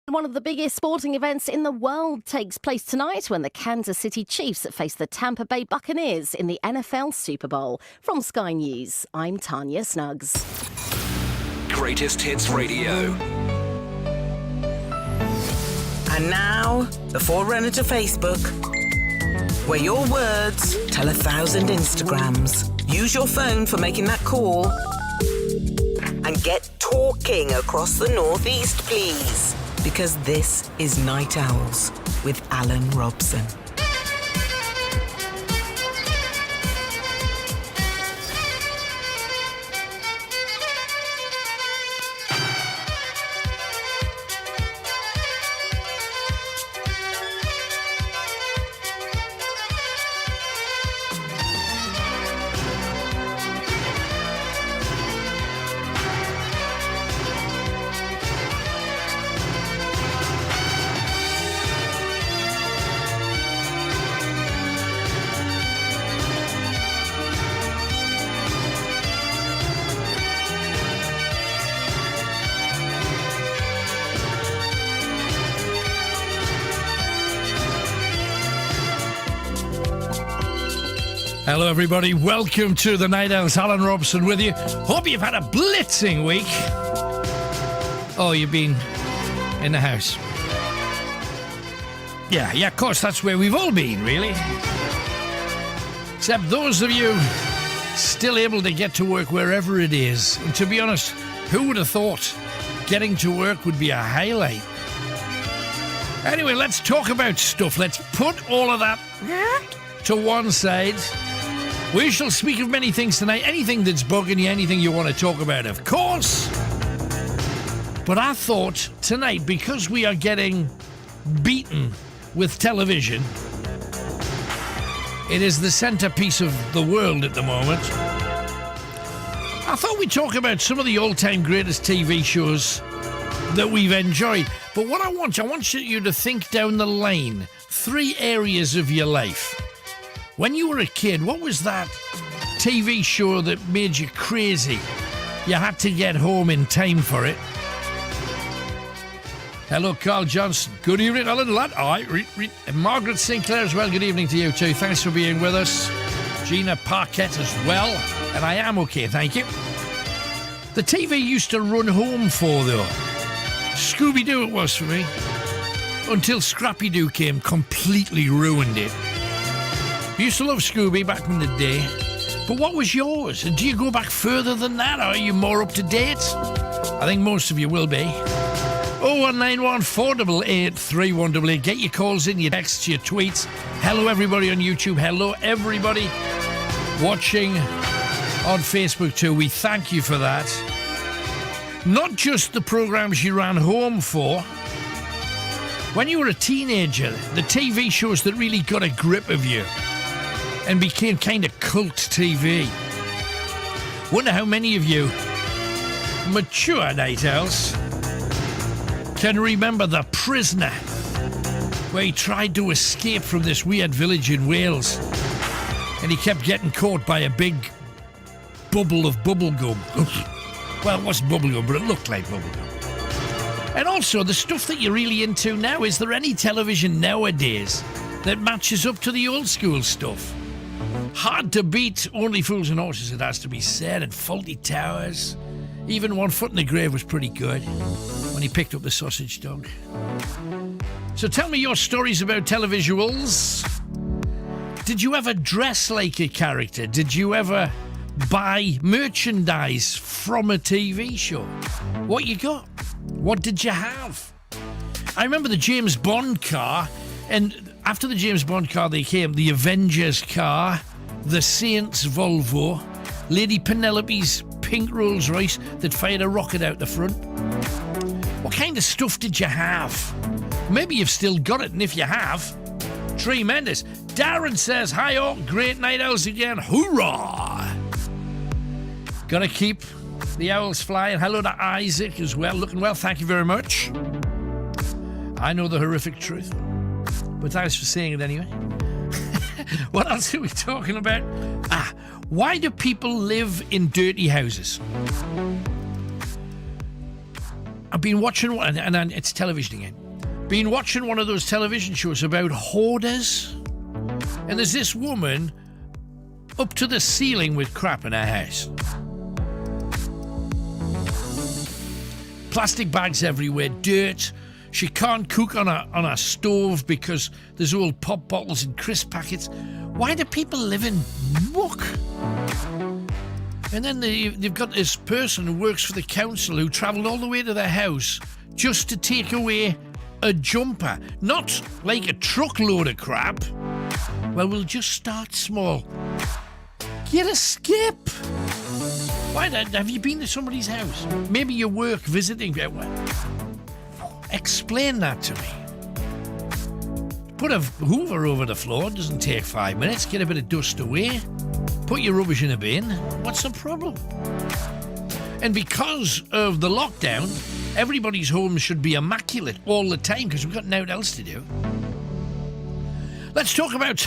One of the biggest sporting events in the world takes place tonight when the Kansas City Chiefs face the Tampa Bay Buccaneers in the NFL Super Bowl. From Sky News, I'm Tanya Snuggs. Greatest Hits Radio. And now, the forerunner to Facebook, where your words tell 1,000 Instagrams. Use your phone for making that call. And get talking across the Northeast, please. Because this is Night Owls with Alan Robson. Hello everybody, welcome to the Night Owls. Alan Robson with you. Hope you've had a blitzing week. Oh, you've been in the house. Yeah, of course, that's where we've all been, really. Except those of you still able to get to work wherever it is. And to be honest, who would have thought getting to work would be a highlight? Anyway, let's talk about stuff. Let's put all of that to one side. We shall speak of many things tonight. Anything that's bugging you, anything you want to talk about, of course. But I thought tonight, because we are getting beaten with television, it is the centerpiece of the world at the moment. I thought we'd talk about some of the all-time greatest TV shows that we've enjoyed. But what I want you to think down the line. 3 areas of your life. When you were a kid, what was that TV show that made you crazy? You had to get home in time for it. Hello, Carl Johnson. Good evening, Alan Ladd. And Margaret Sinclair as well. Good evening to you too. Thanks for being with us. Gina Parkett as well. And I am okay, thank you. The TV used to run home for, though. Scooby-Doo it was for me. Until Scrappy-Doo came, completely ruined it. I used to love Scooby back in the day. But what was yours? And do you go back further than that? Or are you more up to date? I think most of you will be. 0191 488 3188. Get your calls in, your texts, your tweets. Hello everybody on YouTube. Hello everybody watching on Facebook too. We thank you for that. Not just the programmes you ran home for. When you were a teenager, the TV shows that really got a grip of you and became kind of cult TV. Wonder how many of you mature night owls can remember The Prisoner, where he tried to escape from this weird village in Wales and he kept getting caught by a big bubble of bubblegum. Well, it wasn't bubblegum, but it looked like bubblegum. And also, the stuff that you're really into now, is there any television nowadays that matches up to the old school stuff? Hard to beat Only Fools and Horses, it has to be said, and Fawlty Towers. Even One Foot in the Grave was pretty good when he picked up the sausage dog. So tell me your stories about televisuals. Did you ever dress like a character? Did you ever buy merchandise from a TV show? What you got? What did you have? I remember the James Bond car, and after the James Bond car they came the Avengers car, the Saints Volvo, Lady Penelope's pink Rolls Royce that fired a rocket out the front. What kind of stuff did you have? Maybe you've still got it, and if you have, tremendous. Darren says, hi all, great night owls again, hoorah! Gotta keep the owls flying. Hello to Isaac as well, looking well, thank you very much. I know the horrific truth, but thanks for saying it anyway. What else are we talking about? Why do people live in dirty houses? I've been watching one, and it's television again. Been watching one of those television shows about hoarders. And there's this woman up to the ceiling with crap in her house. Plastic bags everywhere, dirt. She can't cook on a stove because there's old pop bottles and crisp packets. Why do people live in muck? And then they've got this person who works for the council who travelled all the way to their house just to take away a jumper. Not like a truckload of crap. Well, we'll just start small. Get a skip. Why? Have you been to somebody's house? Maybe you work visiting. Explain that to me. Put a hoover over the floor. It doesn't take 5 minutes. Get a bit of dust away. Put your rubbish in a bin. What's the problem? And because of the lockdown, everybody's home should be immaculate all the time because we've got nothing else to do. Let's talk about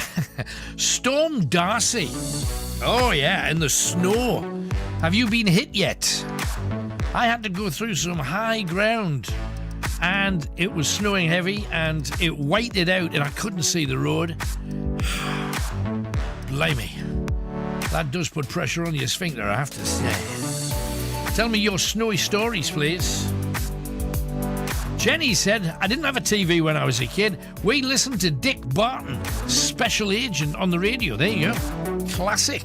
Storm Darcy. Oh, yeah, and the snow. Have you been hit yet? I had to go through some high ground, and it was snowing heavy, and it whited out, and I couldn't see the road. Blimey. That does put pressure on your sphincter, I have to say. Tell me your snowy stories, please. Jenny said, I didn't have a TV when I was a kid. We listened to Dick Barton, Special Agent, on the radio. There you go. Classic.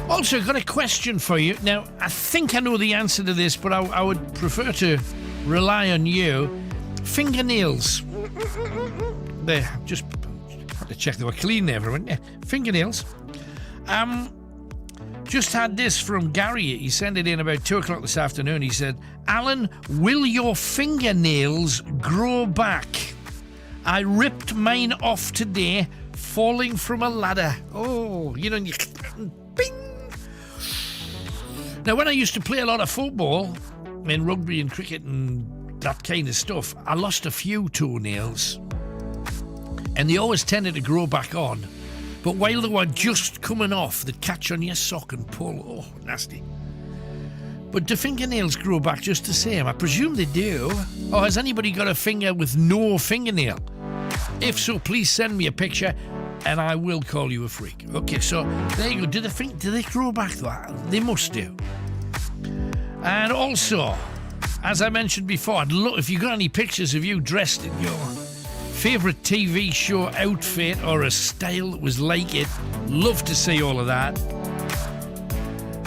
Also, got a question for you. Now, I think I know the answer to this, but I would prefer to rely on you. Fingernails. There, just had to check they were clean there, everyone. Yeah, fingernails. Just had this from Gary. He sent it in about 2 o'clock this afternoon. He said, Alan, will your fingernails grow back? I ripped mine off today, falling from a ladder. Oh, you know, bing. Now, when I used to play a lot of football and rugby and cricket and that kind of stuff, I lost a few toenails. And they always tended to grow back on. But while they were just coming off, they'd catch on your sock and pull. Oh, nasty. But do fingernails grow back just the same? I presume they do. Or has anybody got a finger with no fingernail? If so, please send me a picture and I will call you a freak. Okay, so there you go. Do they grow back though? They must do. And also, as I mentioned before, I'd love if you got any pictures of you dressed in your favourite TV show outfit or a style that was like it. Love to see all of that.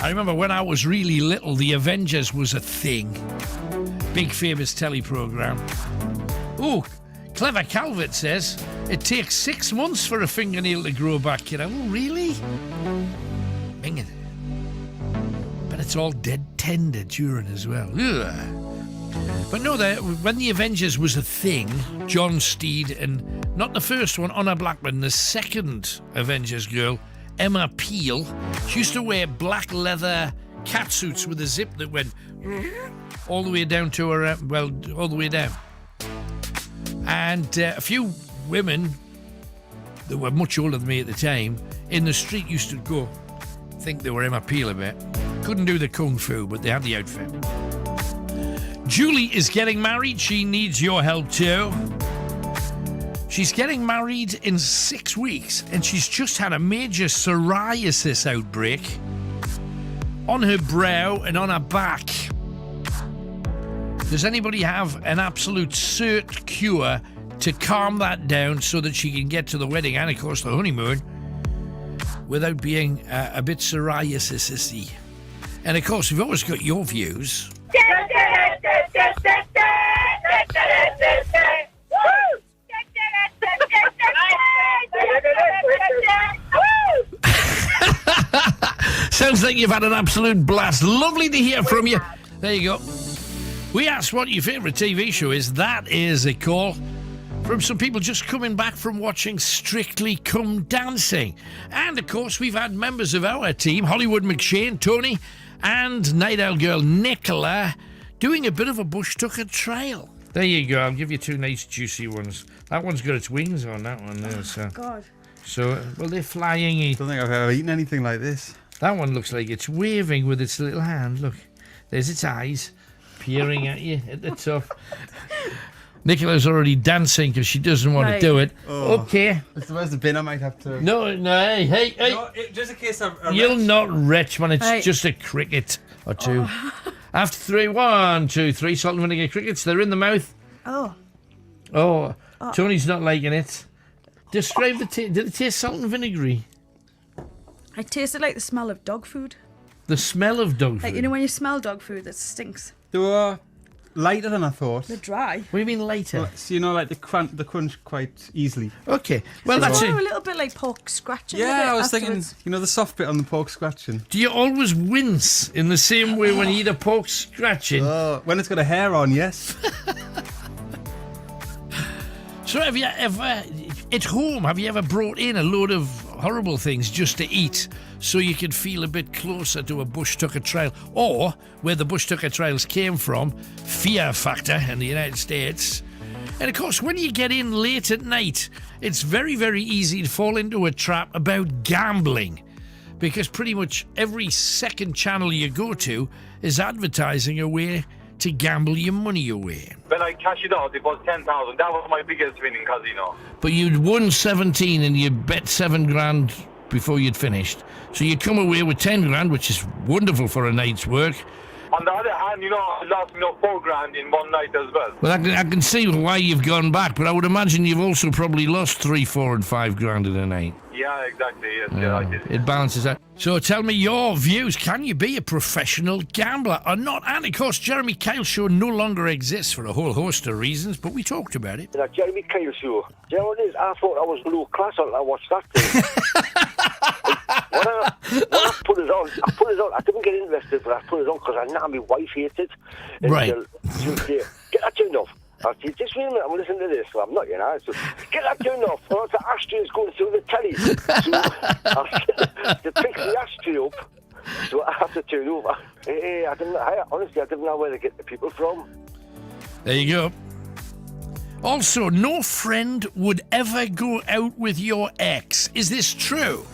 I remember when I was really little, The Avengers was a thing. Big famous telly programme. Oh, Clever Calvert says, it takes 6 months for a fingernail to grow back. You know, oh, really? Bing it. But it's all dead tender during as well. Ugh. But no, when The Avengers was a thing, John Steed, and not the first one, Honor Blackman, the second Avengers girl, Emma Peel, she used to wear black leather catsuits with a zip that went all the way down to her, all the way down. And a few women that were much older than me at the time, in the street used to go, think they were Emma Peel a bit. Couldn't do the kung fu, but they had the outfit. Julie is getting married. She needs your help too. She's getting married in 6 weeks and she's just had a major psoriasis outbreak on her brow and on her back. Does anybody have an absolute cert cure to calm that down so that she can get to the wedding and, of course, the honeymoon without being a bit psoriasis-y? And, of course, we've always got your views. Sounds like you've had an absolute blast. Lovely to hear from you. There you go. We asked what your favourite TV show is. That is a call from some people just coming back from watching Strictly Come Dancing. And, of course, we've had members of our team, Hollywood McShane, Tony, and Night Owl Girl Nicola, doing a bit of a bush tucker trail. There you go. I'll give you 2 nice juicy ones. That one's got its wings on, that one there. So. God. So, well, they're flying. I don't think I've ever eaten anything like this. That one looks like it's waving with its little hand. Look, there's its eyes. peering at you at the top. Nicola's already dancing because she doesn't want to do it. Oh. Okay. Where's the bin? I might have to... No, hey. No, just in case I've... You'll not retch, man. It's just a cricket or two. After 3, 1, 2, 3, salt and vinegar crickets. They're in the mouth. Oh, Tony's not liking it. Describe the taste. Did it taste salt and vinegary? It tasted like the smell of dog food. The smell of dog food? Like, you know when you smell dog food, that stinks. They were lighter than I thought. They're dry. What do you mean later? Well, so, you know, like the crunch quite easily. Okay. Well, that's it. A little bit like pork scratching. Yeah, I was afterwards. thinking, you know, the soft bit on the pork scratching. Do you always wince in the same way when you eat a pork scratching? When it's got a hair on, yes. So have you ever, at home, have you ever brought in a load of horrible things just to eat so you could feel a bit closer to a bush tucker trail? Or, where the bush tucker trails came from, fear factor in the United States. And of course, when you get in late at night, it's very, very easy to fall into a trap about gambling. Because pretty much every second channel you go to is advertising a way to gamble your money away. When I cashed it out, it was 10,000. That was my biggest win in casino. But you'd won 17 and you bet 7 grand before you'd finished. So you come away with 10 grand, which is wonderful for a night's work. On the other hand, I lost 4 grand in one night as well. Well, I can see why you've gone back, but I would imagine you've also probably lost 3, 4 and 5 grand in a night. Yeah, exactly. Yes, yeah, I did. It balances out. So tell me your views. Can you be a professional gambler or not? And of course, Jeremy Kyle Show no longer exists for a whole host of reasons, but we talked about it. The Jeremy Kyle Show. Do you know what it is? I thought I was low class until I watched that thing. when I put it on, I didn't get invested, but I put it on because I know my wife hates it. And right. She'll say, get that turned off. I said, just wait a minute, I'm listening to this. Well, I'm not, So, get that turned off. Or the ashtray's going through the telly. So, to pick the ashtray up, so I have to turn over. Honestly, I didn't know where to get the people from. There you go. Also, no friend would ever go out with your ex. Is this true?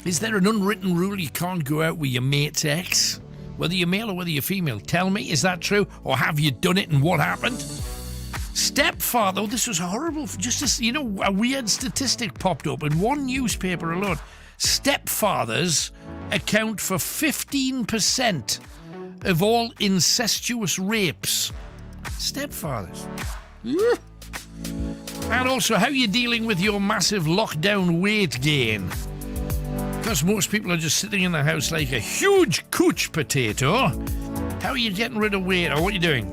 Is there an unwritten rule you can't go out with your mate's ex? Whether you're male or whether you're female, tell me, is that true? Or have you done it and what happened? Stepfather, this was horrible. Just as, a weird statistic popped up in one newspaper alone. Stepfathers account for 15% of all incestuous rapes. Stepfathers. And also, how are you dealing with your massive lockdown weight gain? Because most people are just sitting in the house like a huge couch potato. How are you getting rid of weight, or what are you doing?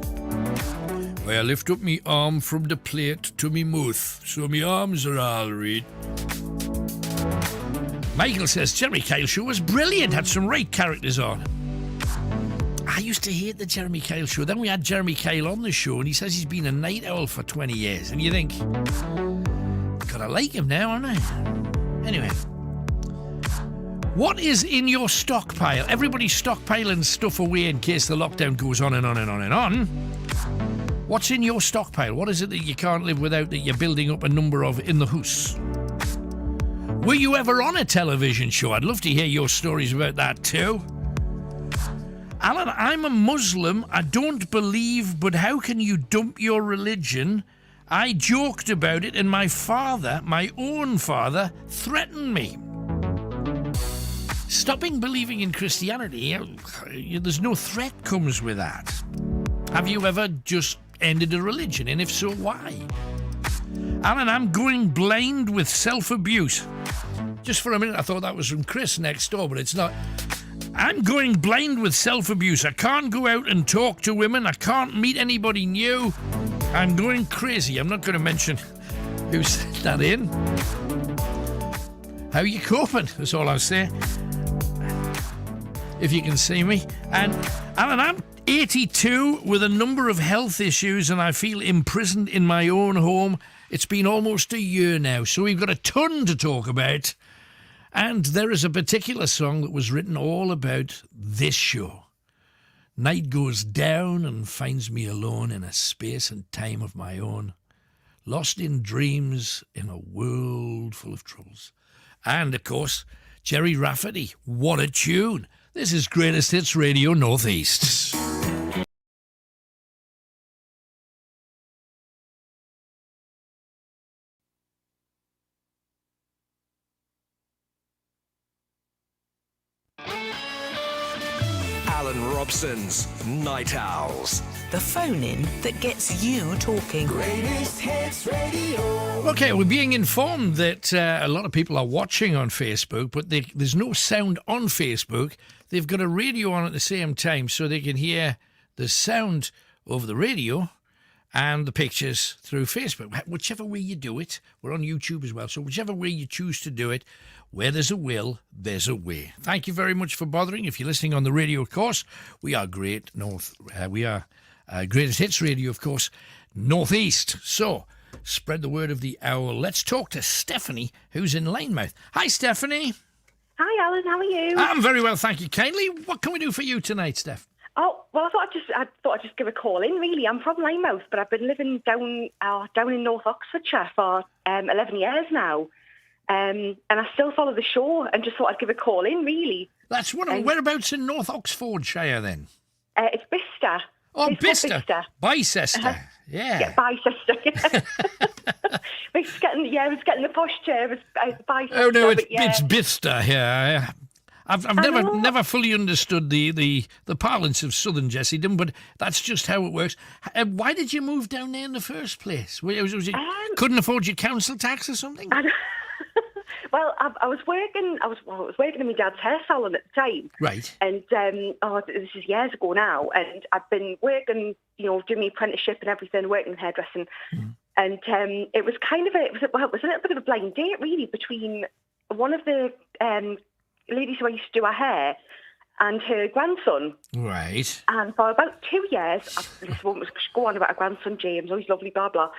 Well, I lift up me arm from the plate to me mouth, so me arms are all right. Michael says, Jeremy Kyle Show was brilliant, had some right characters on. I used to hate the Jeremy Kyle Show. Then we had Jeremy Kyle on the show, and he says he's been a night owl for 20 years. And you think, gotta like him now, aren't I? Anyway. What is in your stockpile? Everybody's stockpiling stuff away in case the lockdown goes on and on and on and on. What's in your stockpile? What is it that you can't live without that you're building up a number of in the house? Were you ever on a television show? I'd love to hear your stories about that too. Alan, I'm a Muslim. I don't believe, but how can you dump your religion? I joked about it and my own father, threatened me. Stopping believing in Christianity, there's no threat comes with that. Have you ever just ended a religion? And if so, why? Alan, I'm going blind with self-abuse. Just for a minute, I thought that was from Chris next door, but it's not. I'm going blind with self-abuse. I can't go out and talk to women. I can't meet anybody new. I'm going crazy. I'm not going to mention who sent that in. How are you coping? That's all I'm saying. If you can see me. And Alan, I'm 82 with a number of health issues and I feel imprisoned in my own home. It's been almost a year now, so we've got a ton to talk about. And there is a particular song that was written all about this show. Night goes down and finds me alone in a space and time of my own, lost in dreams in a world full of troubles. And, of course, Jerry Rafferty. What a tune. This is Greatest Hits Radio Northeast. Robson's Night Owls. The phone-in that gets you talking. Greatest Hits Radio. Okay, we're being informed that a lot of people are watching on Facebook, but there's no sound on Facebook. They've got a radio on at the same time so they can hear the sound over the radio and the pictures through Facebook. Whichever way you do it, we're on YouTube as well, so whichever way you choose to do it, where there's a will, there's a way. Thank you very much for bothering. If you're listening on the radio, of course, we are Greatest Hits Radio, of course, Northeast. So, spread the word of the owl. Let's talk to Stephanie, who's in Linemouth. Hi, Stephanie. Hi, Alan. How are you? I'm very well, thank you kindly. What can we do for you tonight, Steph? Oh, well, I thought I'd just give a call in. Really, I'm from Linemouth, but I've been living down in North Oxfordshire for 11 years now, and I still follow the show. And just thought I'd give a call in. Really, that's wonderful. Whereabouts in North Oxfordshire then? It's Bicester. Oh, Bicester. Bicester. Yeah. Bicester. It's getting the posh term. It's Bicester. Oh no, it's Bicester here. I've never fully understood the parlance of Southern Jessydom, but that's just how it works. Why did you move down there in the first place? Was it couldn't afford your council tax or something? Well, I was working in my dad's hair salon at the time. Right. And this is years ago now. And I've been working, doing my apprenticeship and everything, working in hairdressing. Mm. And it was kind of it was a little bit of a blind date really between one of the ladies who I used to do her hair and her grandson. Right. And for about 2 years, this woman was going on about her grandson James. Oh, he's lovely, blah blah.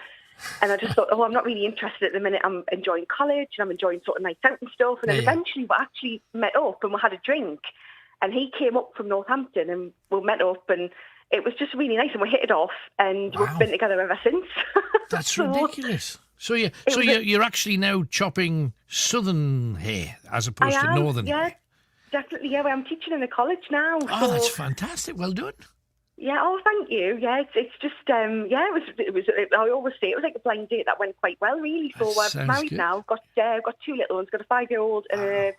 And I just thought, I'm not really interested at the minute. I'm enjoying college and I'm enjoying sort of nights out and stuff. And then eventually we actually met up and we had a drink. And he came up from Northampton and we met up and it was just really nice and we hit it off and we've been together ever since. That's ridiculous. So you're actually now chopping southern hair as opposed to northern hair? Definitely. Yeah, I'm teaching in a college now. Oh, that's fantastic. Well done. Yeah, oh, thank you. Yeah, it's just, it was. I always say it was like a blind date that went quite well, really. So we're married now. Got 2 little ones. Got a 5-year-old and a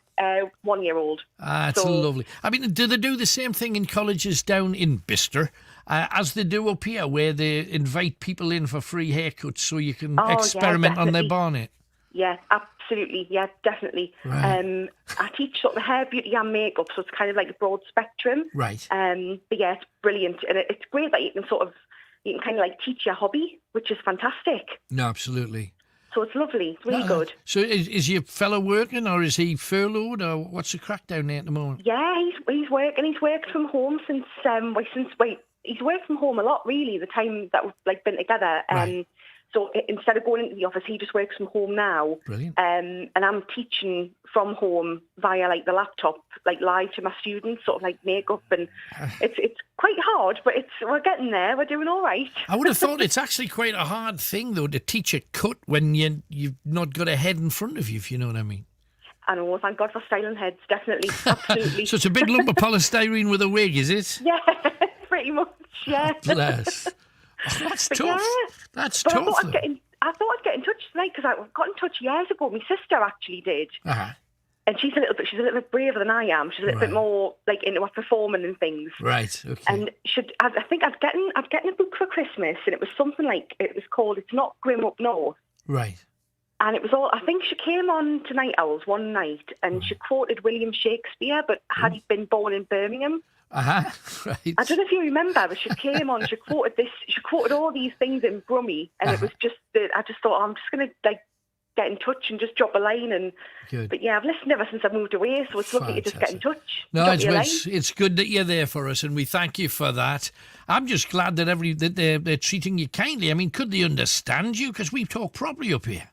1-year-old. That's lovely. I mean, do they do the same thing in colleges down in Bicester as they do up here, where they invite people in for free haircuts so you can experiment on their barnet? Yeah, absolutely. Yeah, definitely. Right. I teach sort of hair, beauty and makeup, so it's kind of like a broad spectrum. Right. But yeah, it's brilliant. And it's great that you can kind of like teach your hobby, which is fantastic. No, absolutely. So it's lovely. It's really good. So is your fellow working or is he furloughed or what's the crack down there at the moment? Yeah, he's working. He's worked from home since he's worked from home a lot, really, the time that we've been together. Right. So instead of going into the office, he just works from home now. Brilliant. And I'm teaching from home via the laptop, live to my students, sort of makeup, and it's quite hard, but we're getting there. We're doing all right. I would have thought it's actually quite a hard thing though to teach a cut when you've not got a head in front of you, if you know what I mean. I know, thank God for styling heads, definitely, absolutely. So it's a big lump of polystyrene with a wig, is it? Yeah, pretty much, yeah. Bless. Oh, that's tough. Yeah. That's tough. I thought I'd get in touch tonight because I got in touch years ago. My sister actually did, and she's a little bit braver than I am. She's a little bit more into her performing and things. Right. Okay. And I think I'd gotten a book for Christmas, and it was something it was called "It's Not Grim Up North." Right. And it was all. I think she came on to Night Owls one night, and she quoted William Shakespeare, but had he been born in Birmingham? Right. I don't know if you remember, but she came on. She quoted all these things in Brummie, and it was just that I just thought, I'm just going to get in touch and just drop a line. And but yeah, I've listened ever since I moved away, so it's lovely to just get in touch. No, it's good that you're there for us, and we thank you for that. I'm just glad that they're treating you kindly. I mean, could they understand you? Because we talk properly up here.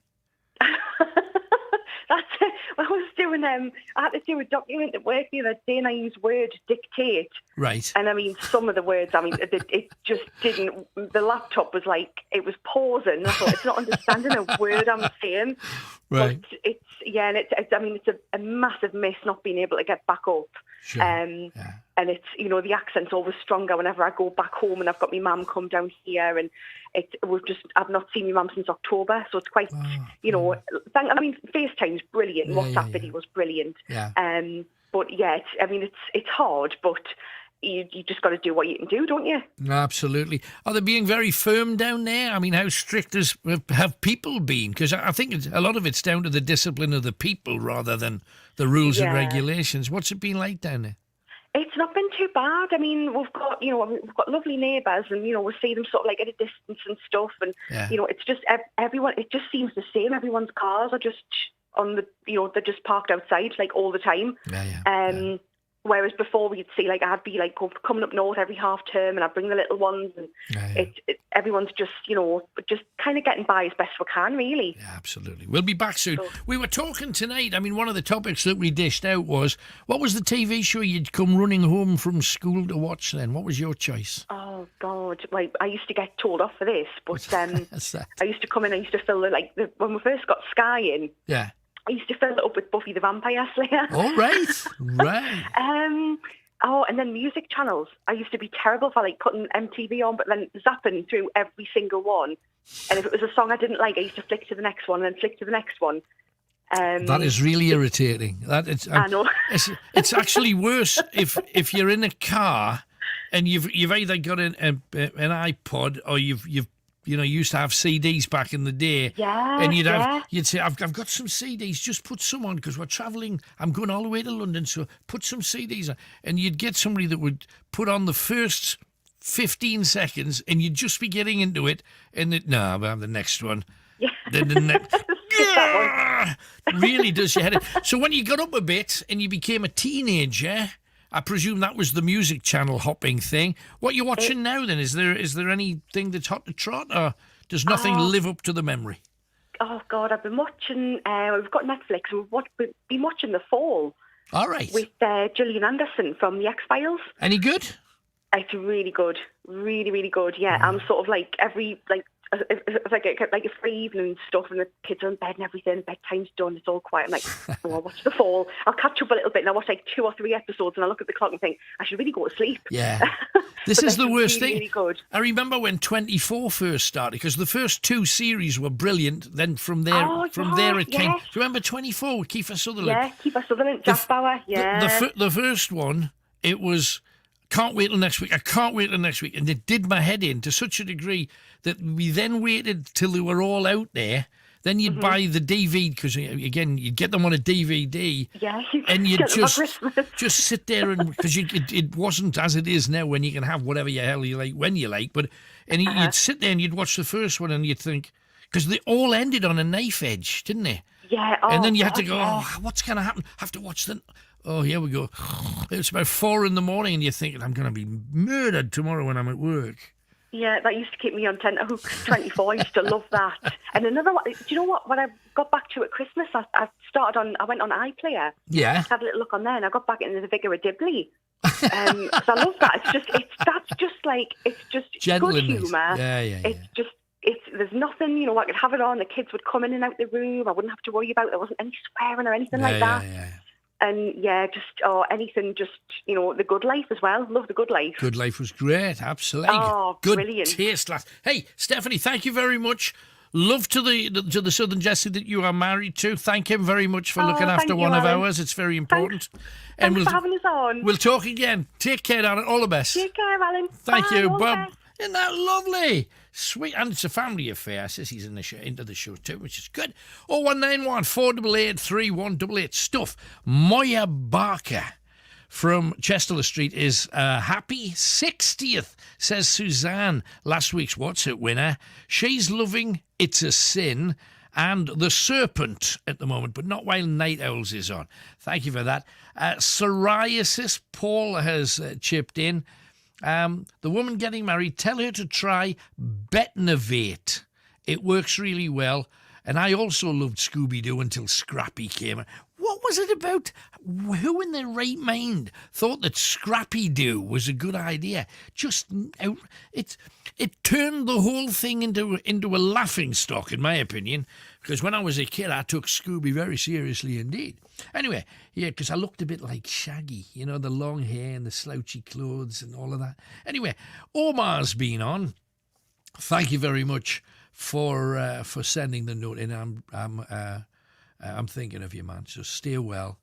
I had to do a document at work the other day, and I used word dictate. Right. And I mean, some of the words, it just didn't. The laptop was it was pausing. I thought, it's not understanding a word I'm saying. Right. But it's a massive miss not being able to get back up. Sure. And it's, the accent's always stronger whenever I go back home and I've got my mum come down here, and I've not seen my mum since October, so it's quite, FaceTime's brilliant, WhatsApp video was brilliant. Yeah. But yeah, it's hard, but you just got to do what you can do, don't you? Absolutely. Are they being very firm down there? I mean, how strict have people been? Because I think a lot of it's down to the discipline of the people rather than the rules and regulations. What's it been like down there? It's not been too bad. I mean, we've got lovely neighbours, and we see them sort of like at a distance and stuff. And it's just everyone. It just seems the same. Everyone's cars are just on the, they're just parked outside like all the time. Whereas before we'd see, like, I'd be like coming up north every half term, and I'd bring the little ones, and everyone's just, just kind of getting by as best we can, really. Yeah, absolutely. We'll be back soon. We were talking tonight. I mean, one of the topics that we dished out was, what was the TV show you'd come running home from school to watch then? What was your choice? Oh, God. Well, I used to get told off for this, but What's that? I used to come in, I used to fill when we first got Sky in. Yeah. I used to fill it up with Buffy the Vampire Slayer. Oh, right. And then music channels. I used to be terrible for like putting MTV on, but then zapping through every single one. And if it was a song I didn't like, I used to flick to the next one and then flick to the next one. That is really irritating. I know. It's actually worse if you're in a car and you've either got an iPod or you've used to have CDs back in the day. Yeah. And you'd say, I've got some CDs, just put some on because we're travelling. I'm going all the way to London, so put some CDs on. And you'd get somebody that would put on the first 15 seconds and you'd just be getting into it. And I'll have the next one. Yeah. Then the next. Really does your head in. So when you got up a bit and you became a teenager, I presume that was the music channel hopping thing. What are you watching now then? Is there anything that's hot to trot, or does nothing live up to the memory? Oh, God, I've been watching, we've got Netflix, and we've been watching The Fall. All right. With Gillian Anderson from The X-Files. Any good? It's really good. Really, really good, yeah. I'm sort of like it's like a free evening and stuff, and the kids are in bed and everything, bedtime's done, it's all quiet. I'm like, I'll watch The Fall. I'll catch up a little bit, and I'll watch like 2 or 3 episodes, and I look at the clock and think, I should really go to sleep. Yeah. This is the worst thing. Really good. I remember when 24 first started, because the first 2 series were brilliant. Then from there it came. Do you remember 24 with Kiefer Sutherland? Yeah, Kiefer Sutherland, Jack Bauer, yeah. The first one, it was, can't wait till next week. I can't wait till next week. And it did my head in to such a degree that we then waited till they were all out there. Then you'd buy the DVD, because, again, you'd get them on a DVD. Yeah, and you'd just sit there, and because it wasn't as it is now when you can have whatever the hell you like when you like. But you'd sit there and you'd watch the first one and you'd think, because they all ended on a knife edge, didn't they? Yeah. And then you had to go, what's going to happen? I have to watch them. Oh, here we go. It's about 4 a.m. and you're thinking, I'm going to be murdered tomorrow when I'm at work. Yeah, that used to keep me on tenterhooks. 24, I used to love that. And another one, do you know what? When I got back to at Christmas, I went on iPlayer. Yeah. Had a little look on there, and I got back into the Vicar of Dibley. Because I love that. It's just good humour. Yeah. There's nothing, I could have it on. The kids would come in and out the room. I wouldn't have to worry about there wasn't any swearing or anything like that. Yeah. And anything, The Good Life as well. Love The Good Life. Good Life was great, absolutely. Oh, good brilliant. Taste, lass. Hey, Stephanie, thank you very much. Love to the Southern Jesse that you are married to. Thank him very much for looking after one of ours. It's very important. Thanks for having us on. We'll talk again. Take care, Alan. All the best. Take care, Alan. Thank you, Bob. Best. Isn't that lovely? Sweet. And it's a family affair. Sissy's into the show too, which is good. 0191 488 3188. Stuff. Moya Barker from Chester Street is happy 60th, says Suzanne, last week's What's It winner. She's loving It's a Sin and The Serpent at the moment, but not while Night Owls is on. Thank you for that. Psoriasis, Paul has chipped in. The woman getting married, tell her to try Betnovate. It works really well. And I also loved Scooby-Doo until Scrappy came. What was it about? Who in their right mind thought that Scrappy-Doo was a good idea? It turned the whole thing into a laughing stock, in my opinion, because when I was a kid, I took Scooby very seriously indeed. Anyway, yeah, because I looked a bit like Shaggy, the long hair and the slouchy clothes and all of that. Anyway, Omar's been on. Thank you very much for sending the note in. I'm thinking of you, man. So stay well,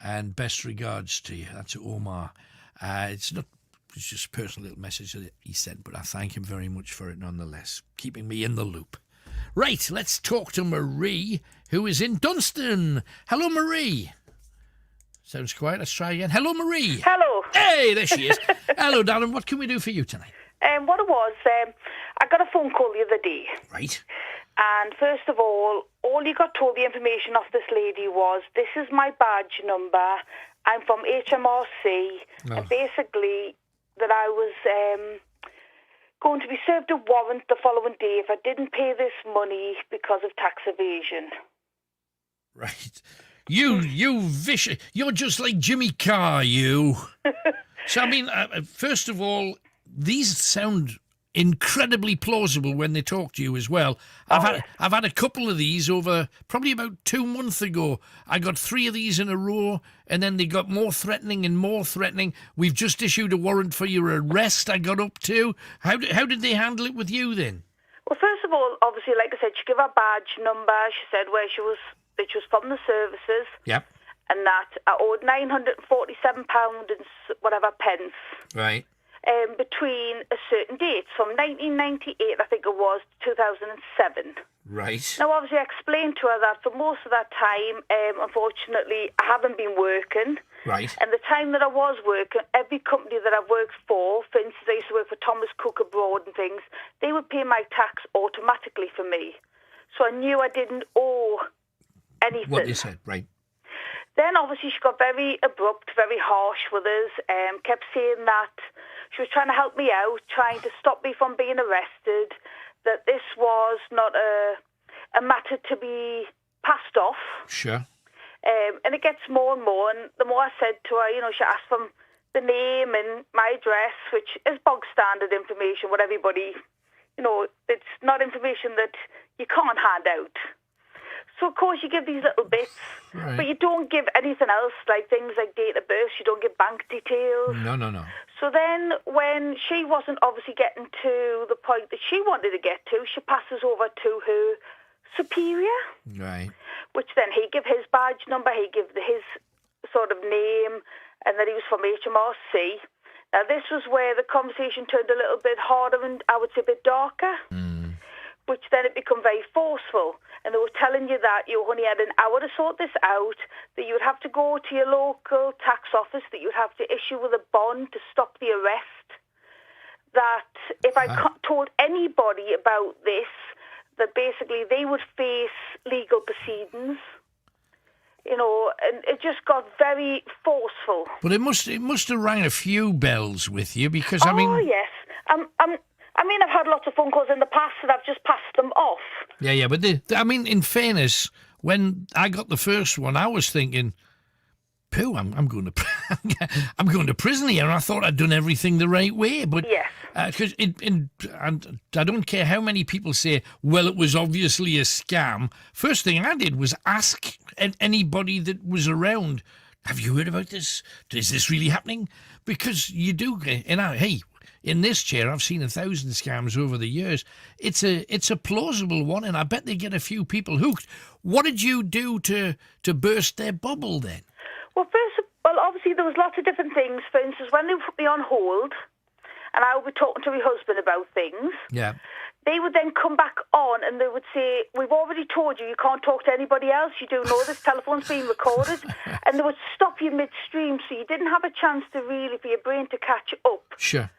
and best regards to you. That's Omar. It's not It's just a personal little message that he sent, but I thank him very much for it nonetheless, keeping me in the loop. Right, let's talk to Marie, who is in Dunstan. Hello, Marie. Sounds quiet. Let's try again. Hello, Marie. Hello. Hey, there she is. Hello, darling. What can we do for you tonight? What it was, I got a phone call the other day. Right. And first of all you got told the information off this lady was, this is my badge number. I'm from HMRC. Oh. And basically, that I was going to be served a warrant the following day if I didn't pay this money because of tax evasion. Right. You vicious. You're just like Jimmy Carr, you. So, I mean, first of all, these sound incredibly plausible when they talk to you as well. I've had a couple of these over probably about 2 months ago. I got 3 of these in a row, and then they got more threatening and more threatening. We've just issued a warrant for your arrest. I got up to. How did they handle it with you then? Well, first of all, obviously, like I said, she gave her badge number. She said where she was, that she was from the services. Yep. And that I owed £947 and whatever pence. Right. Between a certain date, from 1998, I think it was, to 2007. Right. Now, obviously, I explained to her that for most of that time, unfortunately, I haven't been working. Right. And the time that I was working, every company that I've worked for instance, I used to work for Thomas Cook abroad and things, they would pay my tax automatically for me. So I knew I didn't owe anything. What they said, right. Then, obviously, she got very abrupt, very harsh with us, kept saying that she was trying to help me out, trying to stop me from being arrested, that this was not a matter to be passed off. Sure. And it gets more and more, and the more I said to her, she asked for the name and my address, which is bog standard information, what everybody, it's not information that you can't hand out. So, of course, you give these little bits, right. But you don't give anything else, like things like date of birth. You don't give bank details. No. So then when she wasn't obviously getting to the point that she wanted to get to, she passes over to her superior. Right. Which then he give his badge number, he give his sort of name, and that he was from HMRC. Now, this was where the conversation turned a little bit harder and, I would say, a bit darker. Which then it became very forceful. And they were telling you that you only had an hour to sort this out, that you would have to go to your local tax office, that you would have to issue with a bond to stop the arrest, that if I told anybody about this, that basically they would face legal proceedings. And it just got very forceful. But it must have rang a few bells with you, because, I mean... Oh, yes. I've had lots of phone calls in the past and I've just passed them off. Yeah, but in fairness, when I got the first one, I was thinking, pooh, I'm going to prison here, and I thought I'd done everything the right way. But yes, because I don't care how many people say, well, it was obviously a scam. First thing I did was ask anybody that was around, have you heard about this? Is this really happening? Because you do, hey. In this chair, I've seen 1,000 scams over the years. It's a plausible one, and I bet they get a few people hooked. What did you do to burst their bubble then? Well, obviously there was lots of different things. For instance, when they put me on hold, and I would be talking to my husband about things, yeah, they would then come back on and they would say, we've already told you can't talk to anybody else. You do know this telephone's being recorded. And they would stop you midstream, so you didn't have a chance to really, for your brain to catch up. Sure.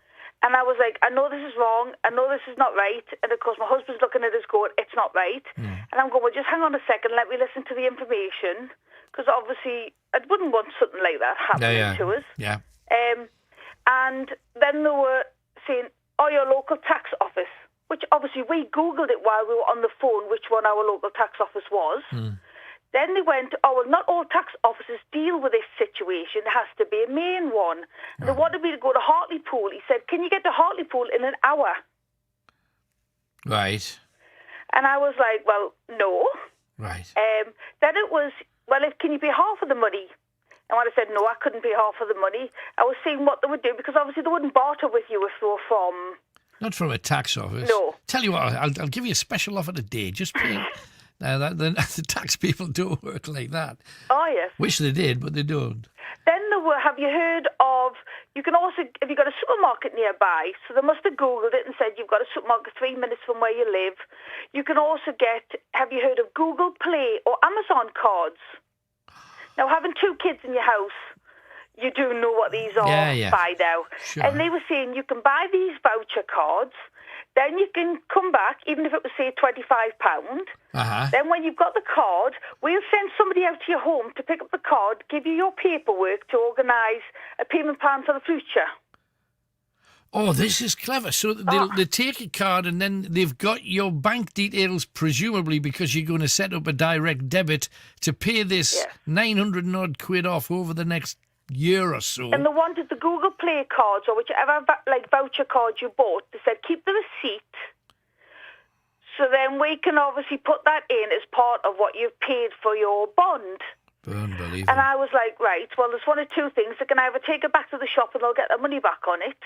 And I was like, I know this is wrong. I know this is not right. And, of course, my husband's looking at us going, it's not right. And I'm going, well, just hang on a second. Let me listen to the information. Because, obviously, I wouldn't want something like that happening to us. Yeah. And then they were saying, your local tax office. Which, obviously, we Googled it while we were on the phone, which one our local tax office was. Then they went, not all tax offices deal with this situation. There has to be a main one. And they wanted me to go to Hartlepool. He said, can you get to Hartlepool in an hour? Right. And I was like, well, no. Right. Then it was, can you pay half of the money? And when I said, no, I couldn't pay half of the money, I was seeing what they would do, because obviously they wouldn't barter with you if they were from... Not from a tax office. No. Tell you what, I'll give you a special offer today. Just pay... Now, the tax people don't work like that. Oh, yes. Wish they did, but they don't. Then there were, have you heard of You can also, if you've got a supermarket nearby, so they must have Googled it and said you've got a supermarket 3 minutes from where you live. You can also get, have you heard of Google Play or Amazon cards? Now, having 2 kids in your house, you do know what these are by now. Sure. And they were saying you can buy these voucher cards, then you can come back, even if it was, say, £25. Then when you've got the card, we'll send somebody out to your home to pick up the card, give you your paperwork to organise a payment plan for the future. Oh, this is clever. So they take a card and then they've got your bank details, presumably because you're going to set up a direct debit to pay this 900 and odd quid off over the next year or so. And they wanted the Google Play cards or whichever voucher card you bought. They said keep the receipt, so then we can obviously put that in as part of what you've paid for your bond. Unbelievable. And I was like, right, well, there's one of 2 things. They can either take it back to the shop and they'll get their money back on it.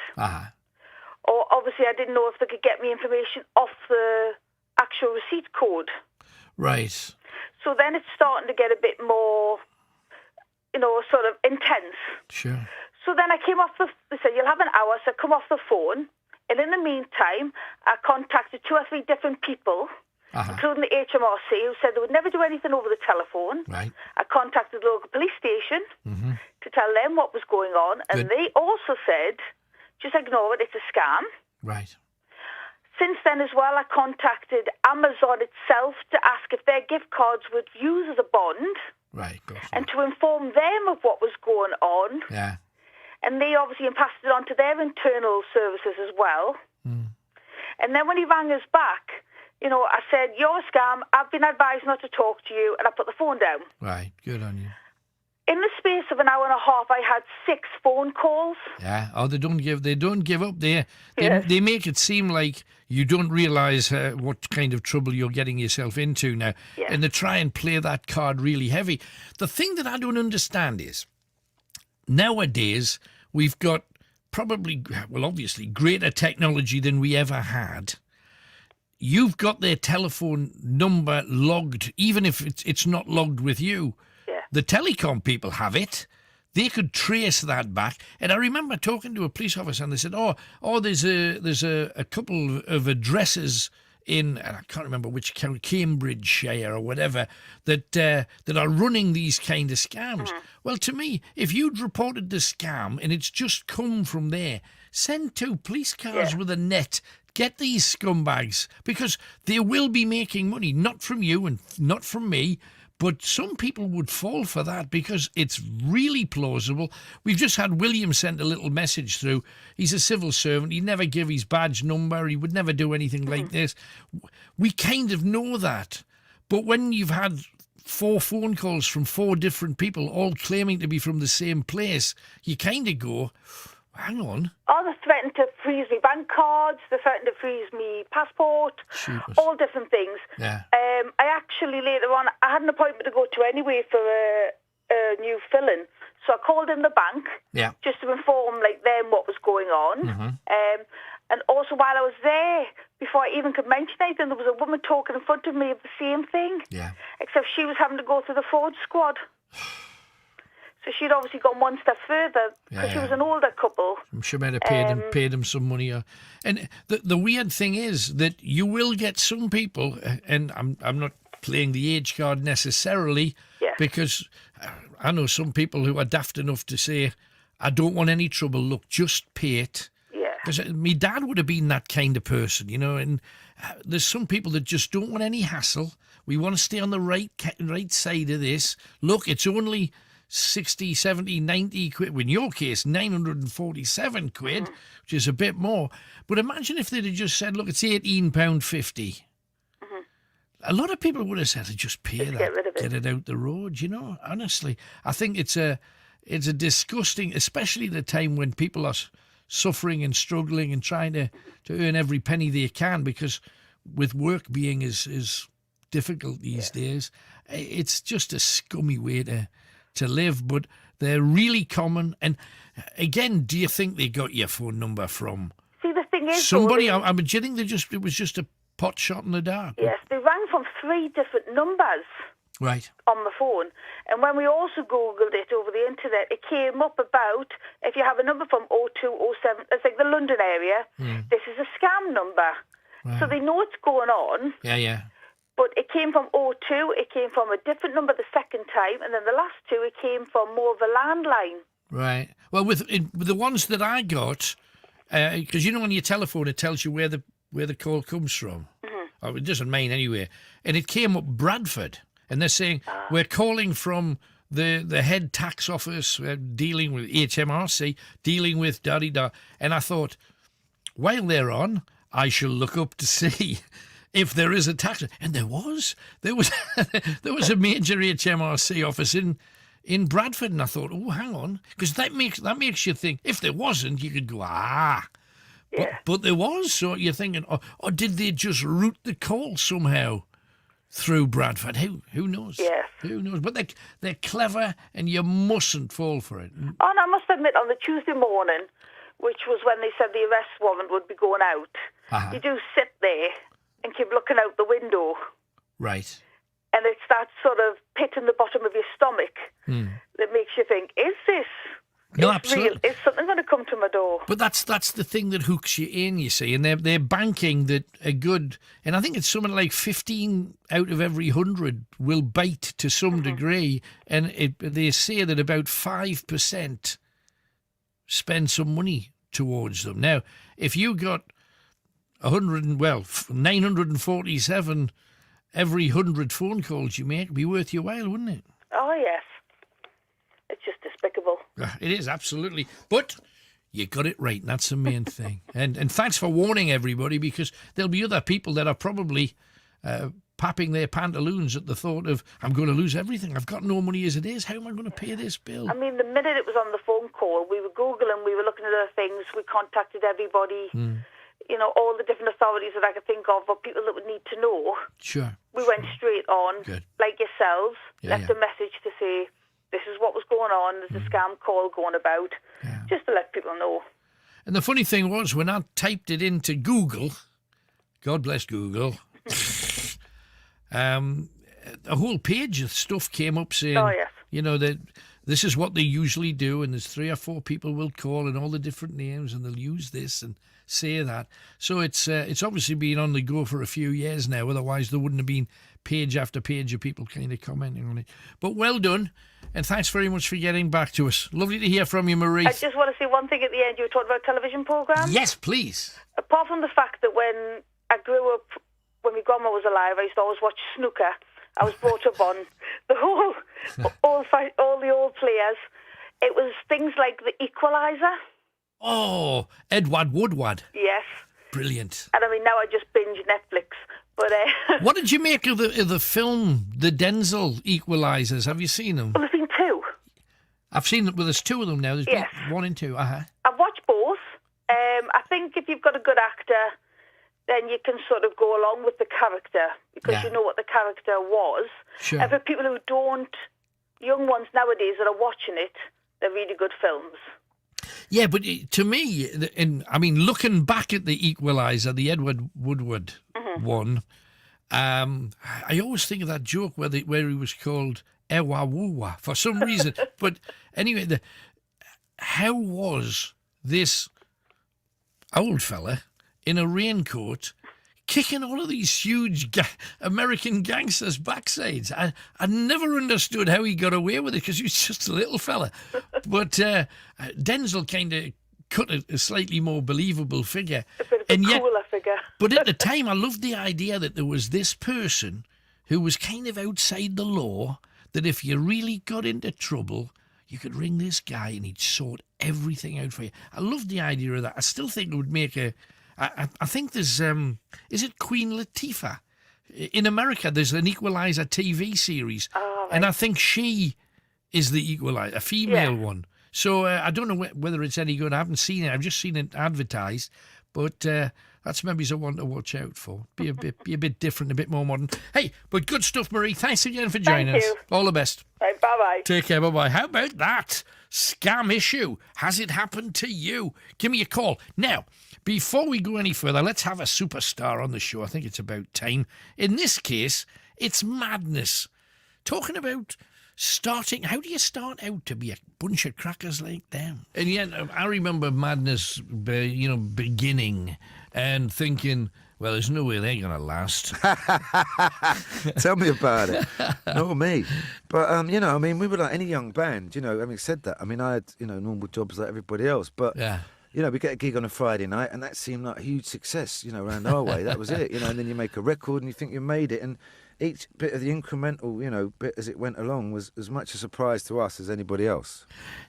Or obviously I didn't know if they could get me information off the actual receipt code. Right. So then it's starting to get a bit more, sort of intense. Sure. So then I came off they said, you'll have an hour, so I come off the phone. And in the meantime, I contacted 2 or 3 different people, including the HMRC, who said they would never do anything over the telephone. Right. I contacted the local police station to tell them what was going on. And they also said, just ignore it, it's a scam. Right. Since then as well, I contacted Amazon itself to ask if their gift cards would use as a bond. Right. And to inform them of what was going on. Yeah. And they obviously passed it on to their internal services as well. And then when he rang us back, I said, you're a scam, I've been advised not to talk to you, and I put the phone down. Right, good on you. In the space of an hour and a half, I had 6 phone calls. Yeah. Oh, they don't give up. They make it seem like you don't realise what kind of trouble you're getting yourself into now. Yes. And they try and play that card really heavy. The thing that I don't understand is, nowadays, we've got probably, well, obviously, greater technology than we ever had. You've got their telephone number logged, even if it's not logged with you. The telecom people have it. They could trace that back. And I remember talking to a police officer and they said, there's a couple of addresses in, and I can't remember which county, Cambridgeshire or whatever, that are running these kind of scams. Well, to me, if you'd reported the scam and it's just come from there, send 2 police cars with a net. Get these scumbags, because they will be making money, not from you and not from me. But some people would fall for that because it's really plausible. We've just had William send a little message through. He's a civil servant. He'd never give his badge number. He would never do anything like this. We kind of know that. But when you've had 4 phone calls from 4 different people, all claiming to be from the same place, you kind of go, hang on. Oh, they threatened to freeze me bank cards. They threatened to freeze me passport. All different things. Yeah. I actually later on, I had an appointment to go to anyway for a new fill-in. So I called in the bank just to inform them what was going on. And also while I was there, before I even could mention anything, there was a woman talking in front of me of the same thing. Yeah. Except she was having to go through the fraud squad. So she'd obviously gone one step further because she was an older couple. She might have paid them some money. And the weird thing is that you will get some people, and I'm not playing the age card necessarily, because I know some people who are daft enough to say, I don't want any trouble, look, just pay it. Because my dad would have been that kind of person, and there's some people that just don't want any hassle. We want to stay on the right side of this. Look, it's only 60, 70, 90 quid. In your case, 947 quid, which is a bit more. But imagine if they'd have just said, look, it's £18.50. A lot of people would have said, just pay that, get it out the road, honestly. I think it's a disgusting, especially at a time when people are suffering and struggling and trying to earn every penny they can, because with work being as difficult these days, it's just a scummy way to live, but they're really common. And again, do you think they got your phone number from? See, the thing is, somebody? Do you think it was just a pot shot in the dark? Yes, they rang from 3 different numbers. Right. on the phone. And when we also Googled it over the internet, it came up about if you have a number from 0207, it's like the London area, this is a scam number. Wow. So they know what's going on. Yeah. But it came from 02, it came from a different number the second time, and then the last two, it came from more of a landline. Right. Well, with the ones that I got, because you know on your telephone it tells you where the call comes from. Oh, it doesn't mean anywhere. And it came up Bradford, and they're saying we're calling from the head tax office, dealing with HMRC, dealing with da-di-da. And I thought, while they're on, I shall look up to see if there is a tax. And there was there was a major HMRC office in Bradford, and I thought, oh, hang on, because that makes you think. If there wasn't, you could go, Yeah. But there was, so you're thinking, or did they just route the call somehow through Bradford? Who knows? Yes. Who knows? But they're clever, and you mustn't fall for it. Oh, and I must admit, on the Tuesday morning, which was when they said the arrest warrant would be going out, you do sit there and keep looking out the window. Right. And it's that sort of pit in the bottom of your stomach that makes you think, is this No, is absolutely. real? Is something going to come to my door? But that's the thing that hooks you in, you see, and they're banking that a good, and I think it's something like 15 out of every 100 will bite to some degree, and they say that about 5% spend some money towards them. Now, if you got 947 every 100 phone calls you make, it'd be worth your while, wouldn't it? Oh, yes. It's just despicable. It is, absolutely. But you got it right, and that's the main thing. And thanks for warning everybody, because there'll be other people that are probably papping their pantaloons at the thought of, I'm going to lose everything. I've got no money as it is. How am I going to pay this bill? I mean, the minute it was on the phone call, we were Googling, we were looking at other things, we contacted everybody, you know, all the different authorities that I could think of, or people that would need to know. Sure. We went straight on, Good. like yourselves, left yeah. a message to say, this is what was going on, there's a scam call going about, just to let people know. And the funny thing was, when I typed it into Google, God bless Google, a whole page of stuff came up saying, you know, that this is what they usually do, and there's 3 or 4 people will call and all the different names, and they'll use this and say that. So it's obviously been on the go for a few years now. Otherwise, there wouldn't have been page after page of people kind of commenting on it. But well done, and thanks very much for getting back to us. Lovely to hear from you, Marie. I just want to say one thing at the end. You were talking about television programmes? Yes, please. Apart from the fact that when I grew up, when my grandma was alive, I used to always watch snooker. I was brought up on the whole, all the old players. It was things like the Equalizer. Oh, Edward Woodward. Yes. Brilliant. And I mean, now I just binge Netflix. But what did you make of the film, the Denzel Equalizers? Have you seen them? Well, there's been 2. I've seen them. Well, there's 2 of them now. There's been 1 and 2. I've watched both. I think if you've got a good actor, then you can sort of go along with the character because you know what the character was. Sure. And for people who don't, young ones nowadays that are watching it, they're really good films. Yeah, but to me, I mean, looking back at the Equalizer, the Edward Woodward one, I always think of that joke where he was called Ewa Woowa for some reason. But anyway, how was this old fella in a raincoat kicking all of these huge American gangsters' backsides? I never understood how he got away with it because he was just a little fella. But Denzel kind of cut a slightly more believable figure. A bit of a cooler figure. But at the time, I loved the idea that there was this person who was kind of outside the law, that if you really got into trouble, you could ring this guy and he'd sort everything out for you. I loved the idea of that. I still think it would make I think there's, is it Queen Latifah? In America, there's an Equalizer TV series. Oh, right. And I think she is the Equalizer, a female one. So I don't know whether it's any good. I haven't seen it. I've just seen it advertised. But that's maybe a one to watch out for. Be a bit different, a bit more modern. Hey, but good stuff, Marie. Thanks again for joining us. All the best. Right, bye-bye. Take care, bye-bye. How about that scam issue? Has it happened to you? Give me a call. Now, before we go any further, let's have a superstar on the show. I think it's about time. In this case, it's madness talking about starting. How do you start out to be a bunch of crackers like them? And yet, I remember Madness, beginning and thinking, well, there's no way they're going to last. Tell me about it. Not me. But, we were like any young band, having said that, I had, normal jobs like everybody else. But, we get a gig on a Friday night and that seemed like a huge success, around our way. That was it, and then you make a record and you think you made it. And each bit of the incremental, bit as it went along was as much a surprise to us as anybody else.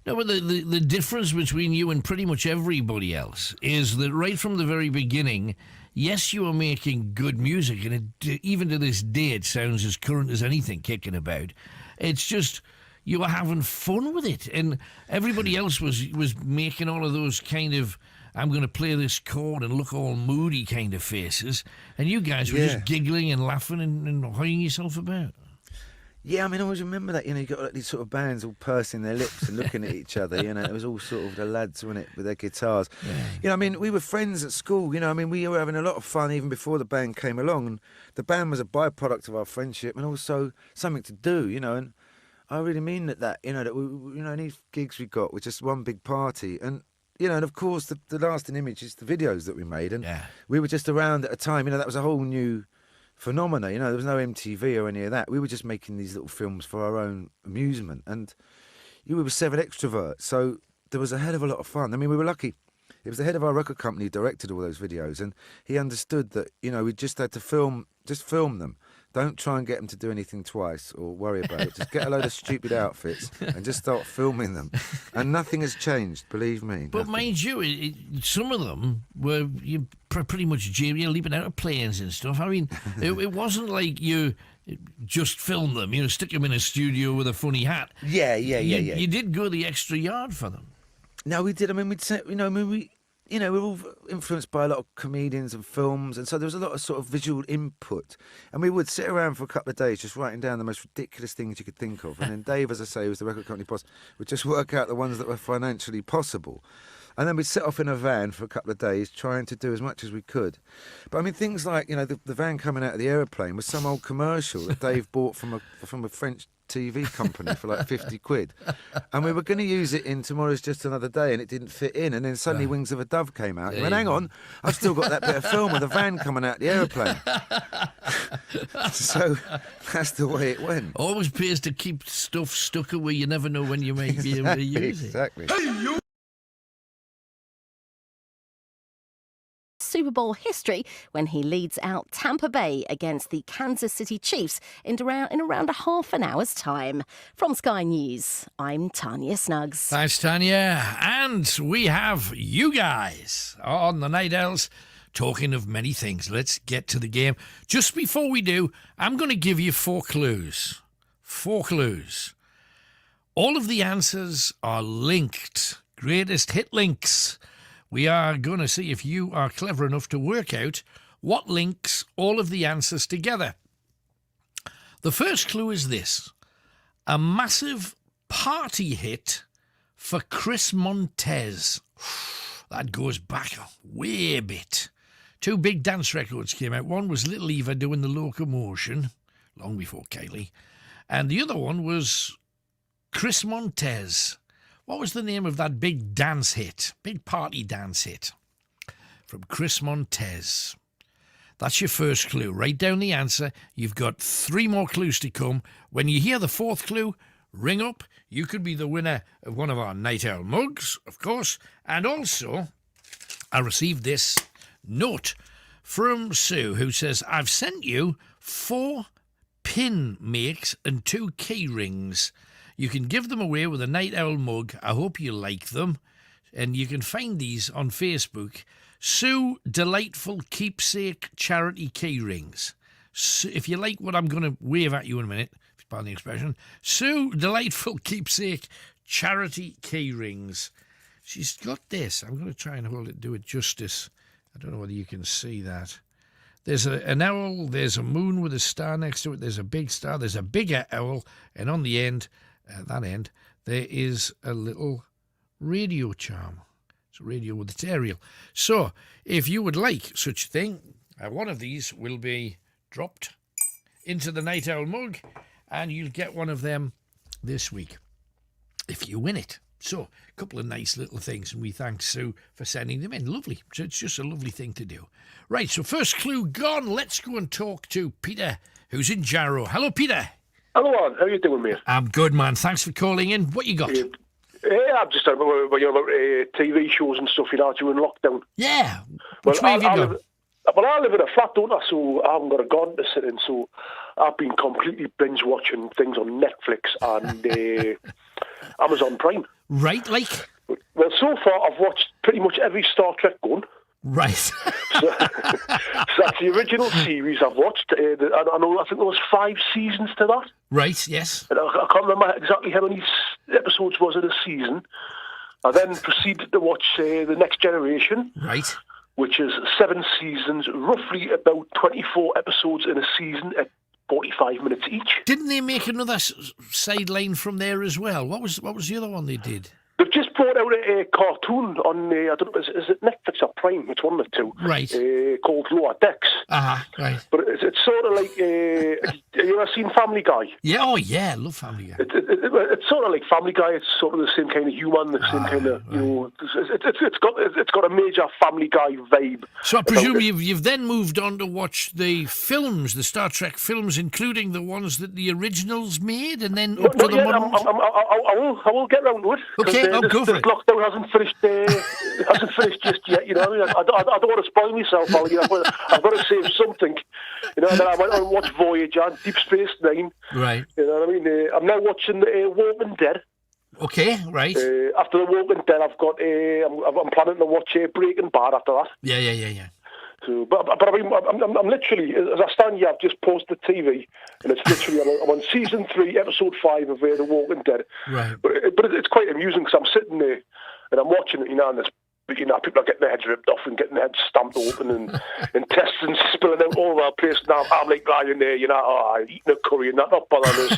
No, but the difference between you and pretty much everybody else is that right from the very beginning, yes, you were making good music, and even to this day it sounds as current as anything kicking about. It's just you were having fun with it, and everybody else was making all of those kind of, I'm going to play this chord and look all moody kind of faces, and you guys were just giggling and laughing and hoying yourself about. Yeah, I always remember that, you got like these sort of bands all pursing their lips and looking at each other, it was all sort of the lads, wasn't it, with their guitars. Yeah. We were friends at school, we were having a lot of fun even before the band came along, and the band was a byproduct of our friendship and also something to do, and I really mean that that we, any gigs we got were just one big party, and and of course the lasting image is the videos that we made, and we were just around at a time, that was a whole new phenomena, there was no MTV or any of that. We were just making these little films for our own amusement, and we were 7 extroverts, so there was a hell of a lot of fun. We were lucky. It was the head of our record company who directed all those videos, and he understood that, we just had to film them. Don't try and get them to do anything twice or worry about it. Just get a load of stupid outfits and just start filming them. And nothing has changed, believe me. But mind you, some of them were pretty much leaping out of planes and stuff. It wasn't like you just film them, stick them in a studio with a funny hat. Yeah. You did go the extra yard for them. No, we did. We'd say, we're all influenced by a lot of comedians and films, and so there was a lot of sort of visual input. And we would sit around for a couple of days just writing down the most ridiculous things you could think of. And then Dave, as I say, who was the record company boss, would just work out the ones that were financially possible. And then we'd sit off in a van for a couple of days trying to do as much as we could. But things like, the van coming out of the aeroplane was some old commercial that Dave bought from a French TV company for like 50 quid. And we were going to use it in Tomorrow's Just Another Day, and it didn't fit in. And then suddenly Wings of a Dove came out. He went, hang on, I've still got that bit of film with the van coming out the aeroplane. So that's the way it went. Always pays to keep stuff stuck away. You never know when you might be able to use it. Exactly. Super Bowl history when he leads out Tampa Bay against the Kansas City Chiefs in around a half an hour's time. From Sky News, I'm Tanya Snuggs. Thanks, Tanya. And we have you guys on the Night Owls talking of many things. Let's get to the game. Just before we do, I'm going to give you 4 clues. 4 clues. All of the answers are linked. Greatest hit links. We are going to see if you are clever enough to work out what links all of the answers together. The first clue is this. A massive party hit for Chris Montez. That goes back a way bit. 2 big dance records came out. One was Little Eva doing the Locomotion, long before Kylie. And the other one was Chris Montez. What was the name of that big dance hit, big party dance hit from Chris Montez? That's your first clue. Write down the answer. You've got 3 more clues to come. When you hear the 4th clue, ring up. You could be the winner of one of our Night Owl mugs, of course. And also, I received this note from Sue, who says, I've sent you 4 pin makes and 2 key rings. You can give them away with a Night Owl mug. I hope you like them. And you can find these on Facebook. Sue Delightful Keepsake Charity Key Rings. If you like what I'm going to wave at you in a minute, if you pardon the expression, Sue Delightful Keepsake Charity Key Rings. She's got this. I'm going to try and hold it, do it justice. I don't know whether you can see that. There's an owl, there's a moon with a star next to it, there's a big star, there's a bigger owl, and on the end, that end, there is a little radio charm. It's a radio with its aerial. So, if you would like such a thing, one of these will be dropped into the Night Owl mug, and you'll get one of them this week if you win it. So, a couple of nice little things, and we thank Sue for sending them in. Lovely. So it's just a lovely thing to do. Right, so first clue gone. Let's go and talk to Peter, who's in Jarrow. Hello, Peter. Hello, Alan. How you doing, mate? I'm good, man. Thanks for calling in. What you got? I'm just talking about TV shows and stuff you know during lockdown. Yeah. Which way have you gone? I live in a flat, don't I? So I haven't got a garden to sit in. So I've been completely binge-watching things on Netflix and Amazon Prime. Right, like? Well, so far I've watched pretty much every Star Trek going. Right. So that's the original series I've watched. I think there was 5 seasons to that. Right, yes. And I can't remember exactly how many episodes was in a season. I then proceeded to watch The Next Generation. Right. Which is 7 seasons, roughly about 24 episodes in a season at 45 minutes each. Didn't they make another sideline from there as well? What was the other one they did? They've just brought out a cartoon on, I don't know, is it Netflix or Prime? It's one of the two. Right. Called Lower Decks. Right. But it's sort of like, have you ever seen Family Guy? Yeah, oh yeah, I love Family Guy. It's sort of like Family Guy. It's sort of the same kind of humour, the same kind of, you know, it's got a major Family Guy vibe. So I presume you've then moved on to watch the films, the Star Trek films, including the ones that the originals made, and then up to the modern ones? I will get round to it. Okay. Go for this it. Lockdown hasn't finished just yet, you know. I don't want to spoil myself, Alan. You know, I've got to save something, you know. And then I went on and watched Voyager, Deep Space Nine. Right. You know what I mean? I'm now watching Walking Dead. Okay, right. After the Walking Dead, I'm planning to watch Breaking Bad after that. Yeah. So, but I mean, I'm literally, as I stand here, I've just paused the TV, and it's literally, I'm on season 3, episode 5 of The Walking Dead. Right. But it's quite amusing because I'm sitting there and I'm watching it, you know, and there's, you know, people are getting their heads ripped off and getting their heads stamped open and intestines spilling out all over the place. And I'm like lying there, you know, eating a curry and that, not bothering us.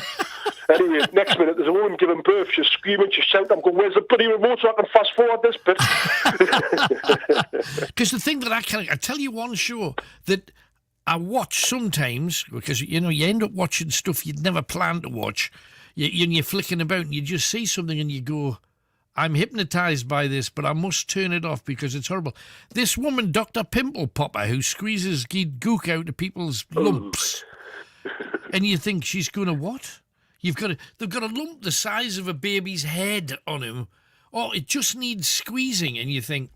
Anyway, next minute, there's a woman giving birth. She's screaming, she's shouting. I'm going, where's the bloody remote so I can fast forward this bit? Because the thing that I tell you one show that I watch sometimes, because, you know, you end up watching stuff you'd never planned to watch. You're flicking about and you just see something and you go, I'm hypnotised by this, but I must turn it off because it's horrible. This woman, Dr. Pimple Popper, who squeezes gook out of people's lumps. And you think she's going to what? They've got a lump the size of a baby's head on him. Oh, it just needs squeezing. And you think,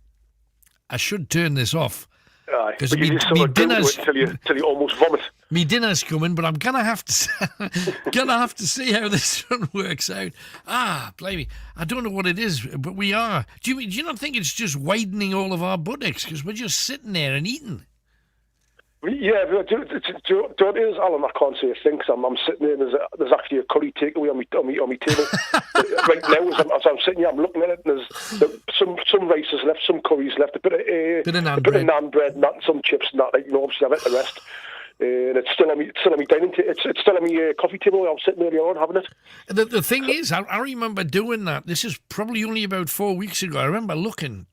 I should turn this off. Because me dinner's till you almost vomit. Me dinner's coming, but I'm gonna have to see how this one works out. Blimey, I don't know what it is, but we are. Do you not think it's just widening all of our buttocks because we're just sitting there and eating? Yeah, do you know what it is, Alan? I can't say a thing because I'm sitting there and there's actually a curry takeaway on my table. Right now, as I'm sitting here, I'm looking at it and there's some rice is left, some curries left, a bit of naan bread and that, and some chips and that, like, you know, obviously I've ate the rest. And it's still on my dining table. It's still on my coffee table. I was sitting earlier on having it. The thing is, I remember doing that. This is probably only about 4 weeks ago. I remember looking.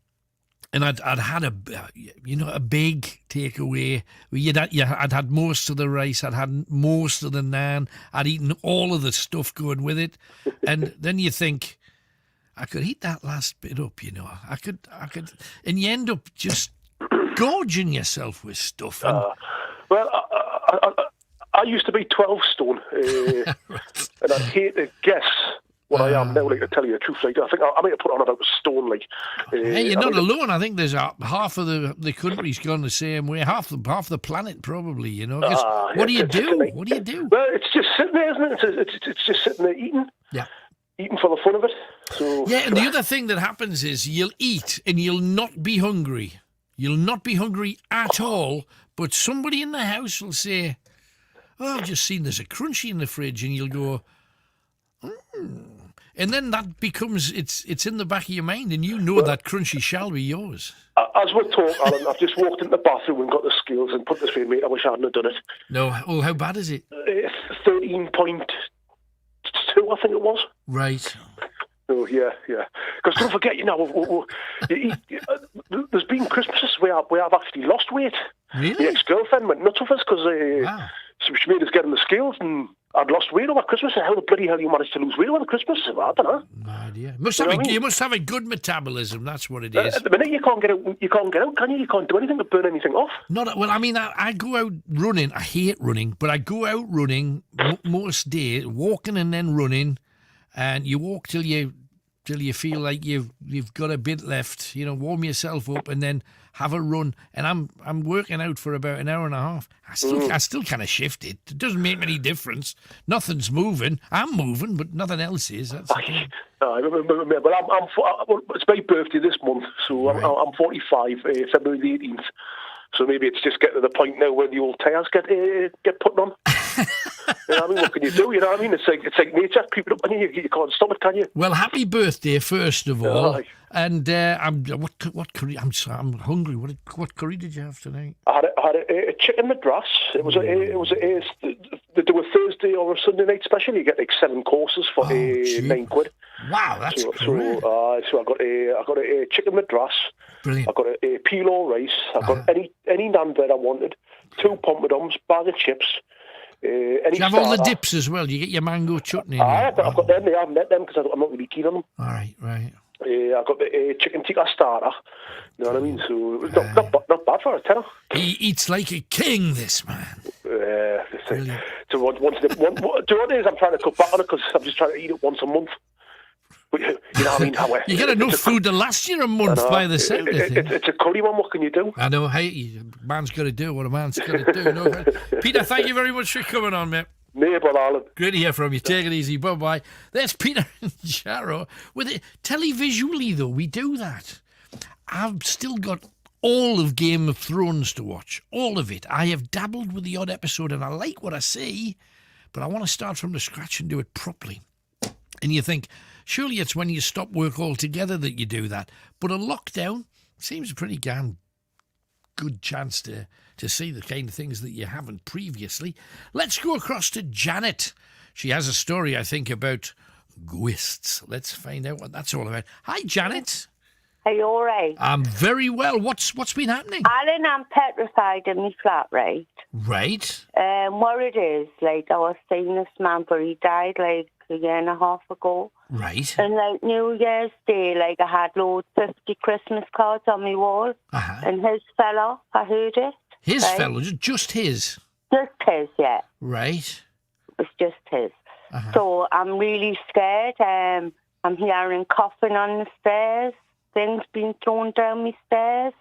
And I'd had a big takeaway. I'd had most of the rice. I'd had most of the naan. I'd eaten all of the stuff going with it. And then you think, I could eat that last bit up, you know. I could. And you end up just gorging yourself with stuff. Well, I used to be 12 stone. Right. And I'd hate to guess what I am now, like, to tell you the truth. Like, I think I might have put on about a stone, like. Hey, you're not alone. I think there's half of the country's gone the same way. Half the planet, probably. You know. What do you do? What do you do? Well, it's just sitting there, isn't it? It's just sitting there eating. Yeah. Eating for the fun of it. So. Yeah, and the other thing that happens is you'll eat and you'll not be hungry. You'll not be hungry at all. But somebody in the house will say, "Oh, I've just seen there's a crunchy in the fridge," and you'll go. And then that becomes, it's in the back of your mind, and you know that crunchy shall be yours. As we're talking, Alan, I've just walked into the bathroom and got the skills and put this way, mate. I wish I hadn't have done it. No. Oh, how bad is it? 13.2, I think it was. Right. Oh, yeah. Because don't forget, you know, there's been Christmases where I've actually lost weight. Really? The ex-girlfriend went nuts with us because she made us get on the scales and I'd lost weight over Christmas. How the bloody hell you managed to lose weight over Christmas? I don't know. No idea. You must have a good metabolism. That's what it is. At the minute, you can't get out. You can't get out, can you? You can't do anything to burn anything off. Well, I mean, I go out running. I hate running, but I go out running most days, walking and then running, and you walk till you feel like you've got a bit left. You know, warm yourself up and then have a run. And I'm working out for about an hour and a half. I still kind of shift it. It doesn't make any difference. Nothing's moving. I'm moving, but nothing else is. That's the thing. Well, it's my birthday this month, so right. I'm 45, February the 18th. So maybe it's just getting to the point now where the old tyres get put on. You know what I mean? What can you do? You know what I mean? It's like nature creeping up on you. You can't stop it, can you? Well, happy birthday first of all. Right. And what curry? I'm hungry. What curry did you have tonight? I had a chicken madras. It was they do a Thursday or a Sunday night special. You get like 7 courses for £9. Wow, that's great. So I got a chicken madras. Brilliant. I got a pilaf rice. I got any naan bread I wanted. 2 pompadums, bag of chips. Do you have all the dips as well? You get your mango chutney. I've got them. I haven't met them because I'm not really keen on them. All right. I got the chicken tikka starter. You know what I mean? So it's not bad for a tenner. He eats like a king, this man. Brilliant. So do you know what it is? I'm trying to cut back on it because I'm just trying to eat it once a month. But, you know what I mean? You get enough food to last you a month by the sound of things. It's a curry one. What can you do? I know. Hey, a man's got to do what a man's got to do. No? Peter, thank you very much for coming on, mate. Neighbour Alan. Great to hear from you. Take it easy. Bye-bye. There's Peter and Jarrow. With it. Televisually, though, we do that. I've still got all of Game of Thrones to watch. All of it. I have dabbled with the odd episode and I like what I see, but I want to start from the scratch and do it properly. And you think, surely it's when you stop work altogether that you do that. But a lockdown seems a pretty good chance to see the kind of things that you haven't previously. Let's go across to Janet. She has a story, I think, about ghosts. Let's find out what that's all about. Hi, Janet. Are you all right? I'm very well. What's been happening? Alan, I'm petrified in my flat, right? Right. What it is, like, I was seeing this man, but he died, like, a year and a half ago. Right. And, like, New Year's Day, like, I had loads 50 Christmas cards on my wall. Uh-huh. And his fell off. I heard it. His right? fell? Just his? Just his, yeah. Right. It's just his. Uh-huh. So I'm really scared. I'm hearing coughing on the stairs. Things being thrown down my stairs,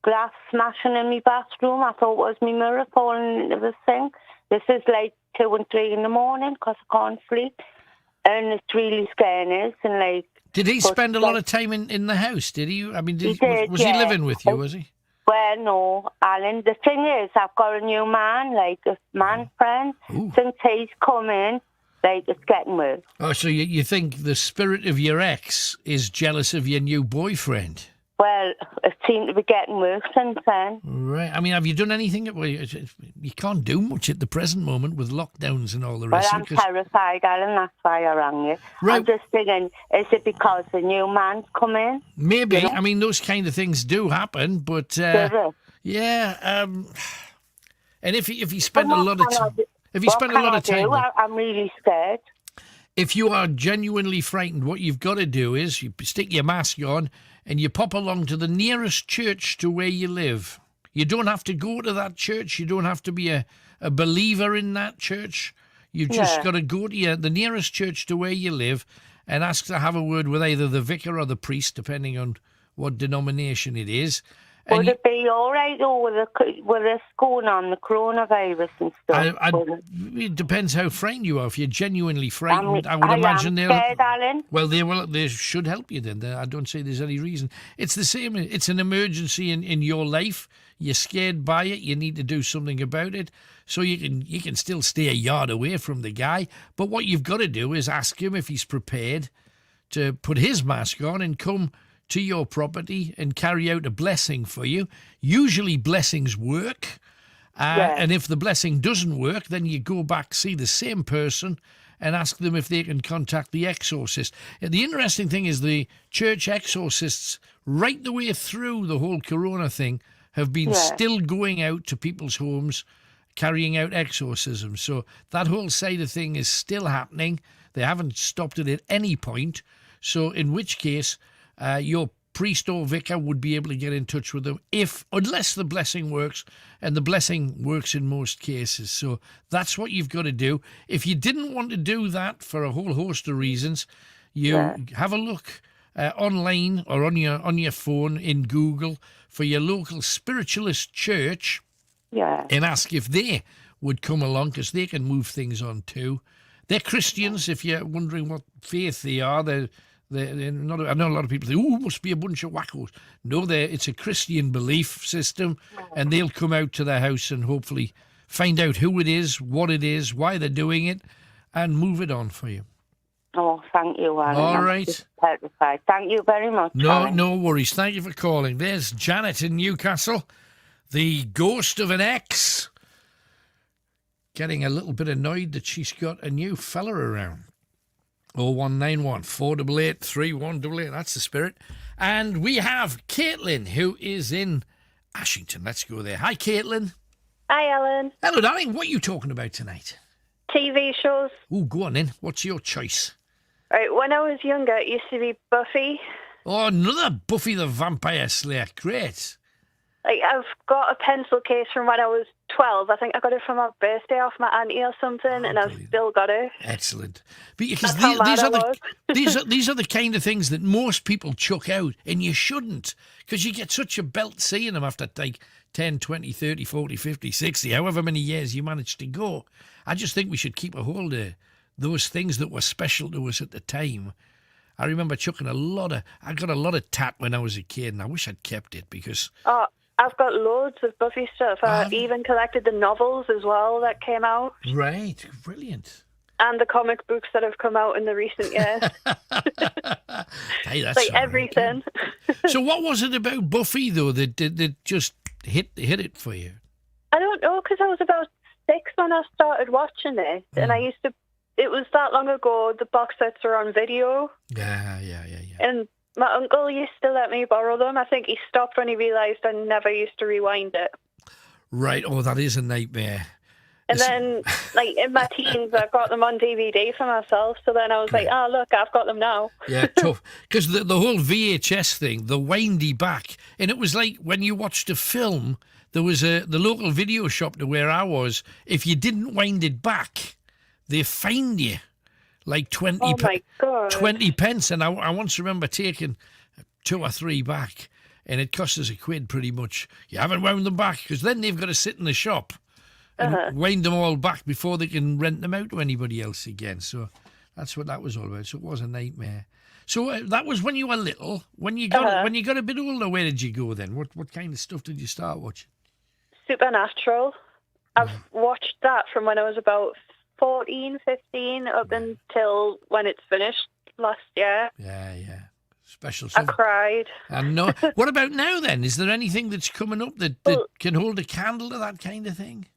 glass smashing in my bathroom. I thought it was my mirror falling into the sink. This is like 2 and 3 in the morning because I can't sleep. And it's really scaring us. And like, did he spend a lot of time in the house? Did he? I mean, was yeah. he living with you, was he? Well, no, Alan. The thing is, I've got a new man, like a man friend. Ooh. Since he's come in, like, it's getting worse. Oh, so you think the spirit of your ex is jealous of your new boyfriend? Well, it seemed to be getting worse since then. Right. I mean, have you done anything? Well, you can't do much at the present moment with lockdowns and all the rest Well, of it. I'm terrified, Alan. That's why I rang you. Right. I'm just thinking, is it because the new man's come in? Maybe. You know? I mean, those kind of things do happen, but yeah. And if you spend a lot of time, I'm really scared. If you are genuinely frightened, what you've got to do is you stick your mask on and you pop along to the nearest church to where you live. You don't have to go to that church. You don't have to be a believer in that church. You've just got to go to the nearest church to where you live and ask to have a word with either the vicar or the priest, depending on what denomination it is. Would it be all right, though, with this going on, the coronavirus and stuff? It depends how frightened you are. If you're genuinely frightened, I would imagine they'll... scared, Alan. Well, they should help you then. I don't say there's any reason. It's the same. It's an emergency in your life. You're scared by it. You need to do something about it. So you can still stay a yard away from the guy. But what you've got to do is ask him if he's prepared to put his mask on and come to your property and carry out a blessing for you. Usually blessings work. And if the blessing doesn't work, then you go back, see the same person and ask them if they can contact the exorcist. And the interesting thing is the church exorcists, right the way through the whole corona thing, have been still going out to people's homes, carrying out exorcisms. So that whole side of thing is still happening. They haven't stopped it at any point. So in which case, your priest or vicar would be able to get in touch with them unless the blessing works, and the blessing works in most cases. So that's what you've got to do. If you didn't want to do that for a whole host of reasons, you have a look online or on your phone in Google for your local spiritualist church and ask if they would come along, because they can move things on too. They're Christians, if you're wondering what faith they are. They're not, I know a lot of people say, "Oh, must be a bunch of wackos." No, it's a Christian belief system, and they'll come out to their house and hopefully find out who it is, what it is, why they're doing it, and move it on for you. Oh, thank you, Alan. All I'm right. just petrified. Thank you very much. No worries. Thank you for calling. There's Janet in Newcastle, the ghost of an ex, getting a little bit annoyed that she's got a new fella around. 0191 488 3188. That's the spirit. And we have Caitlin, who is in Ashington. Let's go there. Hi, Caitlin. Hi, Alan. Hello, darling. What are you talking about tonight? TV shows. Oh, go on then. What's your choice? Right, when I was younger, it used to be Buffy. Oh, another Buffy the Vampire Slayer. Great. Like, I've got a pencil case from when I was 12. I think I got it for my birthday off my auntie or something, and I've still got it. Excellent. Because That's how these mad are I was. these are the kind of things that most people chuck out, and you shouldn't, because you get such a belt seeing them after like 10, 20, 30, 40, 50, 60, however many years you manage to go. I just think we should keep a hold of those things that were special to us at the time. I remember chucking I got a lot of tat when I was a kid, and I wish I'd kept it because... Oh, I've got loads of Buffy stuff. I even collected the novels as well that came out. Right, brilliant. And the comic books that have come out in the recent years. Hey, that's like everything. So what was it about Buffy, though, that just hit it for you? I don't know, because I was about 6 when I started watching it, and it was that long ago, the box sets were on video. Yeah. And my uncle used to let me borrow them. I think he stopped when he realised I never used to rewind it. Right, oh, that is a nightmare. And then, like, in my teens, I got them on DVD for myself, so then I was like, oh, look, I've got them now. Yeah, tough. Because the whole VHS thing, the windy back, and it was like when you watched a film, there was the local video shop to where I was, if you didn't wind it back, they fined you like 20 pence. And I once remember taking 2 or 3 back, and it cost us £1 pretty much. You haven't wound them back, because then they've got to sit in the shop and wind them all back before they can rent them out to anybody else again. So that's what that was all about. So it was a nightmare. So that was when you were little. When you got a bit older, where did you go then? What kind of stuff did you start watching? Supernatural. I've watched that from when I was about 14, 15, up until when it's finished last year. Yeah. Special I stuff. cried. And no. What about now then? Is there anything that's coming up that can hold a candle to that kind of thing?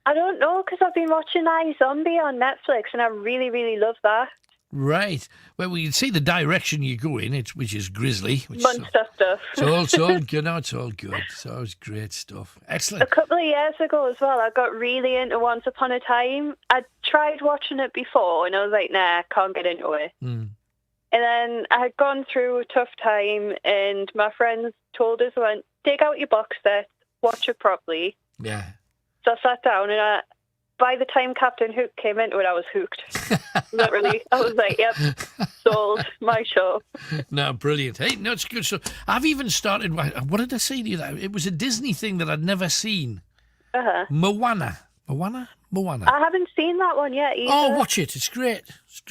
I don't know, because I've been watching iZombie on Netflix, and I really, really love that. Right. Well, we can see the direction you go in, which is grisly. Monster stuff. It's all good. No, it's all good. So it's great stuff. Excellent. A couple of years ago as well, I got really into Once Upon a Time. I tried watching it before, and I was like, nah, I can't get into it. And then I had gone through a tough time, and my friends told us, take out your box set, watch it properly. Yeah. So I sat down, and by the time Captain Hook came into it, I was hooked. Literally. I was like, yep, sold, my show. No, brilliant. Hey, no, it's good stuff. I've even started, what did I say to you? It was a Disney thing that I'd never seen. Moana. I haven't seen that one yet either. Oh, watch it. It's great.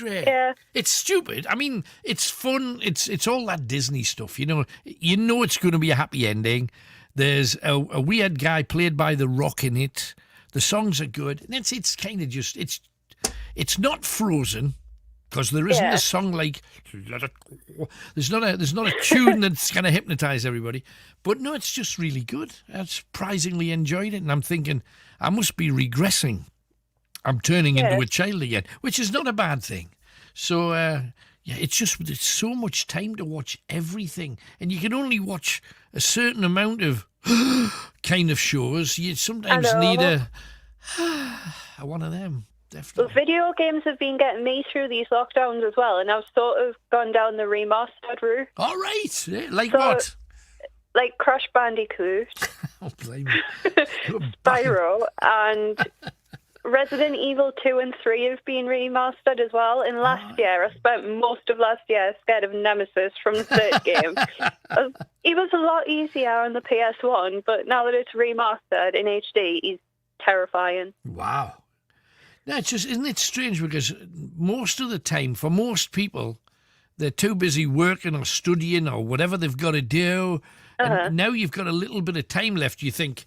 Yeah. It's stupid. I mean, it's fun. It's all that Disney stuff. You know it's going to be a happy ending. There's a weird guy played by The Rock in it. The songs are good. And it's kind of just, it's not Frozen, because there isn't a song like, there's not a tune that's going to hypnotise everybody. But no, it's just really good. I surprisingly enjoyed it. And I'm thinking, I must be regressing. I'm turning into a child again, which is not a bad thing. So, it's so much time to watch everything. And you can only watch a certain amount of kind of shows. You sometimes need One of them, But definitely. video games have been getting me through these lockdowns as well, and I've sort of gone down the remastered route. All right. Yeah, like So, what? Like Crash Bandicoot, Oh, blame me. Spyro, and Resident Evil 2 and 3 have been remastered as well. And last year, I spent most of last year scared of Nemesis from the third game. It was a lot easier on the PS1, but now that it's remastered in HD, he's terrifying. Wow. No, it's just, isn't it strange? Because most of the time, for most people, they're too busy working or studying or whatever they've got to do. And now you've got a little bit of time left. You think,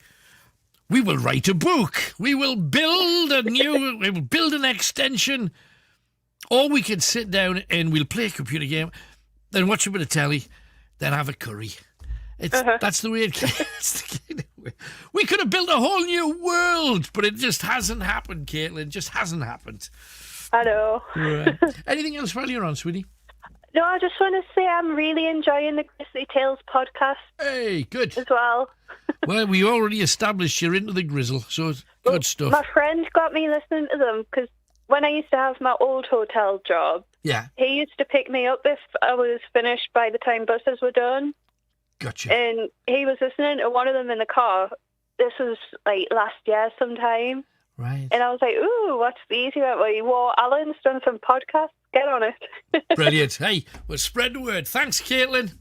we will write a book. We will build we will build an extension. Or we can sit down and we'll play a computer game, then watch a bit of telly, then have a curry. That's the way it gets. We could have built a whole new world, but it just hasn't happened, Caitlin. It just hasn't happened. I know. Right. Anything else while you're on, sweetie? No, I just want to say I'm really enjoying the Grizzly Tales podcast. Hey, good. As well. Well, we already established you're into the grizzle, so it's good stuff. My friend got me listening to them because when I used to have my old hotel job, Yeah. he used to pick me up if I was finished by the time buses were done. Gotcha. And he was listening to one of them in the car. This was like last year sometime. Right. And I was like, ooh, what's the easy way? Well, Alan's done some podcasts. Get on it. Brilliant. Hey, we'll spread the word. Thanks, Caitlin.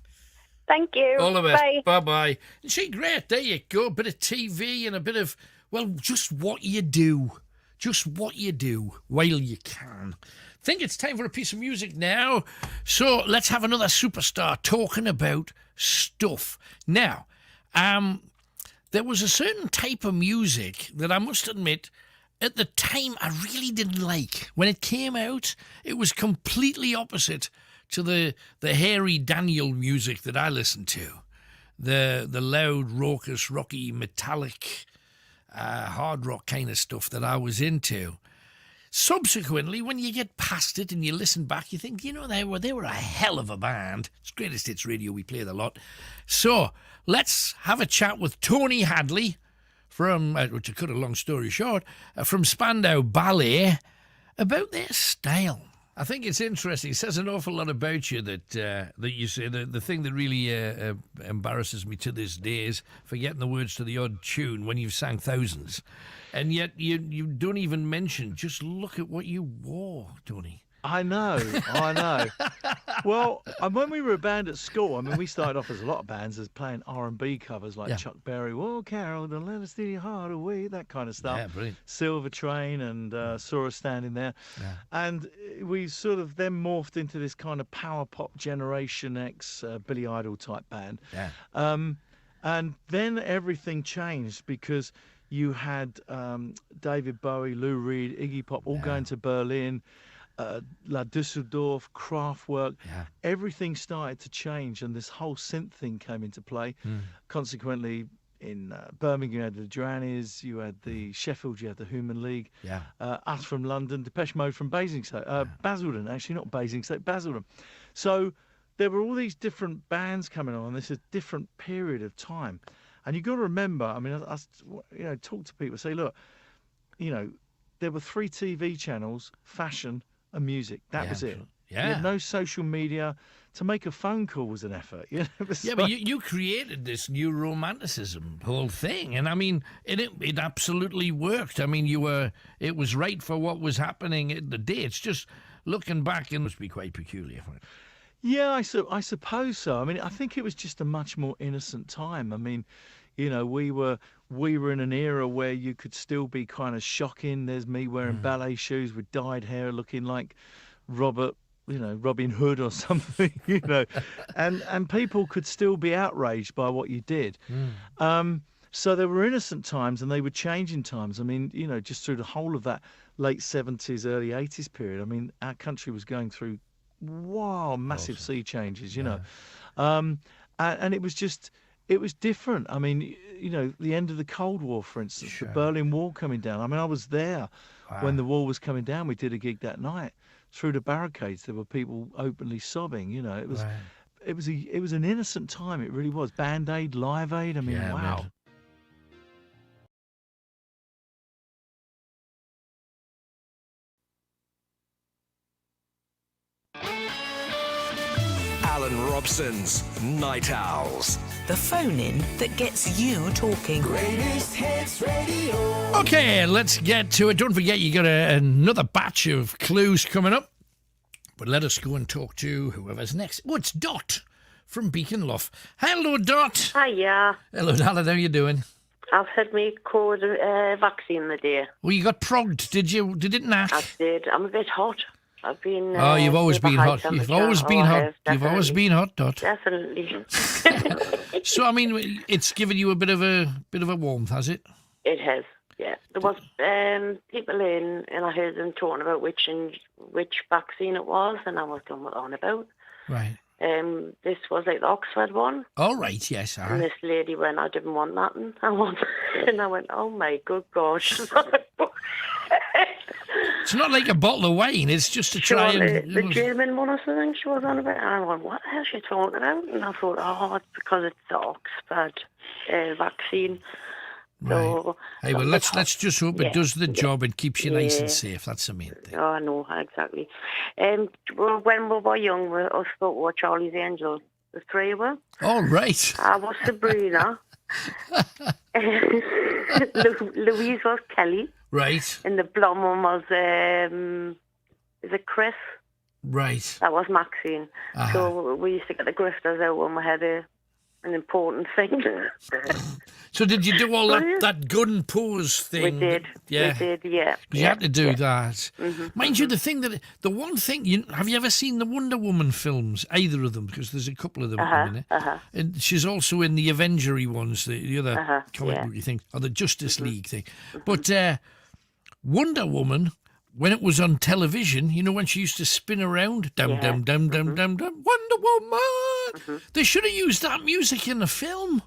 Thank you. All the best. Bye. Bye-bye. See, great. There you go. A bit of TV and a bit of, well, just what you do. Just what you do while you can. Think it's time for a piece of music now. So let's have another superstar talking about stuff. Now, there was a certain type of music that I must admit, at the time, I really didn't like. When it came out, it was completely opposite to the hairy Daniel music that I listened to. The loud, raucous, rocky, metallic, hard rock kind of stuff that I was into. Subsequently, when you get past it and you listen back, you think, you know, they were a hell of a band. It's Greatest Hits Radio, we play it a lot. So, let's have a chat with Tony Hadley from, which I cut a long story short, from Spandau Ballet about their style. I think it's interesting. It says an awful lot about you that you say. The thing that really embarrasses me to this day is forgetting the words to the odd tune when you've sang thousands. And yet you don't even mention, just look at what you wore, Tony. I know. Well, when we were a band at school, I mean, we started off as a lot of bands as playing R&B covers like Chuck Berry, "Whoa, Carol, don't let us steal your heart away," that kind of stuff. Yeah, brilliant. Silver Train and Saw Us Standing There. Yeah. And we sort of then morphed into this kind of power pop Generation X, Billy Idol type band. Yeah. And then everything changed because you had David Bowie, Lou Reed, Iggy Pop all going to Berlin. La Düsseldorf, Kraftwerk, everything started to change, and this whole synth thing came into play. Consequently, in Birmingham, you had the Durannies, you had the Sheffield, you had the Human League, us from London, Depeche Mode from Basingstoke, Basildon, actually, not Basingstoke, Basildon. So there were all these different bands coming on, and this is a different period of time. And you've got to remember, I mean, I talk to people, say, look, there were 3 TV channels, fashion, and music. That was it. Yeah. You had no social media. To make a phone call was an effort. But you created this new romanticism whole thing, and I mean, it absolutely worked. I mean, it was right for what was happening at the day. It's just looking back, it must be quite peculiar. Yeah, I suppose so. I mean, I think it was just a much more innocent time. I mean, we were in an era where you could still be kind of shocking. There's me wearing ballet shoes with dyed hair, looking like Robin Hood or something, and people could still be outraged by what you did. So there were innocent times and they were changing times. I mean, just through the whole of that late 70s, early 80s period, I mean, our country was going through massive sea changes, and it was just. It was different. I mean, the end of the Cold War, for instance, the Berlin Wall coming down. I mean, I was there when the wall was coming down. We did a gig that night. Through the barricades, there were people openly sobbing. It was an innocent time. It really was. Band Aid, Live Aid. I mean, wow. Robson's Night Owls. The phone-in that gets you talking. Greatest Hits Radio. Okay, let's get to it. Don't forget, you got another batch of clues coming up. But let us go and talk to whoever's next. Oh, it's Dot from Beacon Lough. Hello, Dot. Hiya. Hello, darling. How you doing? I've had my COVID vaccine the day. Well, you got progged, did you? Did it not? I did. I'm a bit hot. I've been. Oh, you've always been hot. temperature. You've always been I hot. have, You've always definitely. been hot, Dot. Definitely. So, I mean, it's given you a bit of a warmth, has it? It has. Yeah. There was people in, and I heard them talking about which vaccine it was, and I was going, what on about? Right. This was like the Oxford one. All right. Yes. And this lady went, I didn't want that. And I went, oh my good gosh. It's not like a bottle of wine. It's just to She try was and. the German one or something she was on about. And I went, what the hell is she talking about? And I thought, oh, it's because it's the Oxford vaccine. So, Hey, well, let's just hope it does the job and keeps you nice and Yeah. safe. That's the main thing. Oh, I know, exactly. Well, when we were young, we us thought we were Charlie's Angels. The three were. All right. I was Sabrina. Louise was Kelly. Right. And the blonde one was, is it Chris? Right. That was Maxine. Uh-huh. So we used to get the grifters out when we had an important thing. So did you do all that gun pose thing? We did. Yeah. We did, yeah. You had to do that. Mm-hmm. Mind you, the one thing, have you ever seen the Wonder Woman films? Either of them, because there's a couple of them at the minute. And she's also in the Avengery ones, the other comic booky thing, or the Justice League thing. But Wonder Woman, when it was on television, you know, when she used to spin around, dum dum dum dum dum dum, Wonder Woman. They should have used that music in the film.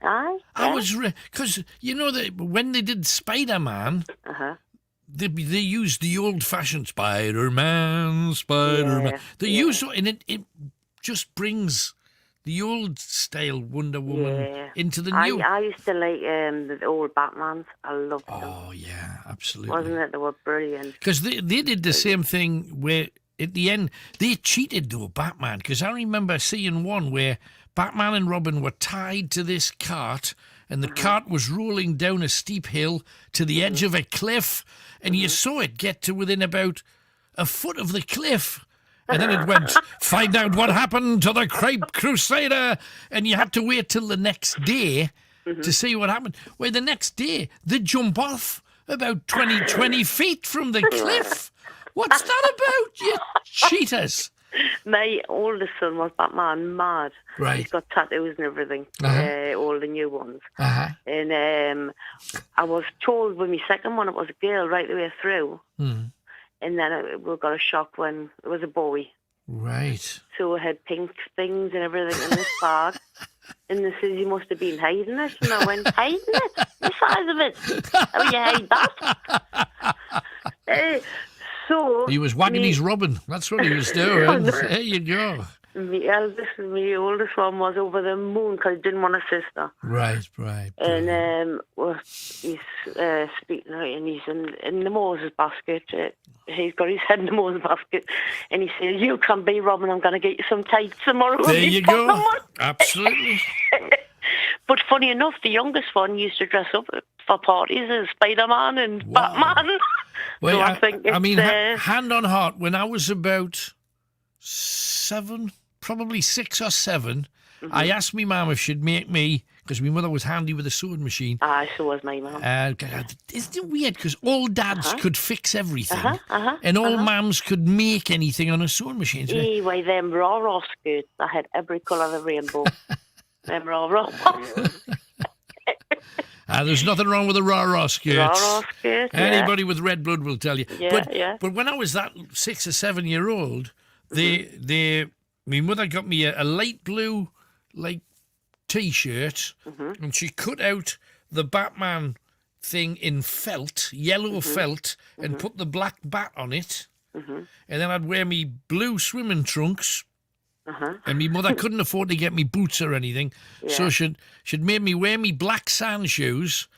Aye. I was because you know that when they did Spider-Man, they used the old-fashioned Spider-Man. Yeah, They used it, and it just brings the old style Wonder Woman into the new. I used to like the old Batmans. I loved them. Oh yeah, absolutely. Wasn't it? They were brilliant. Because they did the same thing where at the end they cheated though, Batman. Because I remember seeing one where Batman and Robin were tied to this cart, and the cart was rolling down a steep hill to the edge of a cliff, and you saw it get to within about a foot of the cliff. And then it went, find out what happened to the Crepe Crusader. And you had to wait till the next day to see what happened. Well, the next day, they jump off about 20 feet from the cliff. What's that about, you cheaters? My oldest son was Batman mad. Right. He's got tattoos and everything, all the new ones. And I was told with my second one it was a girl right the way through. And then we got a shock when it was a boy. Right. So it had pink things and everything in this bag. And they says, you must have been hiding it. And I went, hiding it? The size of it? Oh, you hide that? So He was wagging his robin. That's what he was doing. There you go. My eldest and my oldest one was over the moon because he didn't want a sister. Right. And he's speaking out and he's in the Moses basket. He's got his head in the Moses basket. And he says, you can be Robin, I'm going to get you some tights tomorrow. There you go. Absolutely. But funny enough, the youngest one used to dress up for parties as Spider-Man and Batman. Well, So I think I mean, it's, hand on heart, when I was about 7, probably 6 or 7, I asked my mum if she'd make me, because my mother was handy with a sewing machine. So was my mum. Isn't it weird? Because all dads could fix everything, and all mums could make anything on a sewing machine. Anyway, them raw skirts, I had every colour of the rainbow. Them raw. There's nothing wrong with a rah-rah skirt. Rah-rah skirt, yeah. Anybody with red blood will tell you. Yeah, but when I was that 6 or 7 year old, my mother got me a light blue T-shirt, and she cut out the Batman thing in felt, yellow felt, and put the black bat on it. And then I'd wear me blue swimming trunks. And my mother couldn't afford to get me boots or anything, so she'd made me wear me black sand shoes,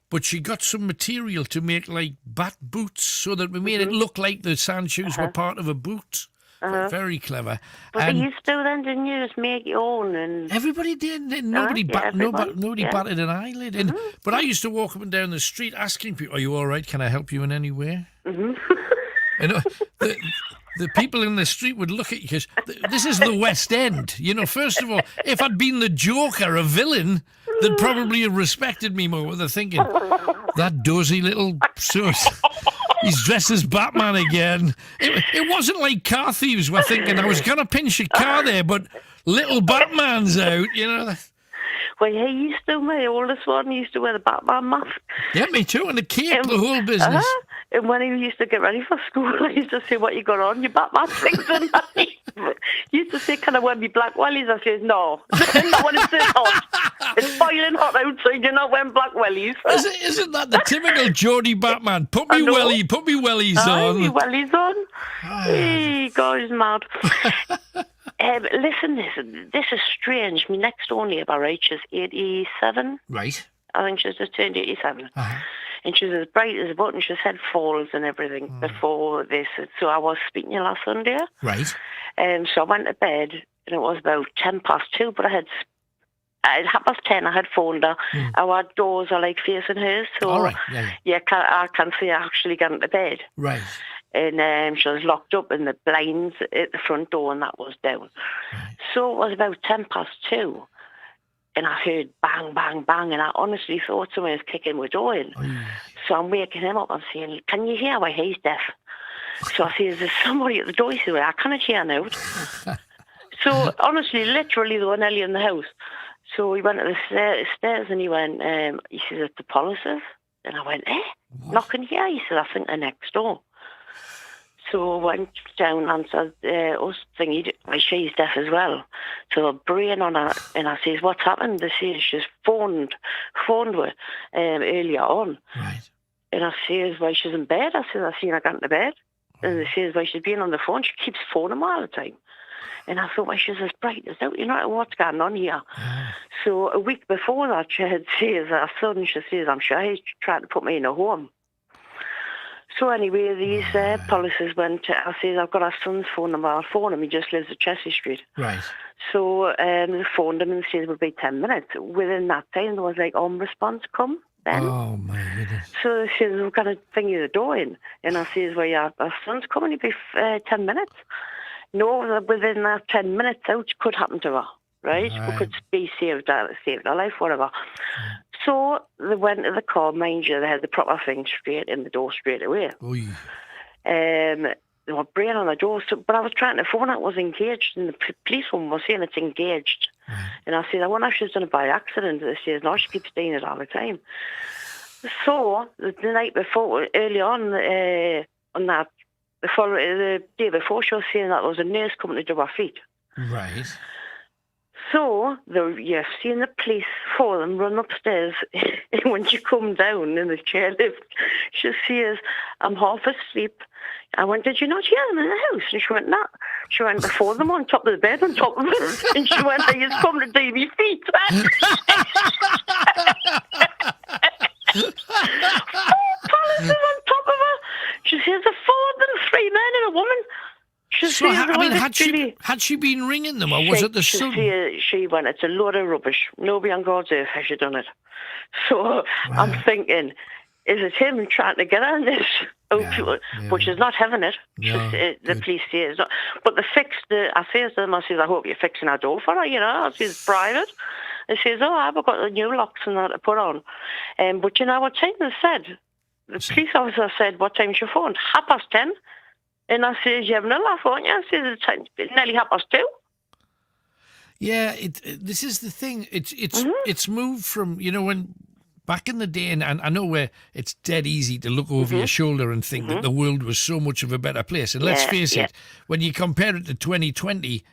but she got some material to make like bat boots so that we made it look like the sand shoes were part of a boot. Very clever. But And they used to then, didn't you? Just make your own and... everybody did. Nobody everybody. batted an eyelid. And, but I used to walk up and down the street asking people, "Are you all right? Can I help you in any way?" You know, the people in the street would look at you because this is the West End. You know, first of all, if I'd been the Joker, a villain, they'd probably have respected me more. They're thinking, that dozy little source. He's dressed as Batman again. It wasn't like car thieves were thinking I was going to pinch a car there, but little Batman's out, you know. Well, he used to, my oldest one, he used to wear the Batman mask. Yeah, me too, and the cape, the whole business. And when he used to get ready for school, I used to say, "What you got on? Your Batman things?" And he used to say, "Can I wear me black wellies?" I said, "No, not when it's this hot. It's boiling hot outside. You're not wearing black wellies." Isn't that the typical Geordie Batman? Put me wellies on. Me wellies on. Hey, God, he's mad. Listen, this is strange. My next door neighbour, right, she's 87. Right. I think she's just turned 87. And she's as bright as a button. She's had falls and everything before this. So I was speaking to her last Sunday. Right. So I went to bed, and it was about 2:10, but at 10:30 I had phoned her. Our doors are like facing hers. So all right. Yeah. I can see her actually getting to bed. Right. And she was locked up in the blinds at the front door, and that was down. Right. So it was about 2:10. And I heard bang, bang, bang, and I honestly thought someone was kicking my door in. So I'm waking him up and saying, "Can you hear why he's deaf?" So I say, "Is there somebody at the door?" He said, "I cannot hear now." So honestly, literally, they were nearly in the house. So he went to the stairs and he went, he says, "It's the policies." And I went, knocking here? He said, "I think they're next door." So I went down and said, she's deaf as well. So I'm braying on her, and I says, "What's happened?" They say she's phoned her earlier on. Right. And I says, "Well, she's in bed." I said, "I seen her get to bed." And they says, "Well, she's been on the phone. She keeps phoning me all the time." And I thought, "Well, she's as bright as out. You know what's going on here?" So a week before that, she had says, her son, she says, "I'm sure he's trying to put me in a home." So anyway, these policies went to, I said, "I've got our son's phone number." I'll phone him. He just lives at Chelsea Street. Right. So they phoned him and said it would be 10 minutes. Within that time, there was like response come then. Oh, my goodness. So they said, "We're going to bring you the door in." And I says, "Well, yeah, our son's coming. It'll be 10 minutes. No, within that 10 minutes out, could happen to her. Right? We could be saved her life, whatever. So they went to the car, mind you, they had the proper thing straight in the door straight away. They were braying on the door, but I was trying to phone it, was engaged, and the police woman was saying it's engaged. And I said, "I wonder if she's done it by accident." They said, "No, she keeps doing it all the time." So the night before, early on that, the day before, she was saying that there was a nurse coming to do her feet. Right. So you've seen the police for them run upstairs, and when she come down in the chairlift, she says, "I'm half asleep." I went, "Did you not hear them in the house?" And she went, "No." She went, "Before them on top of the bed, on top of it." And she went, "They just come to do me feet." 4 policies on top of her. She says, "a 4 of them, 3 men and a woman." So, had she been ringing them, or was it the son? She went, "It's a load of rubbish. Nobody on God's earth has done it." So I'm thinking, is it him trying to get on this? But she's not having it. The police say it's not. But they fixed it. I say to them, I says, "I hope you're fixing our door for her, you know." I says, "Private." They says, "Oh, I've got the new locks and that to put on." But you know what time they said? The police officer said, "What time's your phone?" 10:30. And I says, "You have no laugh, aren't you?" I says, "It's nearly 2:30. Yeah, this is the thing. It's moved from, you know, when back in the day, and I know where it's dead easy to look over your shoulder and think that the world was so much of a better place. And let's face it, when you compare it to 2020,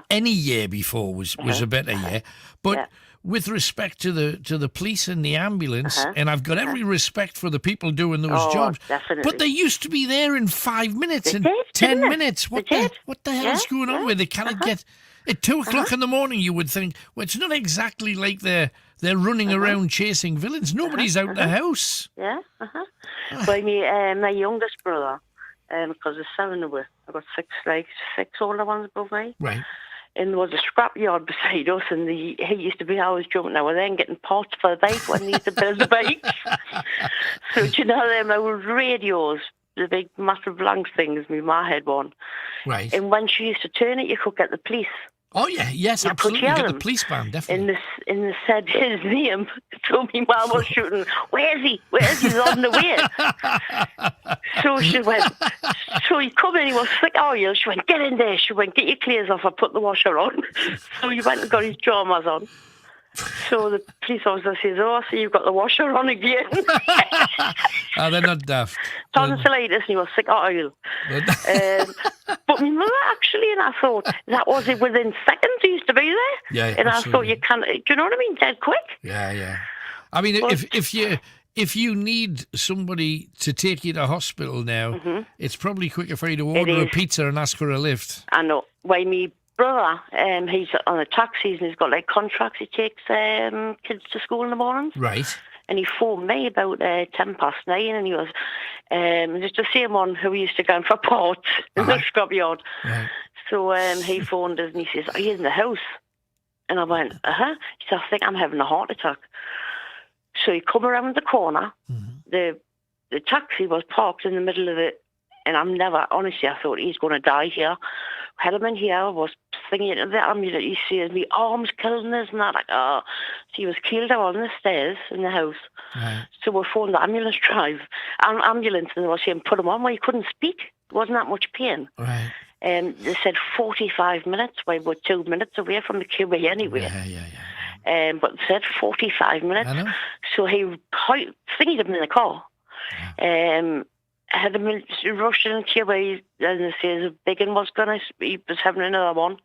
any year before was a better year. But with respect to the police and the ambulance, and I've got every respect for the people doing those jobs, definitely. but they used to be there in 5 minutes and 10 minutes. What the hell's going on where they cannot get... At 2 o'clock in the morning, you would think, well, it's not exactly like they're running around chasing villains. Nobody's out the house. Yeah. Well, my youngest brother, because there's 7 of us, I've got six older ones above me. Right. And there was a scrapyard beside us, and he used to be always jumping over there and getting parts for the bike when he used to build the bikes. So, do you know them old radios, the big massive blank things, my ma had one. Right. And when she used to turn it, you could get the police. Oh, yeah, yes, You absolutely. could You hear get the them. police band, definitely. And they said his name, so my mum was shooting, where's he? He's on the way. So she went, so he come in, he was sick oil. She went, get in there. She went, get your clothes off. I put the washer on. So he went and got his pajamas on. So the police officer says, oh, so you've got the washer on again. Oh, they're not daft. Tonsillitis, and he was sick of oil. But my mother actually, and I thought, that was it within seconds he used to be there. Yeah, and I thought, absolutely. you can't, do you know what I mean, dead quick. Yeah, yeah. I mean, if you need somebody to take you to hospital now, it's probably quicker for you to order a is. pizza and ask for a lift. I know. Why, me brother, he's on a taxi and he's got like contracts. He takes kids to school in the mornings. Right. And he phoned me about 9:10, and he was just the same one who used to go in for parts in the scrapyard. Right. So he phoned us and he says, are you in the house? And I went, uh-huh. He said, I think I'm having a heart attack. So he come around the corner. The taxi was parked in the middle of it, and honestly, I thought he's going to die here. Had him in here, I was thinking into the ambulance. He says, my arm's killing us, and that. Like, oh. So he was killed out on the stairs in the house. Right. So we phoned the ambulance and they were saying, put him on. Well, he couldn't speak. There wasn't that much pain. Right. They said 45 minutes. We were 2 minutes away from the QE anyway. Yeah. But they said 45 minutes. I know. So he thingied him in the car. Had him rushed in QE, and they says a big one he was having another one,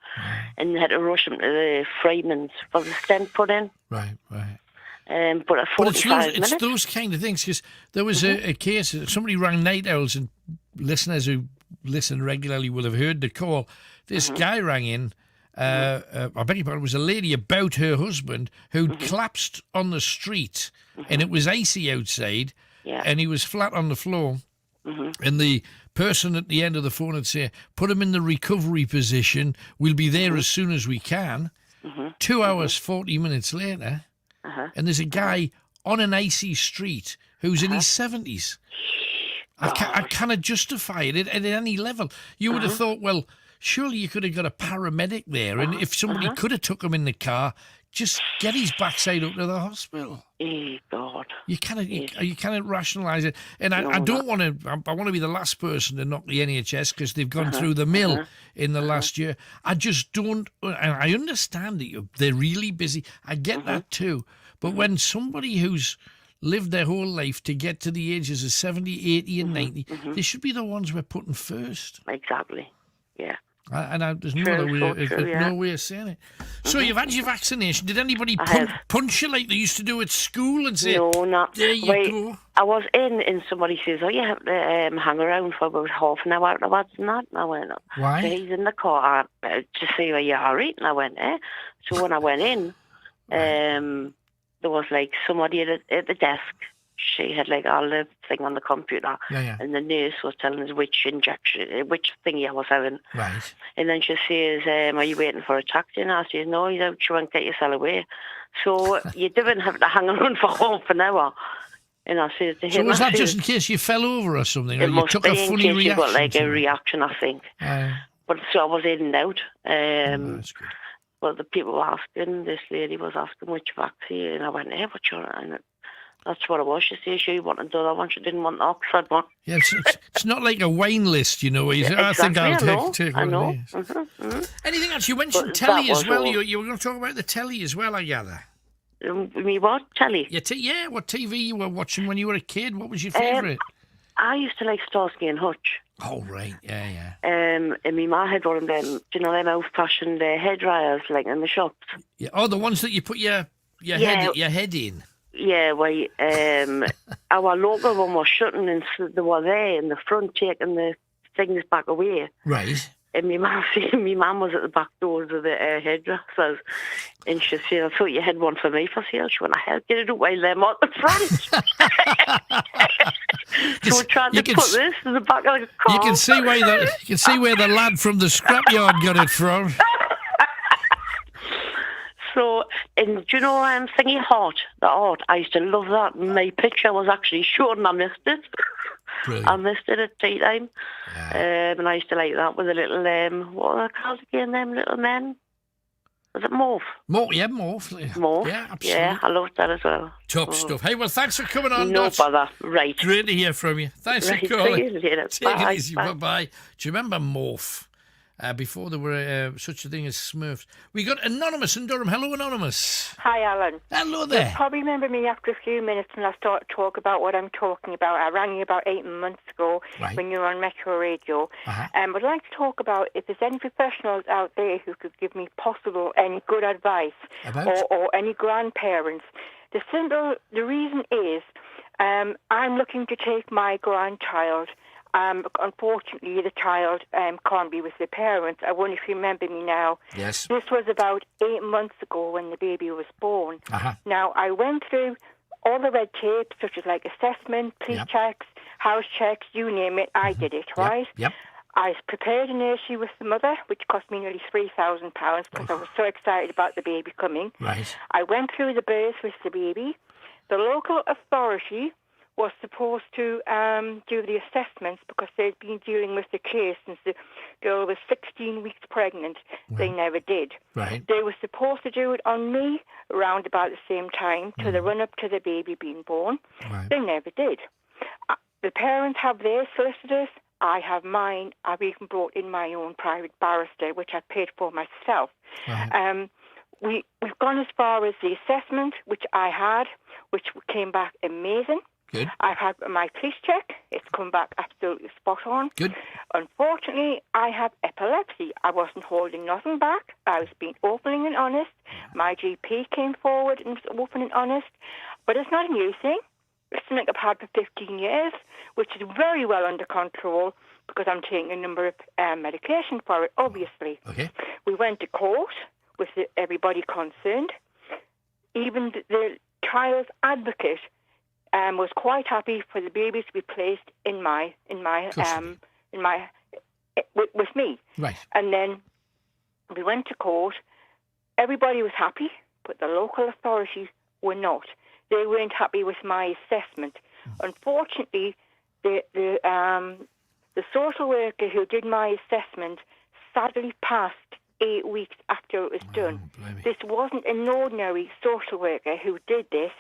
and they had to rush him to the Freeman's for the stent put in. Right. But at 45 minutes. It's those kind of things, because there was a case, somebody rang Night Owls, and listeners who listen regularly will have heard the call. This guy rang in, I beg your pardon, it was a lady about her husband who'd collapsed on the street, and it was icy outside, and he was flat on the floor. And the person at the end of the phone would say, put him in the recovery position, we'll be there as soon as we can. 2 hours, 40 minutes later, and there's a guy on an icy street who's in his 70s. I cannot justify it at any level. You would have thought, well, surely you could have got a paramedic there, and if somebody could have took him in the car, just get his backside up to the hospital. God. You cannot rationalise it. And I don't want to, I want to be the last person to knock the NHS because they've gone through the mill in the last year. I just don't, and I understand that they're really busy. I get that too. But when somebody who's lived their whole life to get to the ages of 70, 80 and 90, they should be the ones we're putting first. Exactly, yeah. There's no way of saying it. So you've had your vaccination. Did anybody punch you like they used to do at school and say, no, not. there you go? I was in, and somebody says, oh, you have to hang around for about half an hour afterwards and that. And I went, why? So he's in the car to see where you are, right? And I went, So when I went in, there was like somebody at the desk. She had like all the thing on the computer, and the nurse was telling us which thingy I was having. Right. And then she says, are you waiting for a taxi? And I says, no, he's out. She won't get yourself away. So you didn't have to hang around for half an hour. And I said to him, So was that just in case you fell over or something, or you took a funny reaction? You got like a reaction, I think. But so I was in and out. That's good. But the people were asking, this lady was asking which vaccine, and I went, what's your... And that's what it was. She said she wanted the other one. She didn't want the Oxford one. Yeah, it's not like a wine list, you know, where you say, I think I'll take one of these. Anything else? You mentioned telly as well. You were going to talk about the telly as well, I gather. Me what? Telly? Yeah, what TV you were watching when you were a kid? What was your favourite? I used to like Starsky and Hutch. Oh, right, yeah. And my ma had one of them, them old-fashioned hair dryers, like in the shops. Yeah. Oh, the ones that you put your head in. Yeah, our local one was shutting, and they were there in the front taking the things back away. Right. And my mum was at the back doors of the hairdressers, and she said, I thought you had one for me for sale. She went, I had get it out while them at the front. So we're trying to put this in the back of the car. You can see where the lad from the scrapyard got it from. So, and do you know I'm thinking Heart? The Heart. I used to love that. My picture was actually short and I missed it. Brilliant. I missed it at tea time. And I used to like that with the little, what are they called again, them little men? Was it Morph? Morph. Morph. Yeah, absolutely. Yeah, I loved that as well. Top stuff. Hey, well, thanks for coming on. No Dot. bother. Right. Great to hear from you. Thanks Right, for calling. see you later. Take Bye, it easy. bye. Bye-bye. Do you remember Morph? Before there were such a thing as Smurfs. We got Anonymous in Durham. Hello, Anonymous. Hi, Alan. Hello there. You probably remember me after a few minutes when I start to talk about what I'm talking about. I rang you about 8 months ago when you were on Metro Radio. I'd like to talk about if there's any professionals out there who could give me possible any good advice or any grandparents. The reason is I'm looking to take my grandchild. Unfortunately, the child can't be with the parents. I wonder if you remember me now. Yes. This was about 8 months ago when the baby was born. Now, I went through all the red tape, such as like assessment, police checks, house checks, you name it. I did it, right? Yep. I prepared a nursery with the mother, which cost me nearly £3,000 because I was so excited about the baby coming. Right. I went through the birth with the baby. The local authority was supposed to do the assessments because they'd been dealing with the case since the girl was 16 weeks pregnant. They never did. Right. They were supposed to do it on me around about the same time to the run-up to the baby being born. Right. They never did. The parents have their solicitors. I have mine. I've even brought in my own private barrister, which I paid for myself. Right. We've gone as far as the assessment, which I had, which came back amazing. Good. I've had my police check. It's come back absolutely spot on. Good. Unfortunately, I have epilepsy. I wasn't holding nothing back. I was being open and honest. My GP came forward and was open and honest. But it's not a new thing. It's something I've had for 15 years, which is very well under control because I'm taking a number of medication for it, obviously. Okay. We went to court with everybody concerned. Even the child's advocate was quite happy for the baby to be placed with me. Right. And then we went to court. Everybody was happy, but the local authorities were not. They weren't happy with my assessment. Unfortunately, the social worker who did my assessment sadly passed 8 weeks after it was done. This wasn't an ordinary social worker who did this.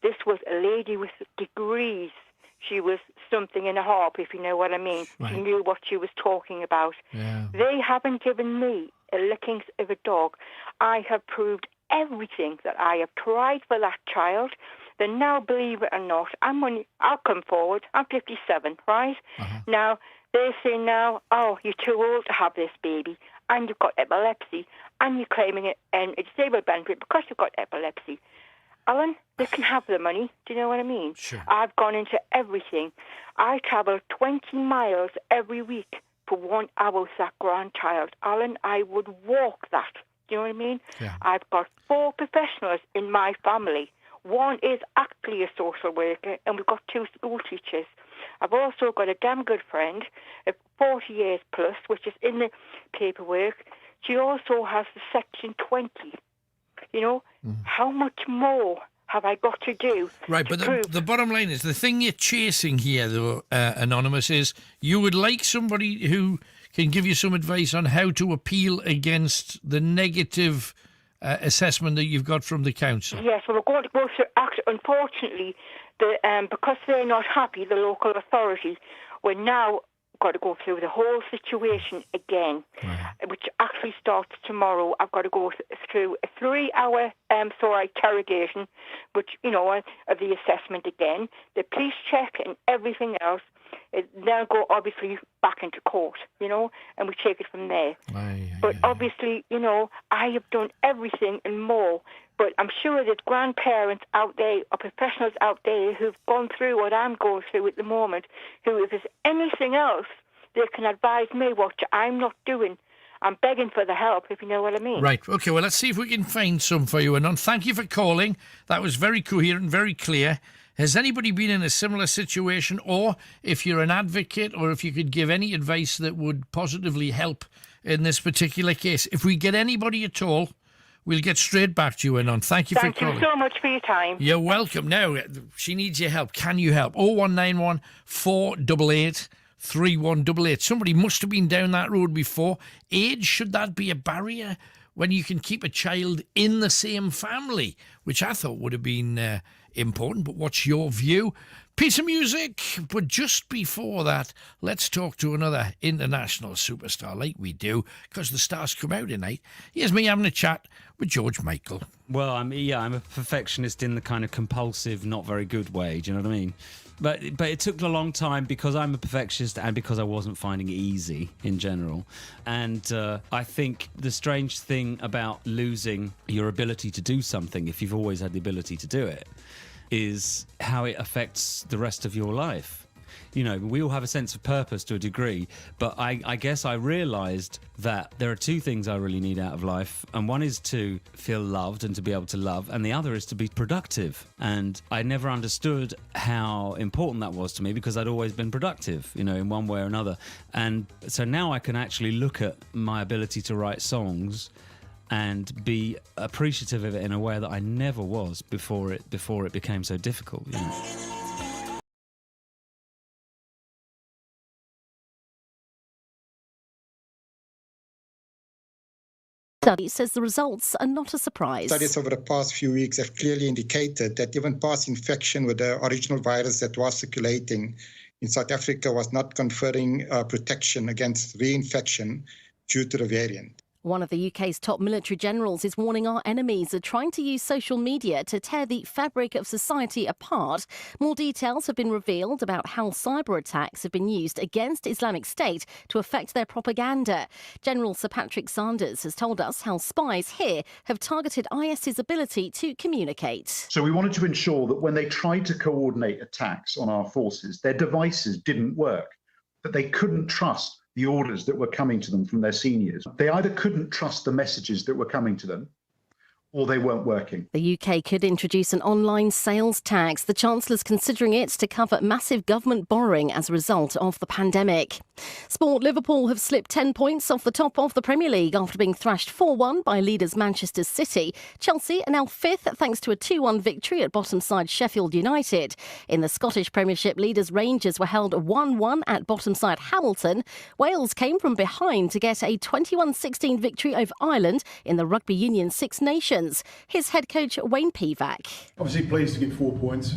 This was a lady with degrees. She was something and a half, if you know what I mean. Right. She knew what she was talking about. Yeah. They haven't given me a lickings of a dog. I have proved everything that I have tried for that child. Then now, believe it or not, I'll come forward. I'm 57, right? Now, they're saying now, oh, you're too old to have this baby, and you've got epilepsy, and you're claiming it and a disabled benefit because you've got epilepsy. Alan, they can have the money. Do you know what I mean? Sure. I've gone into everything. I travel 20 miles every week for 1 hour with that grandchild. Alan, I would walk that. Do you know what I mean? Yeah. I've got 4 professionals in my family. One is actually a social worker, and we've got 2 school teachers. I've also got a damn good friend, 40 years plus, which is in the paperwork. She also has the Section 20. You know, how much more have I got to do? Right, but the bottom line is, the thing you're chasing here, though, Anonymous, is you would like somebody who can give you some advice on how to appeal against the negative assessment that you've got from the council. Yes, well, we're going to go through, unfortunately, because they're not happy, the local authority, we're now got to go through the whole situation again, which actually starts tomorrow. I've got to go through a 3-hour interrogation, which, you know, of the assessment again, the police check and everything else. Then go, obviously, back into court, you know, and we take it from there. But obviously, you know, I have done everything and more. But I'm sure that grandparents out there or professionals out there who've gone through what I'm going through at the moment, who, if there's anything else, they can advise me what I'm not doing. I'm begging for the help, if you know what I mean. Right, OK, well, let's see if we can find some for you, Anon. Thank you for calling. That was very coherent, very clear. Has anybody been in a similar situation, or if you're an advocate, or if you could give any advice that would positively help in this particular case? If we get anybody at all, we'll get straight back to you, Anon. Thank you for calling. Thank you so much for your time. You're welcome. Now, she needs your help. Can you help? 0191 488 3188. Somebody must have been down that road before. Age, should that be a barrier when you can keep a child in the same family? Which I thought would have been important, but what's your view? Piece of music, but just before that, let's talk to another international superstar like we do, because the stars come out tonight. Here's me having a chat with George Michael. Well, I'm a perfectionist in the kind of compulsive, not very good way, do you know what I mean? But it took a long time because I'm a perfectionist and because I wasn't finding it easy in general. And I think the strange thing about losing your ability to do something, if you've always had the ability to do it, is how it affects the rest of your life. You know, we all have a sense of purpose to a degree, but I guess I realised that there are two things I really need out of life, and one is to feel loved and to be able to love, and the other is to be productive. And I never understood how important that was to me because I'd always been productive, you know, in one way or another. And so now I can actually look at my ability to write songs and be appreciative of it in a way that I never was before it became so difficult, you know. Study says the results are not a surprise. Studies over the past few weeks have clearly indicated that even past infection with the original virus that was circulating in South Africa was not conferring protection against reinfection due to the variant. One of the UK's top military generals is warning our enemies are trying to use social media to tear the fabric of society apart. More details have been revealed about how cyber attacks have been used against Islamic State to affect their propaganda. General Sir Patrick Sanders has told us how spies here have targeted IS's ability to communicate. So we wanted to ensure that when they tried to coordinate attacks on our forces, their devices didn't work, that they couldn't trust the orders that were coming to them from their seniors. They either couldn't trust the messages that were coming to them, or they weren't working. The UK could introduce an online sales tax. The Chancellor's considering it to cover massive government borrowing as a result of the pandemic. Sport, Liverpool have slipped 10 points off the top of the Premier League after being thrashed 4-1 by leaders Manchester City. Chelsea are now fifth thanks to a 2-1 victory at bottom side Sheffield United. In the Scottish Premiership, leaders Rangers were held 1-1 at bottom side Hamilton. Wales came from behind to get a 21-16 victory over Ireland in the Rugby Union Six Nations. Here's head coach Wayne Pivac. Obviously pleased to get 4 points,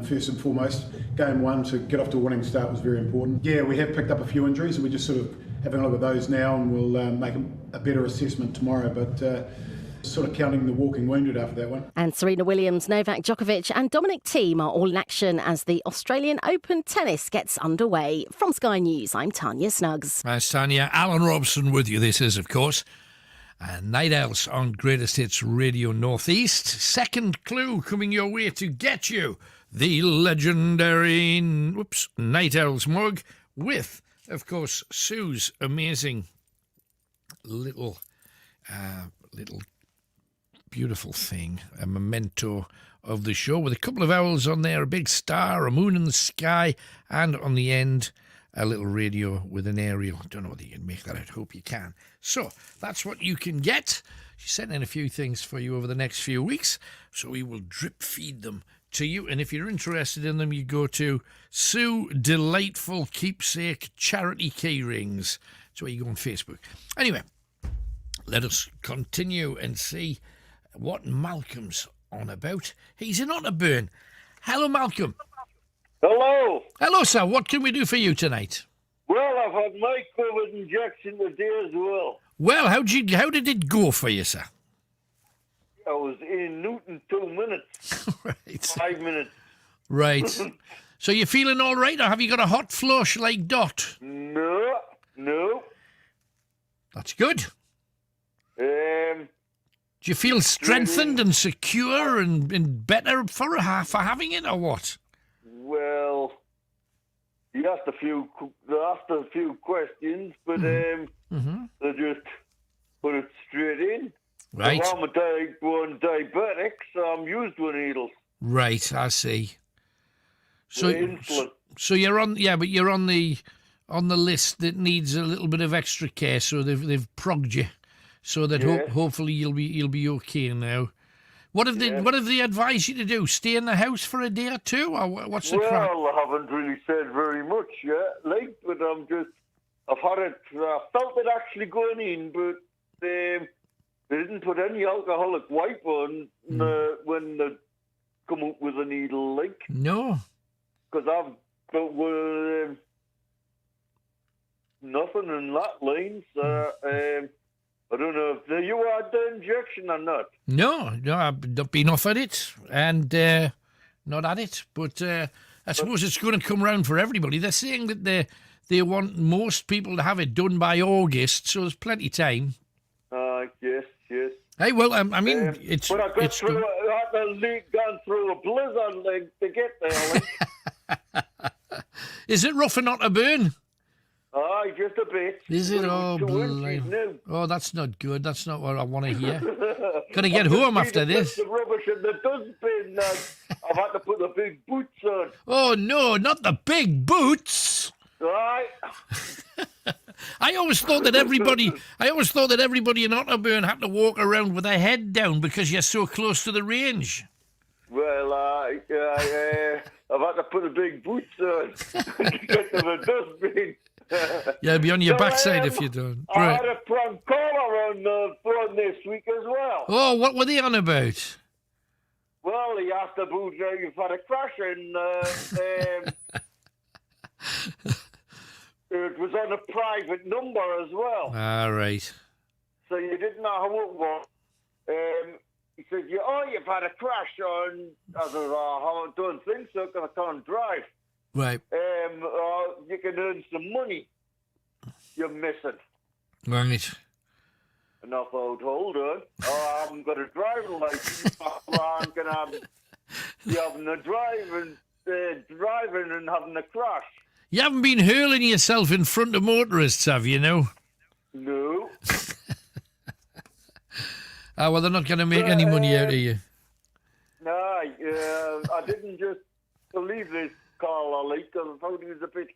first and foremost. Game one, to get off to a winning start was very important. Yeah, we have picked up a few injuries and we're just sort of having a look at those now, and we'll make a better assessment tomorrow, but sort of counting the walking wounded after that one. And Serena Williams, Novak Djokovic and Dominic Thiem are all in action as the Australian Open tennis gets underway. From Sky News, I'm Tanya Snuggs. Thanks, Tanya. Alan Robson with you. This is, of course, Night Owls on Greatest Hits Radio Northeast. Second clue coming your way to get you the legendary Night Owls mug with, of course, Sue's amazing little beautiful thing, a memento of the show with a couple of owls on there, a big star, a moon in the sky, and on the end, a little radio with an aerial. Don't know whether you can make that out. Hope you can. So that's what you can get. She's sent in a few things for you over the next few weeks, so we will drip feed them to you. And if you're interested in them, you go to Sue Delightful Keepsake Charity Key Rings. That's where you go on Facebook. Anyway, let us continue and see what Malcolm's on about. He's in Otterburn. Hello, Malcolm. Hello. Hello, sir. What can we do for you tonight? Well, I've had my COVID injection today as well. Well, how did it go for you, sir? I was in Newton 2 minutes. Right. 5 minutes. Right. So you're feeling all right, or have you got a hot flush like Dot? No. That's good. Do you feel strengthened and secure and better for having it, or what? Well, you asked a few questions, but they just put it straight in. Right. I'm a type 1 diabetic, so I'm used to needles. Right, I see. So you're on, but you're on the list that needs a little bit of extra care. So they've progged you, so that hopefully you'll be okay now. What have they advised you to do? Stay in the house for a day or two, or what's the crack? Well, I haven't really said very much yet, but I've had it. I felt it actually going in, but they didn't put any alcoholic wipe on when they come up with a needle, No. Because I've got nothing in that line, so I don't know if you had the injection or not. No, I've not been offered it, and not had it. But I suppose it's going to come round for everybody. They're saying that they want most people to have it done by August, so there's plenty of time. Yes. Hey, well, I mean, it's... But I got gone through a blizzard to get there. Is it rough and not a burn? Aye, just a bit. Is it? Oh, that's not good. That's not what I want to hear. Got to get home after this. The rubbish in the dustbin. I've had to put the big boots on. Oh, no, not the big boots. Aye. I always thought that everybody in Otterburn had to walk around with their head down because you're so close to the range. Well, I've had to put the big boots on to get to the dustbin. Yeah, be on your backside if you don't. I had a prank caller on the phone this week as well. Oh, what were they on about? Well, he asked about you've had a crash and it was on a private number as well. All right. So you didn't know how it was. He said, you've had a crash on... I said, I don't think so because I can't drive. Right. You can earn some money. You're missing. Right. And I thought, hold on. I haven't got a driving license. I'm going to be having a driving and having a crash. You haven't been hurling yourself in front of motorists, have you, no? No. Well, they're not going to make any money out of you. No, I didn't just believe this caller, because I thought he was a bit...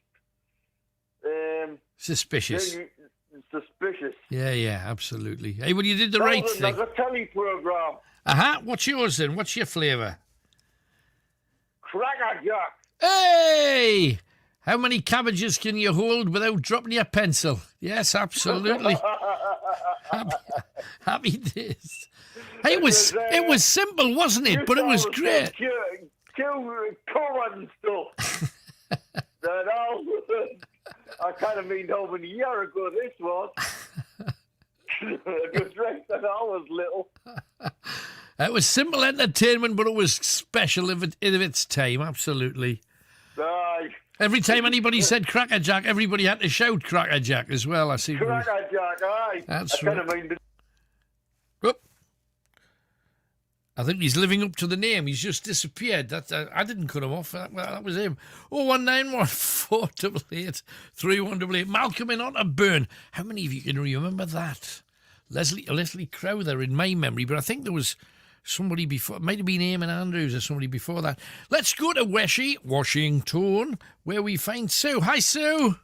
suspicious. Suspicious. Yeah, absolutely. Hey, well, you did the right thing. There's a telly programme. What's yours then? What's your flavour? Cracker Jack. Hey! How many cabbages can you hold without dropping your pencil? Yes, absolutely. Happy days. Hey, it was simple, wasn't it? But it was great. Corn stuff. I kind of mean over a year ago this was. It was right that I was little. It was simple entertainment, but it was special of its time, absolutely. Aye. Every time anybody said Cracker Jack, everybody had to shout Cracker Jack as well, I see. Cracker Jack, aye. That's I right. kind of mean... I think he's living up to the name. He's just disappeared. I didn't cut him off. That was him. 01914 488 3188. Malcolm in Otterburn. How many of you can remember that? Leslie Crowther in my memory, but I think there was somebody before. It might have been Eamon Andrews or somebody before that. Let's go to Washington, where we find Sue. Hi, Sue.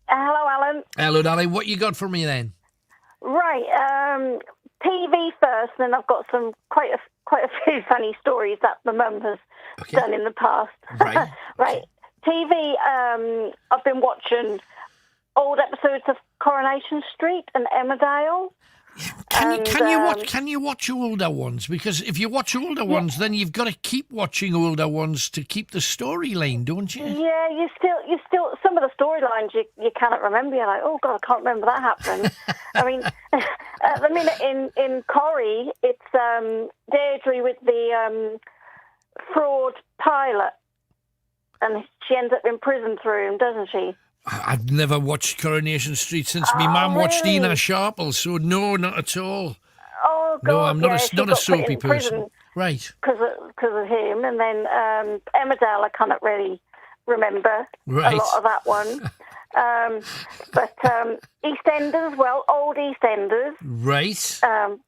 Hello, Alan. Hello, darling. What you got for me then? Right. TV first, and then I've got quite a few funny stories that my mum has done in the past. Right. Right. TV, I've been watching old episodes of Coronation Street and Emmerdale. Can you watch older ones? Because if you watch older ones, then you've got to keep watching older ones to keep the storyline, don't you? Yeah, you still some of the storylines you cannot remember. You're like, oh God, I can't remember that happened. I mean, at the minute in Corrie, it's Deirdre with the fraud pilot, and she ends up in prison through him, doesn't she? I've never watched Coronation Street since my mum watched Ina Sharple, so no, not at all. Oh God, no, I'm not a soapy person. Prison right? Because of him, and then Emmerdale, I cannot really remember a lot of that one. But EastEnders, well, old EastEnders. Right.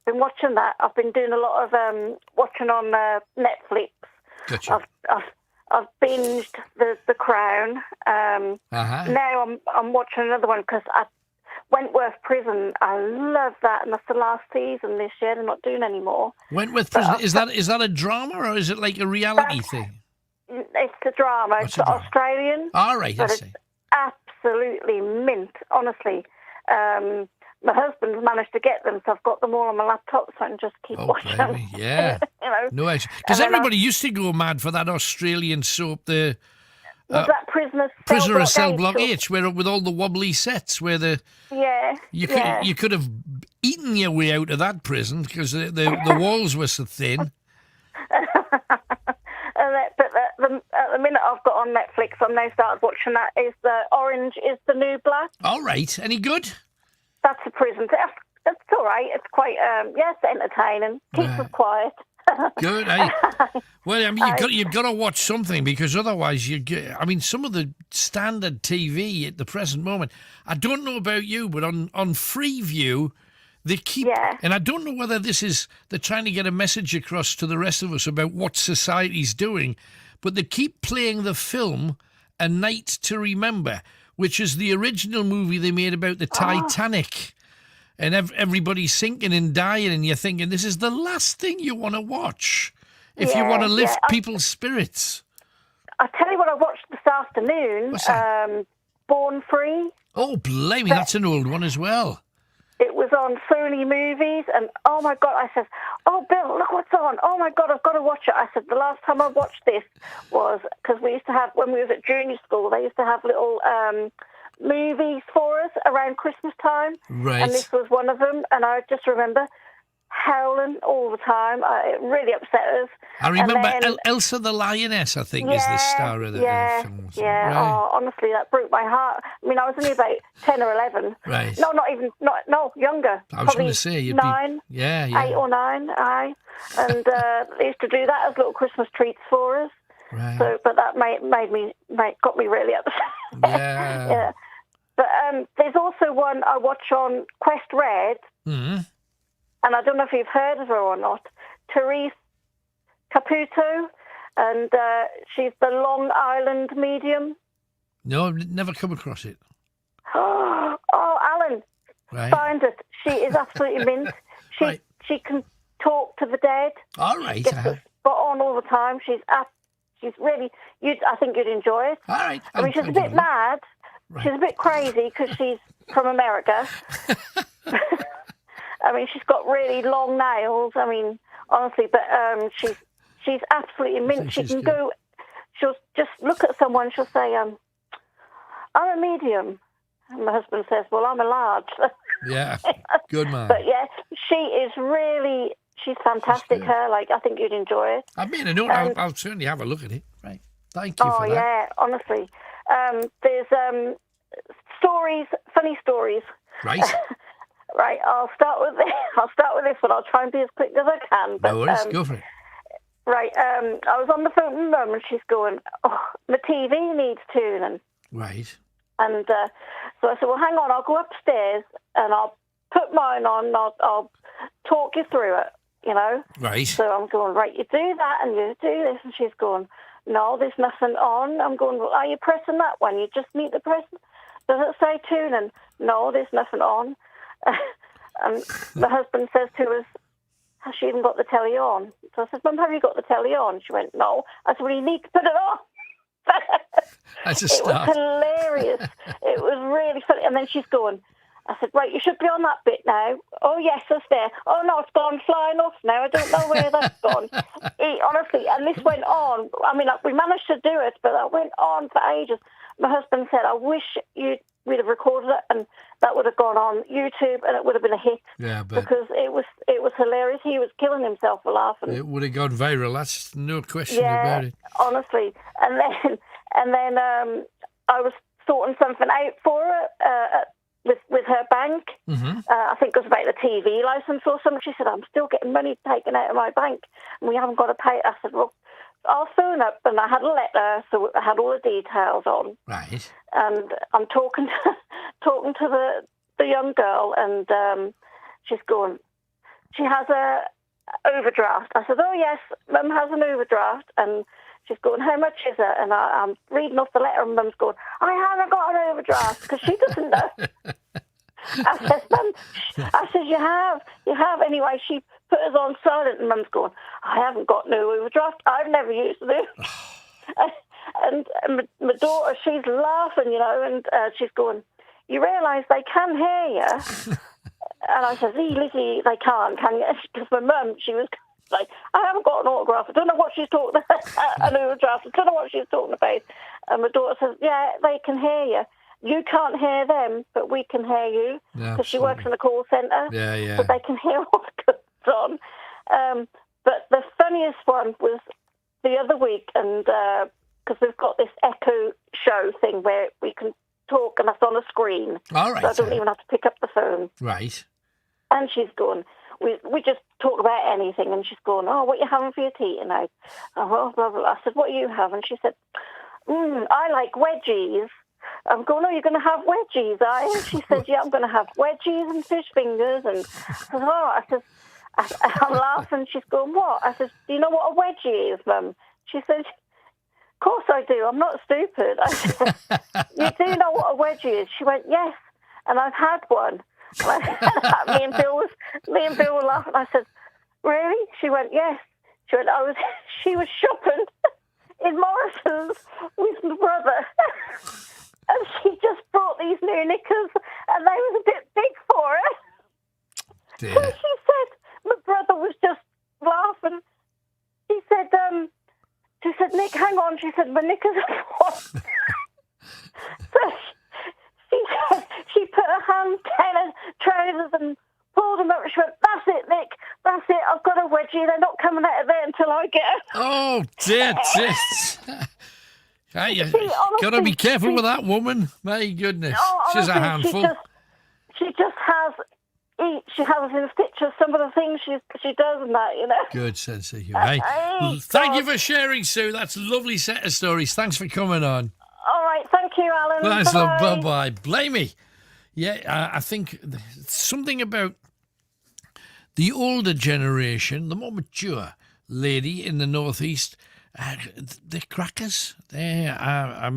Been watching that. I've been doing a lot of watching on Netflix. Gotcha. I've binged the Crown. Now I'm watching another one because Wentworth Prison. I love that, and that's the last season this year. They're not doing any more. Wentworth Prison, is that a drama or is it like a reality thing? It's a drama. It's Australian. All right, I see. It's absolutely mint, honestly. My husband's managed to get them, so I've got them all on my laptop, so I can just keep watching them. Yeah. No, because everybody used to go mad for that Australian soap, the was that Prisoner of Cell Block H, where with all the wobbly sets, where you could have eaten your way out of that prison because the walls were so thin. At the minute I've got on Netflix, I've now started watching that, is Orange is the New Black. All right. Any good? That's a prison. It's all right. It's quite, it's entertaining. Keeps us quiet. Good, eh? Well, I mean, you've got to watch something because otherwise some of the standard TV at the present moment, I don't know about you, but on Freeview, they keep, and I don't know whether they're trying to get a message across to the rest of us about what society's doing, but they keep playing the film A Night to Remember, which is the original movie they made about the Titanic. And everybody's sinking and dying, and you're thinking, this is the last thing you want to watch if you want to lift people's spirits. I'll tell you what I watched this afternoon. What's that? Born Free. Oh, blimey, that's an old one as well. It was on Sony Movies, and oh my God, I said, oh, Bill, look what's on. Oh my God, I've got to watch it. I said, the last time I watched this was, because we used to have, when we was at junior school, they used to have little movies for us around Christmas time. Right. And this was one of them, and I just remember howling all the time. It really upset us. I remember Elsa the Lioness, I think, is the star of the film. Yeah. Right. Oh, honestly, that broke my heart. I mean, I was only about 10 or 11. Right. No, younger. I was going to say, you'd 9. be... Yeah. 8 or 9, aye. And they used to do that as little Christmas treats for us. Right. So, but that got me really upset. Yeah. Yeah. But there's also one I watch on Quest Red, and I don't know if you've heard of her or not, Therese Caputo, and she's the Long Island medium. No, I've never come across it. Oh, Alan, find it. She is absolutely mint. She can talk to the dead. All right. Gets us spot on all the time. She's really, I think you'd enjoy it. All right. I mean, she's a bit mad. Right. She's a bit crazy because she's from America. I mean, she's got really long nails. I mean, honestly, but she's absolutely mint. She can go. She'll just look at someone. She'll say, "I'm a medium," and my husband says, "Well, I'm a large." Yeah, good man. But yeah, she is really. She's fantastic. Her, I think you'd enjoy it. I mean, I'll certainly have a look at it. Right. Thank you for that. Oh yeah, honestly. There's stories, funny stories. Right. Right. I'll start with this one. I'll try and be as quick as I can. But, no worries. Go for it. Right. I was on the phone with Mum, and she's going, "Oh, the TV needs tuning." Right. And so I said, "Well, hang on. I'll go upstairs and I'll put mine on. And I'll talk you through it. You know." Right. So I'm going, "Right. You do that and you do this," and she's going, "No, there's nothing on." I'm going, "Well, are you pressing that one? You just need to press it. Does it say tuning?" "No, there's nothing on." And my husband says to us, "Has she even got the telly on?" So I said, "Mum, have you got the telly on?" She went, "No." I said, "Well, you need to put it on." That's a It start. was hilarious. It was really funny. And then she's going, I said, "Right, you should be on that bit now." "Oh, yes, it's there." "Oh, no, it's gone flying off now. I don't know where that's gone." Honestly, and this went on. I mean, we managed to do it, but that went on for ages. My husband said, "I wish we'd have recorded it, and that would have gone on YouTube, and it would have been a hit." Yeah, but because it was hilarious. He was killing himself for laughing. It would have gone viral. That's no question about it. Honestly. And then I was sorting something out for her with her bank. Mm-hmm. I think it was about the TV license or something. She said, "I'm still getting money taken out of my bank, and we haven't got to pay it." I said, "Well, I'll phone up," and I had a letter, so I had all the details on. Right. And I'm talking to the young girl, and she's going, "She has a overdraft." I said, "Oh yes, Mum has an overdraft," and she's going, how much is it? And I'm reading off the letter, and Mum's going, I haven't got an overdraft, because she doesn't know. I says, Mum, you have. Anyway, she put us on silent, and Mum's going, I haven't got no overdraft. I've never used it. And my daughter, she's laughing, and she's going, you realise they can hear you? And I said, Lizzie, they can't, can you? Because my mum, she was like, I haven't got an autograph. I don't know what she's talking about. An overdraft. I don't know what she's talking about. And my daughter says, yeah, they can hear you. You can't hear them, but we can hear you. Because she works in the call centre. Yeah. So they can hear what goes on. But the funniest one was the other week, and because we've got this echo show thing where we can talk and that's on a screen. All right. So I don't even have to pick up the phone. Right. And she's going, we just talk about anything, and she's going, oh, what are you having for your tea tonight? Oh, blah, blah, blah. I said, what are you having? She said, I like wedgies. I'm going, oh, you're going to have wedgies, are you? And she said, yeah, I'm going to have wedgies and fish fingers. And I said, I'm laughing. She's going, what? I said, do you know what a wedgie is, Mum? She said, of course I do. I'm not stupid. I said, you do know what a wedgie is? She went, yes, and I've had one. And me and Bill were laughing. I said, really? She went, yes. She went, she was shopping in Morrison's with my brother. And she just brought these new knickers, and they was a bit big for her. Dear. So she said, my brother was just laughing. She said, Nick, hang on. She said, my knickers are full. So she put her hand down her trousers and pulled them up. And she went, that's it, Nick. That's it. I've got a wedgie. They're not coming out of there until I get her. Oh, dear. Hey, you got to be careful with that woman. My goodness. She's a handful. She just has in stitches some of the things she does and that, Good sense of humour. Hey, thank you for sharing, Sue. That's a lovely set of stories. Thanks for coming on. All right, thank you, Alan. Thanks, Bye-bye. love. Bye-bye. Blame me. Yeah, I think something about the older generation, the more mature lady in the northeast, they're crackers. I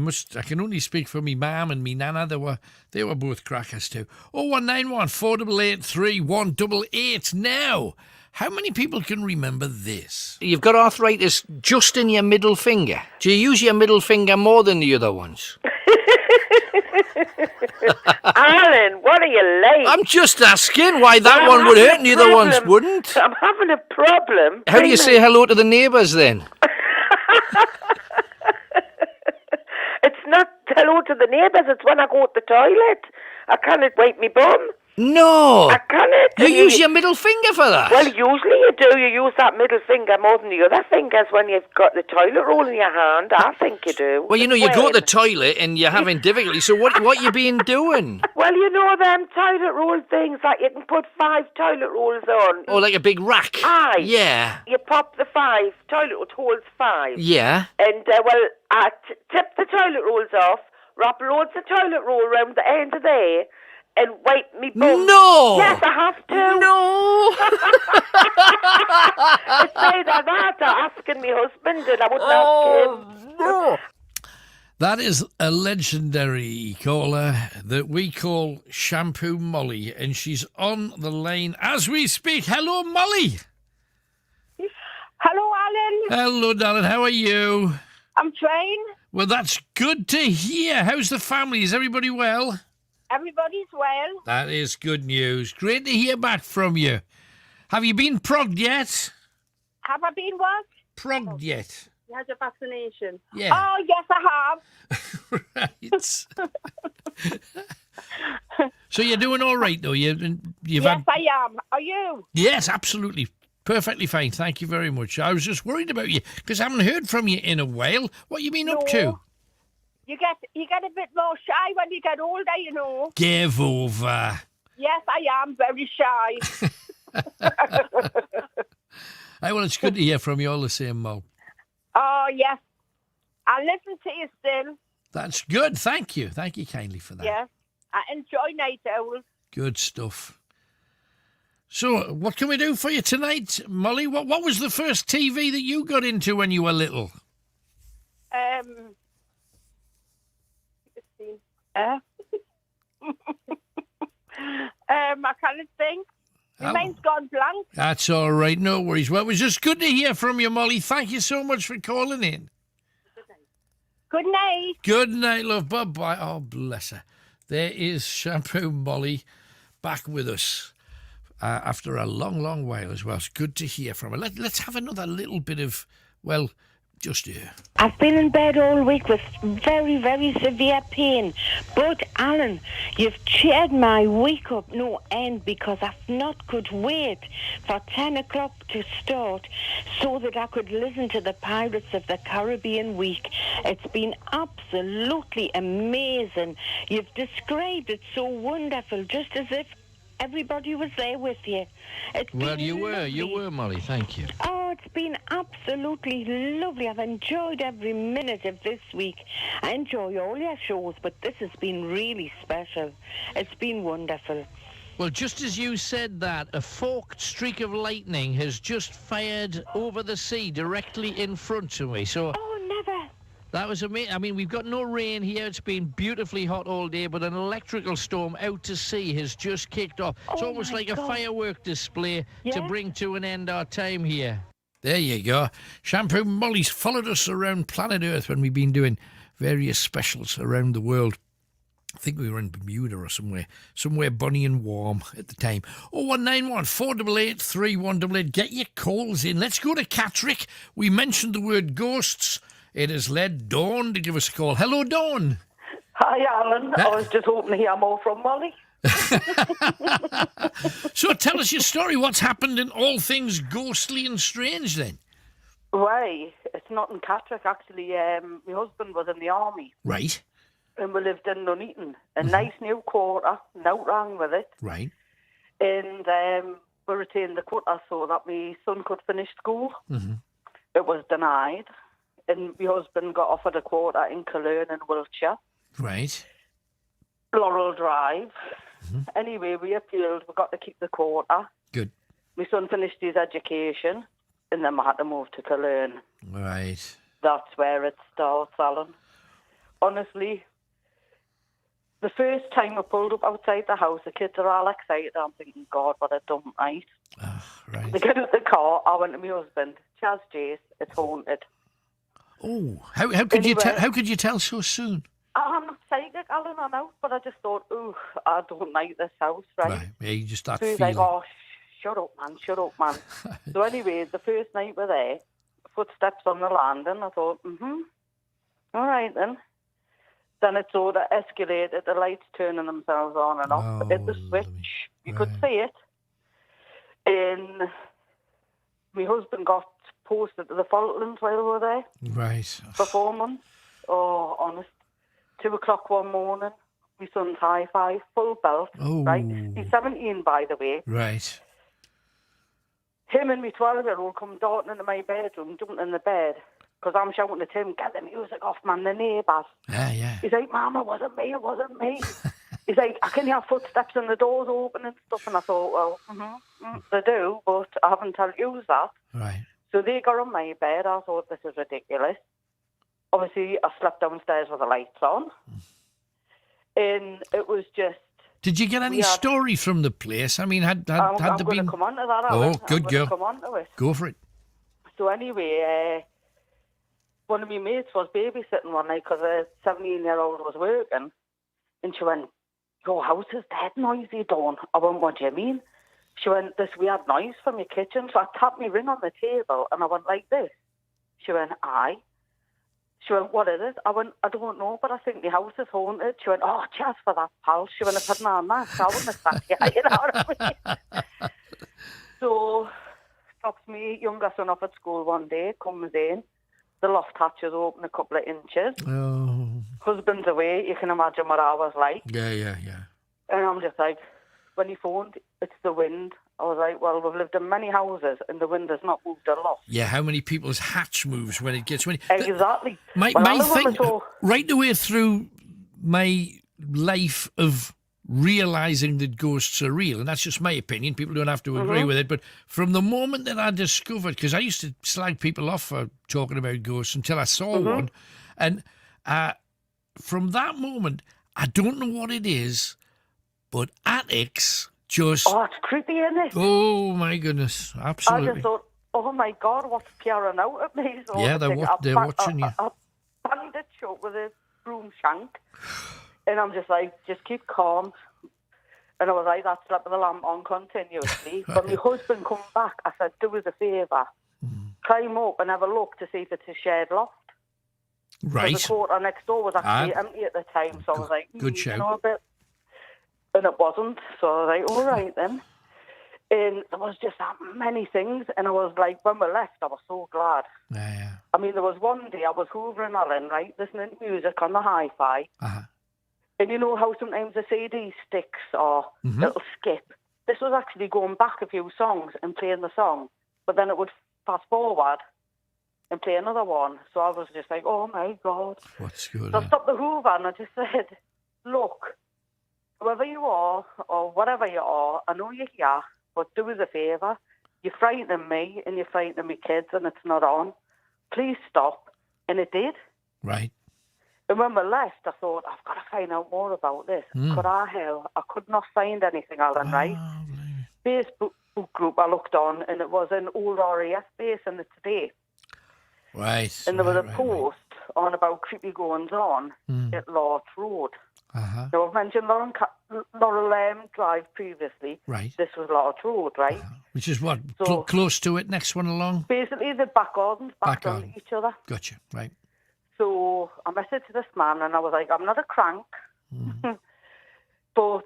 can only speak for me mum and me nana. They were both crackers too. 0191 488 3188. Now, how many people can remember this? You've got arthritis just in your middle finger. Do you use your middle finger more than the other ones? Alan, what are you like? I'm just asking why that one would hurt and the other ones wouldn't. I'm having a problem. How do you say hello to the neighbours then? It's not hello to the neighbours, it's when I go to the toilet. I cannot wipe me bum. No. I cannot. You use your middle finger for that? Well, usually you do. You use that middle finger more than the other fingers when you've got the toilet roll in your hand. I think you do. Well, you go to the toilet and you're having difficulty, so what you been doing? Well, them toilet roll things that you can put 5 toilet rolls on. Oh, like a big rack? Aye. Yeah. You pop the 5, toilet holds 5. Yeah. And, I tip the toilet rolls off, wrap loads of toilet roll around the end of there, and wipe me bum. No! Yes, I have to. No! It's either that or asking my husband, and I wouldn't ask him. No! That is a legendary caller that we call Shampoo Molly, and she's on the line as we speak. Hello, Molly. Hello, Alan. Hello, darling. How are you? I'm fine. Well, that's good to hear. How's the family? Is everybody well? Everybody's well. That is good news. Great to hear back from you. Have you been progged yet? Have I been what? Progged yet? You had your vaccination. Yeah. Oh, yes, I have. Right. So you're doing all right, though? Yes, I am. Are you? Yes, absolutely. Perfectly fine. Thank you very much. I was just worried about you because I haven't heard from you in a while. What you been up to? You get a bit more shy when you get older, Give over. Yes, I am very shy. Hey, well, it's good to hear from you all the same, Mo. Oh, yes. I listen to you still. That's good. Thank you. Thank you kindly for that. Yes. I enjoy Night Owl. Good stuff. So, what can we do for you tonight, Molly? What was the first TV that you got into when you were little? I can't think. My mind's gone blank. That's all right, no worries. Well, it was just good to hear from you, Molly. Thank you so much for calling in. Good night. Good night, love. Bye-bye. Oh, bless her. There is Shampoo Molly back with us after a long, long while as well. It's good to hear from her. Let's have another little bit of, well, just here. I've been in bed all week with very, very severe pain. But, Alan, you've cheered my week up no end because I've not could wait for 10 o'clock to start so that I could listen to the Pirates of the Caribbean week. It's been absolutely amazing. You've described it so wonderful, just as if everybody was there with you. Well, you were, Molly. Thank you. Oh, it's been absolutely lovely. I've enjoyed every minute of this week. I enjoy all your shows, but this has been really special. It's been wonderful. Well, just as you said that, a forked streak of lightning has just fired over the sea directly in front of me. So. Oh, never. That was amazing. I mean, we've got no rain here. It's been beautifully hot all day, but an electrical storm out to sea has just kicked off. It's almost like a firework display to bring to an end our time here. There you go. Shampoo Molly's followed us around planet Earth when we've been doing various specials around the world. I think we were in Bermuda or somewhere bunny and warm at the time. 0191 488 3188. Get your calls in. Let's go to Catterick. We mentioned the word ghosts. It has led Dawn to give us a call. Hello, Dawn. Hi, Alan. I was just hoping to hear more from Molly. So tell us your story. What's happened in all things ghostly and strange then? Right. It's not in Catterick, actually. My husband was in the army. Right. And we lived in Nuneaton. A nice new quarter. No wrong with it. Right. And we retained the quarter so that my son could finish school. Mm-hmm. It was denied. And my husband got offered a quarter in Cologne in Wiltshire. Right. Laurel Drive. Mm-hmm. Anyway, we appealed. We got to keep the quarter. Good. My son finished his education, and then we had to move to Cologne. Right. That's where it starts, Alan. Honestly, the first time I pulled up outside the house, the kids are all excited. I'm thinking, God, what a dumb night. Right. They get out the car. I went to my husband. Chaz Jace, it's haunted. Oh, how could you tell? How could you tell so soon? I'm not psychic, Alan, I know, but I just thought, ooh, I don't like this house, right? Yeah, you just start so he's feeling. like, oh, shut up, man. So anyway, the first night we're there, footsteps on the landing. I thought, all right then. Then it sort of escalated. The lights turning themselves on and off. Hit the switch. You could see it. And my husband got posted to the Falklands while we were there. Right. For 4 months. Oh, honest. 2 o'clock one morning, my son's high five, full belt. Oh. Right. He's 17, by the way. Right. Him and my 12-year-old come darting into my bedroom, jumping in the bed. Because I'm shouting at him, get the music off, man, the neighbours. Yeah. He's like, Mum, it wasn't me. He's like, I can hear footsteps and the doors open and stuff. And I thought, well, they do, but I haven't told you that. Right. So they got on my bed. I thought, this is ridiculous. Obviously, I slept downstairs with the lights on. And it was just... Did you get any story from the place? I mean, had I'm there going been... to come on to that, Alan. Oh, good girl. Come on to it. Go for it. So anyway, one of my mates was babysitting one night because a 17-year-old was working. And she went, your house is dead noisy, Dawn. I went, what do you mean? She went, this weird noise from your kitchen. So I tapped my ring on the table and I went like this. She went, aye. She went, what is it? I went, I don't know, but I think the house is haunted. She went, oh, cheers for that, pal. She went, if I hadn't had that, I wouldn't have sat here, you know what I mean? So, drops me younger son off at school one day, comes in, the loft hatch is open a couple of inches. Oh. Husband's away, you can imagine what I was like. Yeah. And I'm just like, when he phoned, it's the wind. I was like, well, we've lived in many houses and the wind has not moved a lot. Yeah, how many people's hatch moves when it gets windy? Exactly. My thing, right the way through my life of realising that ghosts are real. And that's just my opinion. People don't have to agree with it. But from the moment that I discovered, because I used to slag people off for talking about ghosts until I saw one. And from that moment, I don't know what it is, but attics just... Oh, it's creepy, isn't it? Oh, my goodness. Absolutely. I just thought, oh, my God, what's peering out at me? So Yeah, they're watching you. I banged it shut with a broom shank, and I'm just like, just keep calm. And I was like, that slept with the lamp on continuously. When my husband come back, I said, do us a favour. Climb up and have a look to see if it's a shared loft. Right. The quarter next door was actually empty at the time, so I was like, good shout. you know, a bit. And it wasn't, so I was like, all right then. And there was just that many things, and I was like, when we left, I was so glad. Yeah. I mean, there was one day I was hoovering Alan, right, listening to music on the hi-fi. And you know how sometimes the CD sticks or it'll skip? This was actually going back a few songs and playing the song, but then it would fast forward and play another one. So I was just like, oh my God. What's good? So I stopped the hoover and I just said, look, whoever you are or whatever you are, I know you're here, but do us a favour. You're frightening me and you're frightening me kids and it's not on. Please stop. And it did. Right. And when we left, I thought, I've got to find out more about this. Could I help? I could not find anything, Alan, right? Facebook group I looked on, and it was an old RAF base in the today. Right. And there was a post on about creepy goings-on at Lorch Road. Now, I've mentioned Laurel Drive previously. Right. This was Lorch Road, right? Which is what? So, close to it, next one along? Basically, the back gardens backed on each other. Gotcha, right. So I messaged this man and I was like, I'm not a crank, but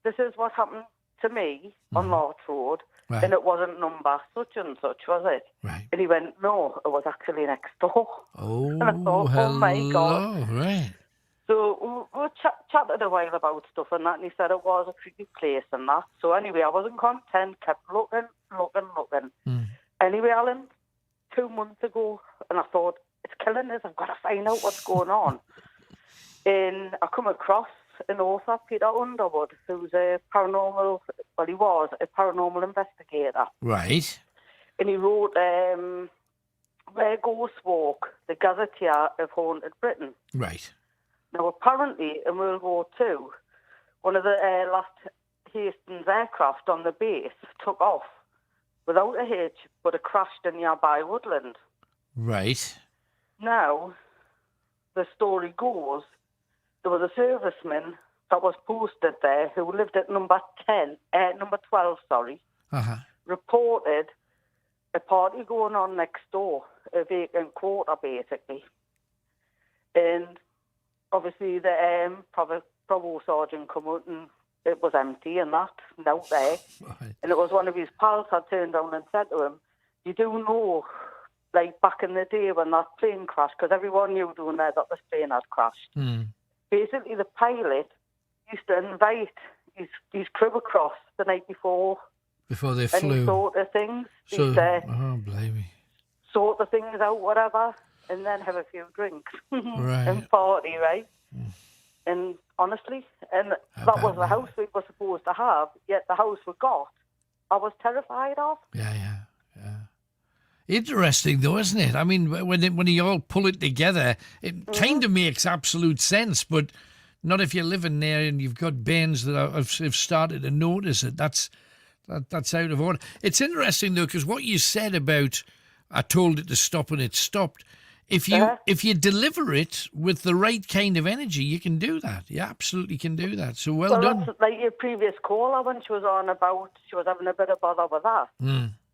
this is what happened to me on Lorch Road, and it wasn't number such and such, was it? Right. And he went, no, it was actually next door. Oh, and I thought, hello. oh my God. Right. So we chatted a while about stuff and that, and he said it was a creepy place and that. So anyway, I wasn't content, kept looking. Anyway, Alan, 2 months ago, and I thought, it's killing us, I've got to find out what's going on. And I come across an author, Peter Underwood, who's a paranormal, well, he was a paranormal investigator. Right. And he wrote Where Ghosts Walk, the Gazetteer of Haunted Britain. Right. Now, apparently, in World War II, one of the last Hastings aircraft on the base took off without a hitch, but it crashed in nearby woodland. Right. Now, the story goes, there was a serviceman that was posted there who lived at number 12, reported a party going on next door, a vacant quarter, basically. And obviously the provost sergeant come out and it was empty and that, out there. Right. And it was one of his pals had turned down and said to him, you do know, like back in the day when that plane crashed, because everyone knew down there that this plane had crashed. Basically, the pilot used to invite his crew across the night before. Before they and flew. he sort of things. So, He'd oh, blimey. sort the things out, whatever, and then have a few drinks and party, right? And honestly, and that was the house we were supposed to have, yet the house we got, I was terrified of. Yeah. Interesting, though, isn't it? I mean, when you all pull it together, it kind of makes absolute sense, but not if you're living there and you've got bands that have started to notice it. That's out of order. It's interesting, though, because what you said about I told it to stop and it stopped, if you deliver it with the right kind of energy, you can do that. You absolutely can do that. So well done. That's like your previous caller when she was on about she was having a bit of bother with that.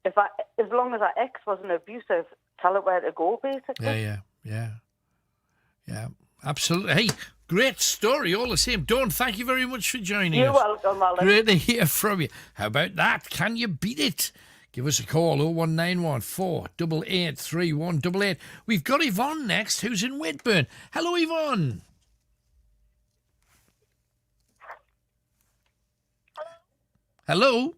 As long as our ex wasn't abusive, tell her where to go, basically. Yeah. Absolutely. Hey, great story all the same. Dawn, thank you very much for joining us. You're welcome, Alan. Great to hear from you. How about that? Can you beat it? Give us a call, 01914 888 3188. We've got Yvonne next, who's in Whitburn. Hello, Yvonne. Hello?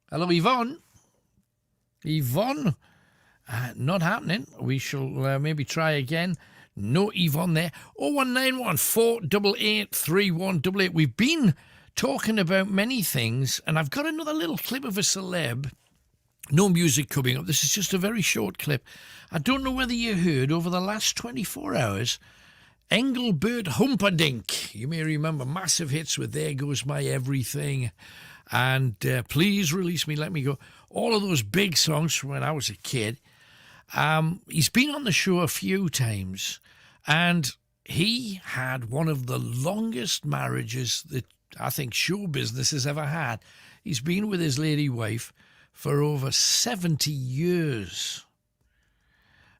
Hello, Yvonne? Yvonne? Not happening. We shall maybe try again. No Yvonne there. 0191 488 3188. We've been talking about many things, and I've got another little clip of a celeb. No music coming up. This is just a very short clip. I don't know whether you heard over the last 24 hours, Engelbert Humperdinck. You may remember massive hits with There Goes My Everything and Please Release Me, Let Me Go. All of those big songs from when I was a kid. He's been on the show a few times, and he had one of the longest marriages that I think show business has ever had. He's been with his lady wife for over 70 years.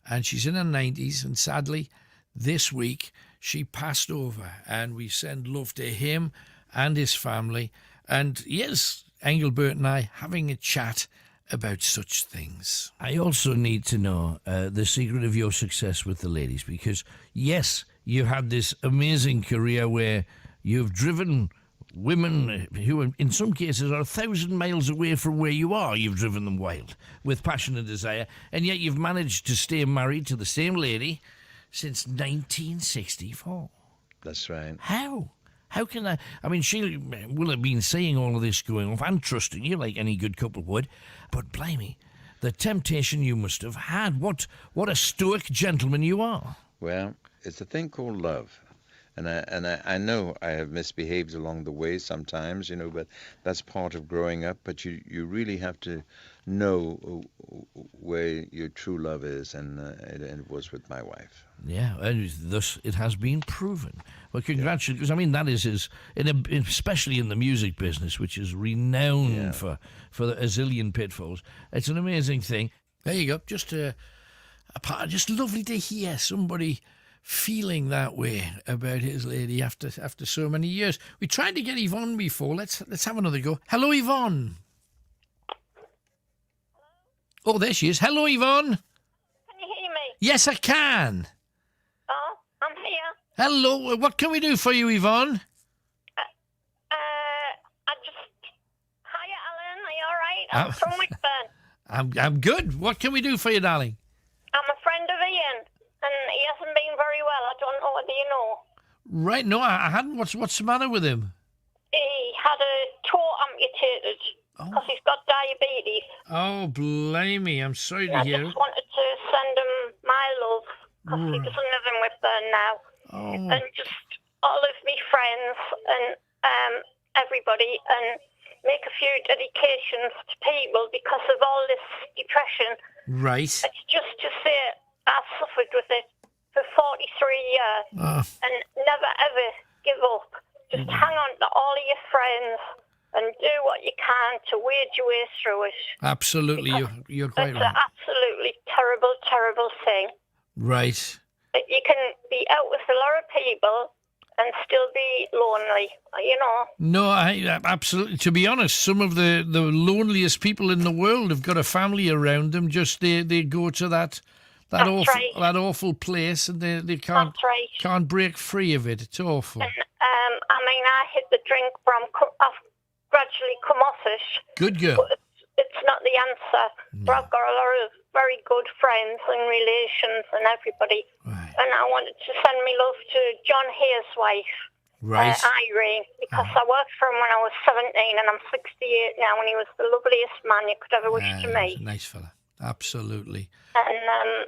And she's in her 90s, and sadly, this week, she passed over. And we send love to him and his family. And yes, Engelbert and I having a chat about such things. I also need to know the secret of your success with the ladies, because, yes, you had this amazing career where you've driven women who in some cases are 1,000 miles away from where you are. You've driven them wild with passion and desire, and yet you've managed to stay married to the same lady since 1964. That's right. How? How can I mean, she will have been saying all of this going off and trusting you like any good couple would, but blimey, the temptation you must have had. What a stoic gentleman you are. Well, it's a thing called love. And I know I have misbehaved along the way sometimes, but that's part of growing up. But you really have to know where your true love is, and it was with my wife. Yeah, and thus it has been proven. Well, congratulations, because I mean that is especially in the music business, which is renowned for a zillion pitfalls. It's an amazing thing. There you go. Just just lovely to hear somebody feeling that way about his lady after so many years. We tried to get Yvonne before. Let's have another go. Hello, Yvonne. Oh, there she is. Hello, Yvonne. Can you hear me? Yes, I can. Oh, I'm here. Hello. What can we do for you, Yvonne? Hiya, Alan. Are you all right? I'm from Wickburn. I'm good. What can we do for you, darling? I'm a friend of Ian, and he hasn't been very well. I don't know whether you know. Right. No, I hadn't. What's the matter with him? He had a toe amputated because he's got diabetes. Oh, blimey. I'm sorry to I hear. just wanted to send him my love because he doesn't live in Wickburn now. Oh. And just all of me friends and everybody, and make a few dedications to people because of all this depression. Right. It's just to say I've suffered with it for 43 years and never ever give up. Just hang on to all of your friends and do what you can to wade your way through it. Absolutely, you're quite It's right. an absolutely terrible, terrible thing. Right. You can be out with a lot of people and still be lonely, No, I absolutely. To be honest, some of the loneliest people in the world have got a family around them. Just they go to that awful place, and they can't break free of it. It's awful. And, I hit the drink I've gradually come off it. Good girl. But it's not the answer. But I've got a lot of very good friends and relations and everybody. Right. And I wanted to send me love to John Hayes' wife, Irene, because I worked for him when I was 17 and I'm 68 now, and he was the loveliest man you could ever wish to meet. Nice fella. Absolutely. And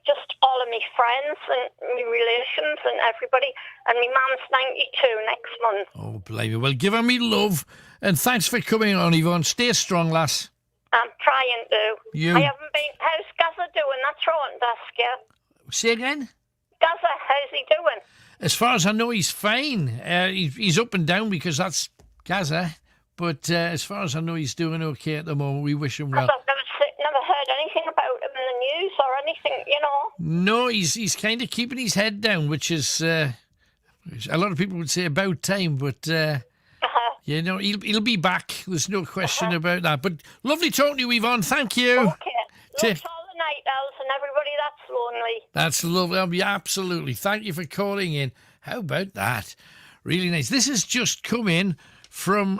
just all of my friends and my relations and everybody. And my mum's 92 next month. Oh, blimey. Well, give her me love, and thanks for coming on, Yvonne. Stay strong, lass. I'm trying to. I haven't been. How's Gaza doing? That's what I want to ask you. Say again? Gaza, how's he doing? As far as I know, he's fine. He's up and down because that's Gaza. But as far as I know, he's doing okay at the moment. We wish him well. I've never heard anything about him in the news or anything, No, he's kind of keeping his head down, which is a lot of people would say about time, but he'll be back. There's no question about that. But lovely talking to you, Yvonne. Thank you. Okay. Love to all the night owls and everybody that's lonely. That's lovely. Absolutely. Thank you for calling in. How about that? Really nice. This has just come in from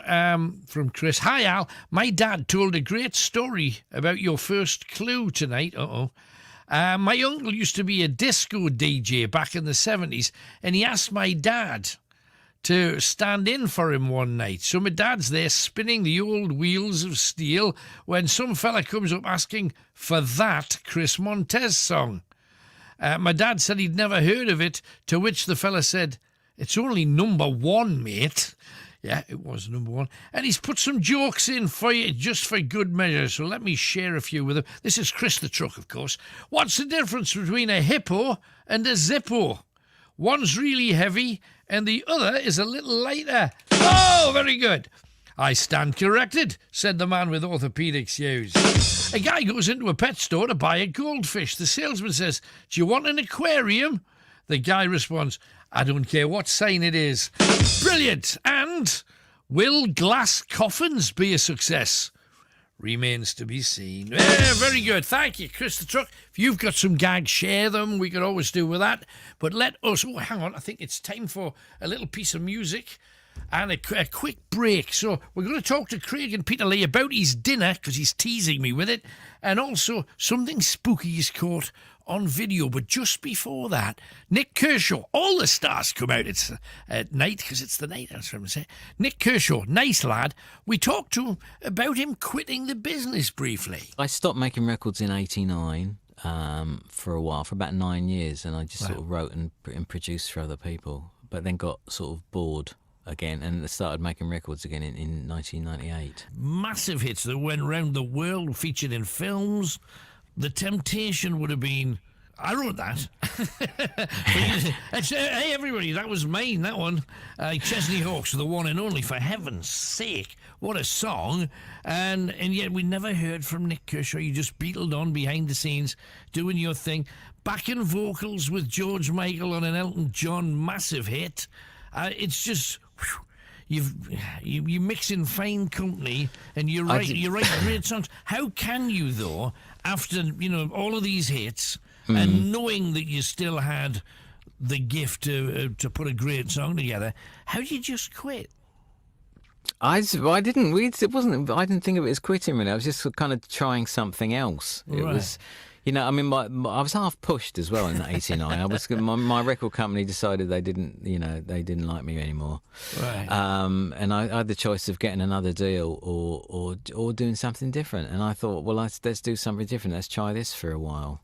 Chris. Hi, Al. My dad told a great story about your first clue tonight. My uncle used to be a disco DJ back in the 70s, and he asked my dad to stand in for him one night. So my dad's there spinning the old wheels of steel when some fella comes up asking for that Chris Montez song. My dad said he'd never heard of it, to which the fella said, "It's only number one, mate." Yeah, it was number one. And he's put some jokes in for you just for good measure, so let me share a few with him. This is Chris the Truck, of course. What's the difference between a hippo and a Zippo? One's really heavy and the other is a little lighter. Oh, very good. "I stand corrected," said the man with orthopaedic shoes. A guy goes into a pet store to buy a goldfish. The salesman says, "Do you want an aquarium?" The guy responds, "I don't care what sign it is." Brilliant. And will glass coffins be a success? Remains to be seen. Very good. Thank you, Chris the Truck. If you've got some gags, share them. We could always do with that. But let us... Oh, hang on. I think it's time for a little piece of music and a quick break. So we're going to talk to Craig and Peterlee about his dinner, because he's teasing me with it, and also something spooky he's caught on video. But just before that, Nick Kershaw. All the stars come out. It's at night, because it's the night, that's what I'm saying. Nick Kershaw, nice lad. We talked to him about him quitting the business briefly. I stopped making records in '89 for a while, for about 9 years, and I just sort of wrote and produced for other people, but then got sort of bored again and started making records again in 1998. Massive hits that went round the world, featured in films. The Temptation would have been... I wrote that. Hey, everybody, that was mine, that one. Chesney Hawkes, the one and only, for heaven's sake. What a song. And yet we never heard from Nick Kershaw. You just beatled on behind the scenes, doing your thing. Backing vocals with George Michael on an Elton John massive hit. It's just... You mix in fine company and you write great songs. How can you, though, after all of these hits and knowing that you still had the gift to put a great song together, how did you just quit? I didn't. It wasn't. I didn't think of it as quitting. Really, I was just kind of trying something else. It was. I mean, I was half pushed as well in '89. My record company decided they didn't like me anymore. Right. And I had the choice of getting another deal or doing something different. And I thought, well, let's do something different. Let's try this for a while.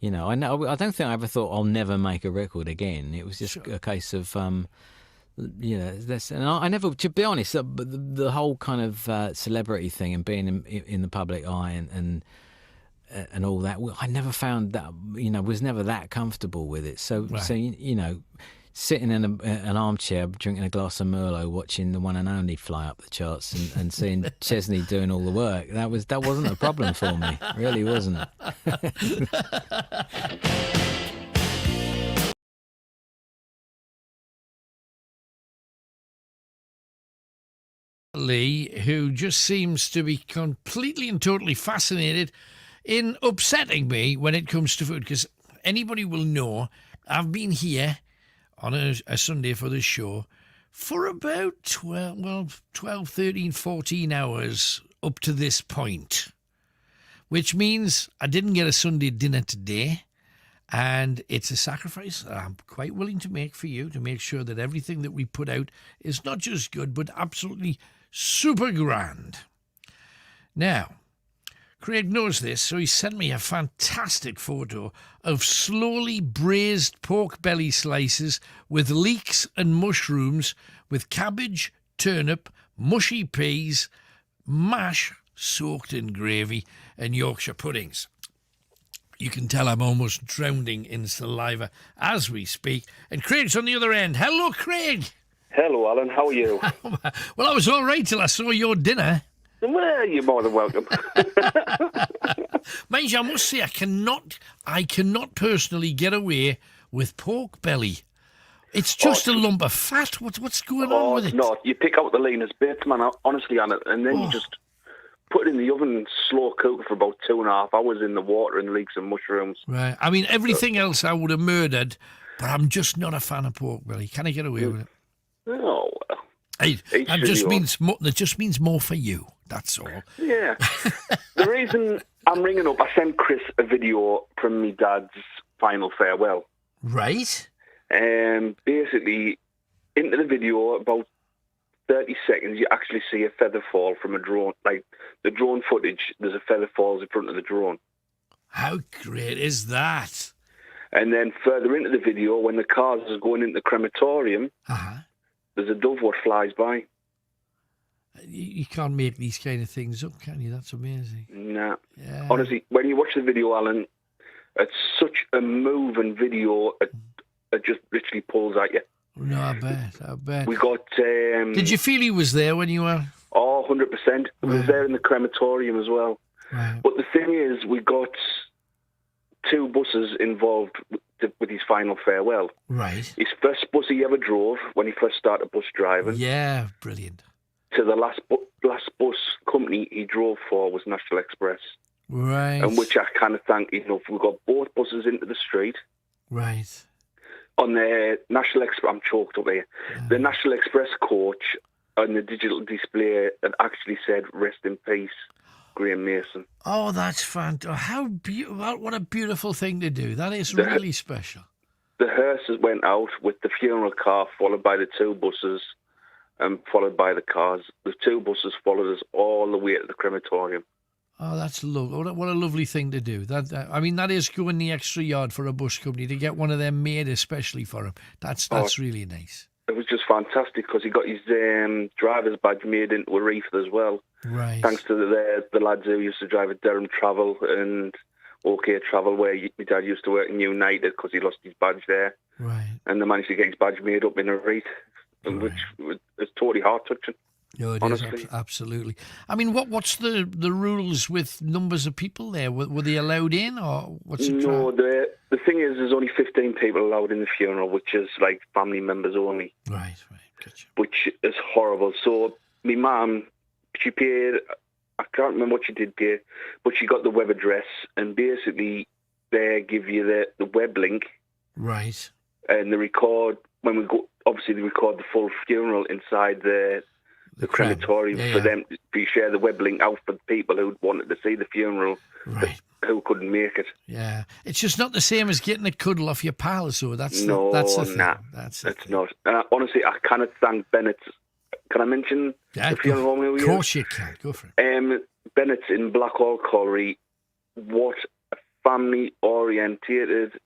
I don't think I ever thought I'll never make a record again. It was just a case of, and I never, to be honest, the whole kind of celebrity thing and being in the public eye and all that, I never found that, was never that comfortable with it. So sitting in an armchair, drinking a glass of Merlot, watching the one and only fly up the charts and seeing Chesney doing all the work, that wasn't a problem for me. It really wasn't. Lee, who just seems to be completely and totally fascinated in upsetting me when it comes to food, because anybody will know I've been here on a Sunday for this show for about 12, 13, 14 hours up to this point, which means I didn't get a Sunday dinner today, and it's a sacrifice that I'm quite willing to make for you to make sure that everything that we put out is not just good, but absolutely super grand. Now, Craig knows this, so he sent me a fantastic photo of slowly braised pork belly slices with leeks and mushrooms, with cabbage, turnip, mushy peas, mash soaked in gravy, and Yorkshire puddings. You can tell I'm almost drowning in saliva as we speak. And Craig's on the other end. Hello, Craig. Hello, Alan. How are you? Well, I was all right till I saw your dinner. Well, you're more than welcome. Mind you, I must say, I cannot personally get away with pork belly. It's just a lump of fat. What's going on with it? Oh, it's not. You pick out the leanest bits, man, honestly, Anna, and then you just put it in the oven, slow cook for about 2.5 hours in the water and leeks and mushrooms. Right. I mean, everything else I would have murdered, but I'm just not a fan of pork belly. Can I get away with it? Oh, well. Hey, that just means more for you. That's all. Yeah. The I'm ringing up. I sent Chris a video from my dad's final farewell. Right. Basically, into the video, about 30 seconds, you actually see a feather fall from a drone. Like, the drone footage, there's a feather falls in front of the drone. How great is that? And then further into the video, when the cars is going into the crematorium, there's a dove what flies by. You can't make these kind of things up, can you? That's amazing. Nah. Yeah. Honestly, when you watch the video, Alan, it's such a moving video. It just literally pulls at you. No, I bet. We got... Did you feel he was there when you were... Oh, 100%. He was there in the crematorium as well. Right. But the thing is, we got 2 buses involved with his final farewell. Right. His first bus he ever drove when he first started bus driving. Yeah, brilliant. To the last bus company he drove for was National Express. Right. And which I kind of thank, we got both buses into the street. Right. On the National Express, I'm choked up here. Yeah. The National Express coach on the digital display had actually said, "Rest in peace, Graham Mason." Oh, that's fantastic. What a beautiful thing to do. That is really special. The hearses went out with the funeral car, followed by the 2 buses, and followed by the cars. The 2 buses followed us all the way to the crematorium. Oh, that's lovely. What a lovely thing to do. That is going the extra yard for a bus company to get one of them made especially for him. That's really nice. It was just fantastic because he got his driver's badge made into a wreath as well. Right. Thanks to the lads who used to drive at Durham Travel and OK Travel, where my dad used to work in United because he lost his badge there. Right. And they managed to get his badge made up in a wreath, which is totally heart-touching. No, it honestly. Is, absolutely. I mean, what's the rules with numbers of people there? Were they allowed in, or what's it? No, the thing is, there's only 15 people allowed in the funeral, which is like family members only. Right, gotcha. Which is horrible. So my mum, she paid, I can't remember what she did pay, but she got the web address, and basically they give you the web link. Right. And they record, when we go, obviously they record the full funeral inside the crematorium for them to share the web link out for the people who wanted to see the funeral, who couldn't make it. Yeah, it's just not the same as getting a cuddle off your pal. So that's the thing. It's not. Honestly, I cannot thank Bennett. Can I mention the funeral home? Of course you can. Go for it. Bennett's in Blackhall Colliery. What a family-orientated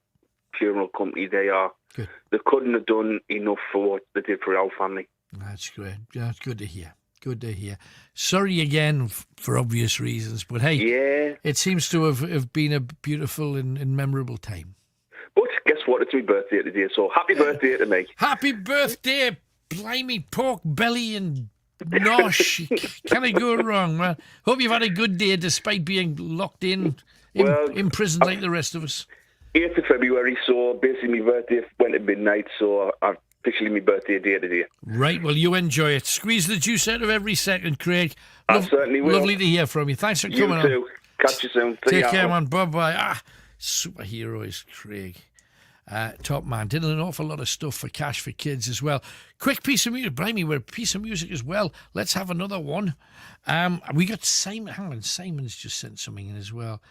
funeral company they are. Good. They couldn't have done enough for what they did for our family. That's great. That's good to hear. Good to hear. Sorry again for obvious reasons, but hey, it seems to have been a beautiful and memorable time. But guess what? It's my birthday today, so happy birthday to me. Happy birthday, blimey, pork belly and nosh. Can I go wrong, man? Hope you've had a good day despite being locked in prison like the rest of us. 8th of February, so basically my birthday went at midnight, so I've officially my birthday day today. Right, well, you enjoy it. Squeeze the juice out of every second, Craig. I certainly will. Lovely to hear from you. Thanks for coming on. You too. Catch you soon. Take care, man. Bye-bye. Superhero is Craig. Top man. Did an awful lot of stuff for Cash for Kids as well. Quick piece of music. Blimey, we're a piece of music as well. Let's have another one. We got Simon. Hang on, Simon's just sent something in as well.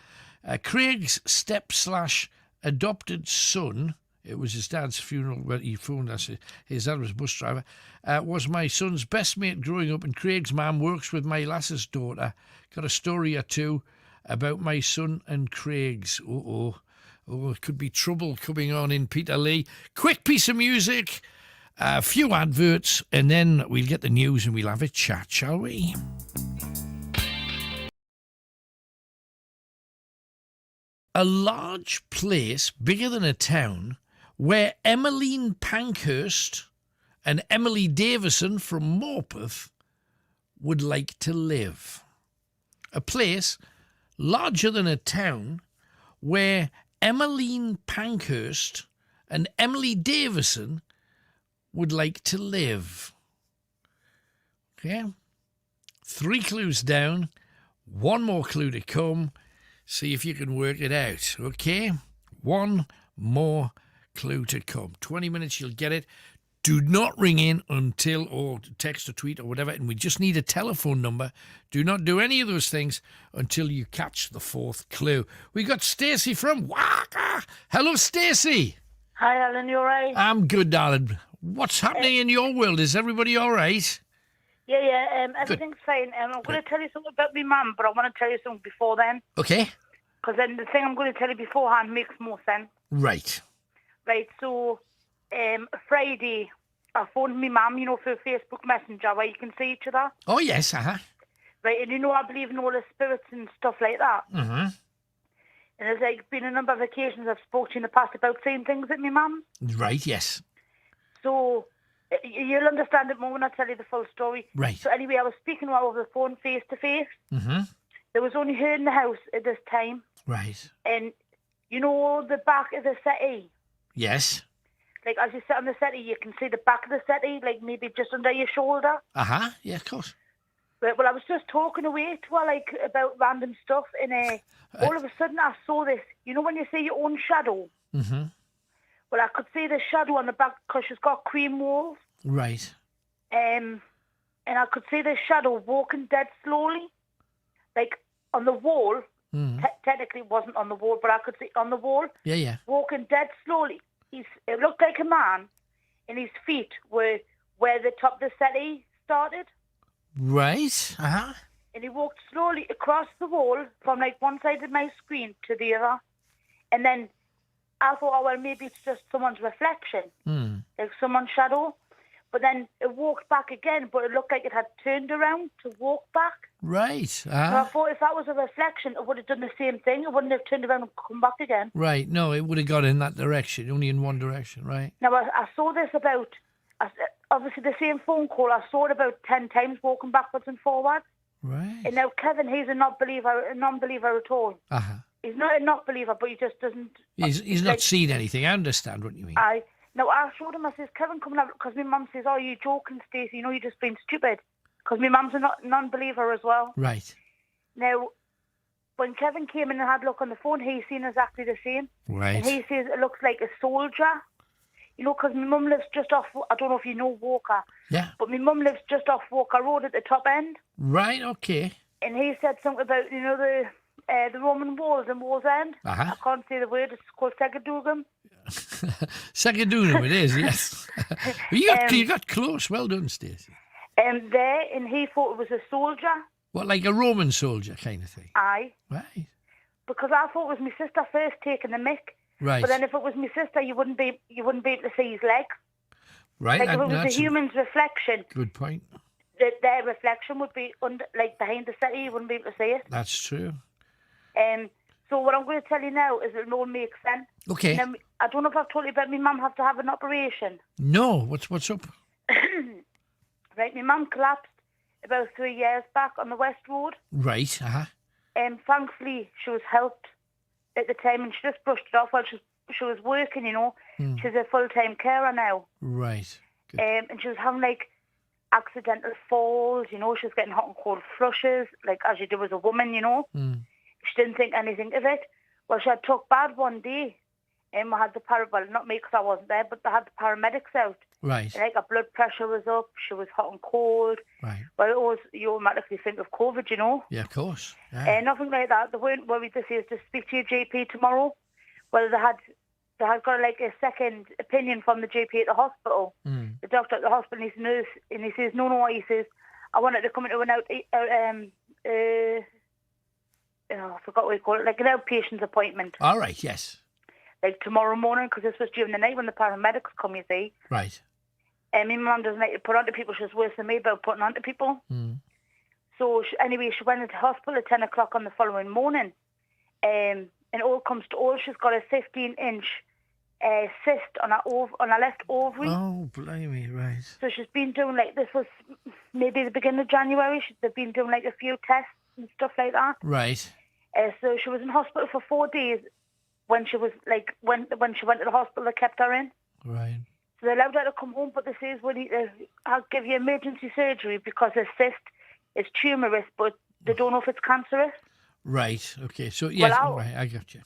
Craig's step/adopted son, it was his dad's funeral where he phoned us. His dad was a bus driver. Was my son's best mate growing up, and Craig's mum works with my lass's daughter. Got a story or two about my son and Craig's. Oh, it could be trouble coming on in Peterlee. Quick piece of music, a few adverts, and then we'll get the news and we'll have a chat, shall we? A large place, bigger than a town, where Emmeline Pankhurst and Emily Davison from Morpeth would like to live. A place larger than a town where Emmeline Pankhurst and Emily Davison would like to live. Okay? 3 clues down, 1 more clue to come. See if you can work it out, okay? 1 more clue to come. 20 minutes, you'll get it. Do not ring in until, or text or tweet or whatever, and we just need a telephone number. Do not do any of those things until you catch the fourth clue. We got Stacey from Waka. Hello, Stacey. Hi, Alan, you all right? I'm good, darling. What's happening in your world? Is everybody all right? Yeah, everything's fine. I'm going to tell you something about my mum, but I want to tell you something before then. Okay. Because then the thing I'm going to tell you beforehand makes more sense. Right. Right, so Friday, I phoned my mum, through Facebook Messenger where you can see each other. Oh, yes, uh-huh. Right, and I believe in all the spirits and stuff like that. Mm-hmm. And there's been a number of occasions I've spoken to in the past about seeing things with my mum. Right, yes. So you'll understand it more when I tell you the full story. Right. So anyway, I was speaking to her over the phone face to face. Mm-hmm. There was only her in the house at this time. Right. And the back of the settee. Yes. Like, as you sit on the settee, you can see the back of the settee, like maybe just under your shoulder. Uh-huh, yeah, of course. Right, well, I was just talking away to her, about random stuff, and all of a sudden I saw this. You know when you see your own shadow? Mm-hmm. Well, I could see the shadow on the back because she's got cream walls. Right. And I could see the shadow walking dead slowly. Like, on the wall. Mm. Technically it wasn't on the wall, but I could see on the wall. Yeah, yeah. Walking dead slowly. It looked like a man, and his feet were where the top of the settee started. Right. Uh-huh. And he walked slowly across the wall from one side of my screen to the other. And then I thought, maybe it's just someone's reflection, like someone's shadow. But then it walked back again, but it looked like it had turned around to walk back. Right. So I thought if that was a reflection, it would have done the same thing. It wouldn't have turned around and come back again. Right. No, it would have gone in that direction, only in one direction, right? Now, I saw this obviously the same phone call, I saw it about 10 times walking backwards and forwards. Right. And now Kevin, he's a non-believer at all. Uh-huh. He's not a non-believer, but he just doesn't... He's not seen anything. I understand what you mean. Now, I showed him, I says, Kevin, come and have it, because my mum says, oh, you're joking, Stacey, you're just being stupid. Because my mum's a non-believer as well. Right. Now, when Kevin came in and had a look on the phone, he seen exactly the same. Right. And he says it looks like a soldier. Because my mum lives just off, I don't know if you know Walker. Yeah. But my mum lives just off Walker Road at the top end. Right, okay. And he said something about, the Roman walls in Wall's End. Uh-huh. I can't say the word, it's called Segadugum. Segadunum it is, yes. You got close. Well done, Stacey. And he thought it was a soldier. What, like a Roman soldier kind of thing? Aye. Right. Because I thought it was my sister first taking the mick. Right. But then if it was my sister, you wouldn't be able to see his legs. Right. Like if it was a human's reflection. Good point. Their reflection would be behind the settee, you wouldn't be able to see it. That's true. So what I'm going to tell you now is it all makes sense. Okay. Now, I don't know if I've told you about my mum have to have an operation. No. What's up? Right, my mum collapsed about 3 years back on the West Road. Right. Uh-huh. Thankfully, she was helped at the time, and she just brushed it off while she was working. She's a full-time carer now. Right. And she was having accidental falls. She was getting hot and cold flushes, as you do as a woman. She didn't think anything of it. Well, she had took bad one day, and we had not me because I wasn't there, but they had the paramedics out. Right. And, her blood pressure was up. She was hot and cold. Right. Well, you automatically think of COVID, Yeah, of course. Yeah. Nothing like that. They weren't worried to say to speak to your GP tomorrow. Well, they had got a second opinion from the GP at the hospital. The doctor at the hospital, and his nurse, and he says, no, he says, I wanted to come into an I forgot what you call it, an outpatient's appointment. All right, yes. Tomorrow morning, because this was during the night when the paramedics come, you see. Right. And my mum doesn't like to put onto people. She's worse than me about putting onto people. So, she went into hospital at 10 o'clock on the following morning. And it all comes to all, she's got a 15-inch cyst on her left ovary. Oh, blimey, right. So she's been doing, this was maybe the beginning of January. They've been doing, a few tests and stuff like that. Right. So she was in hospital for 4 days. When she was when she went to the hospital, they kept her in. Right. So they allowed her to come home, but they says I'll give you emergency surgery because the cyst is tumorous, but they don't know if it's cancerous. Right. Okay. So yes, Well, right. I got you.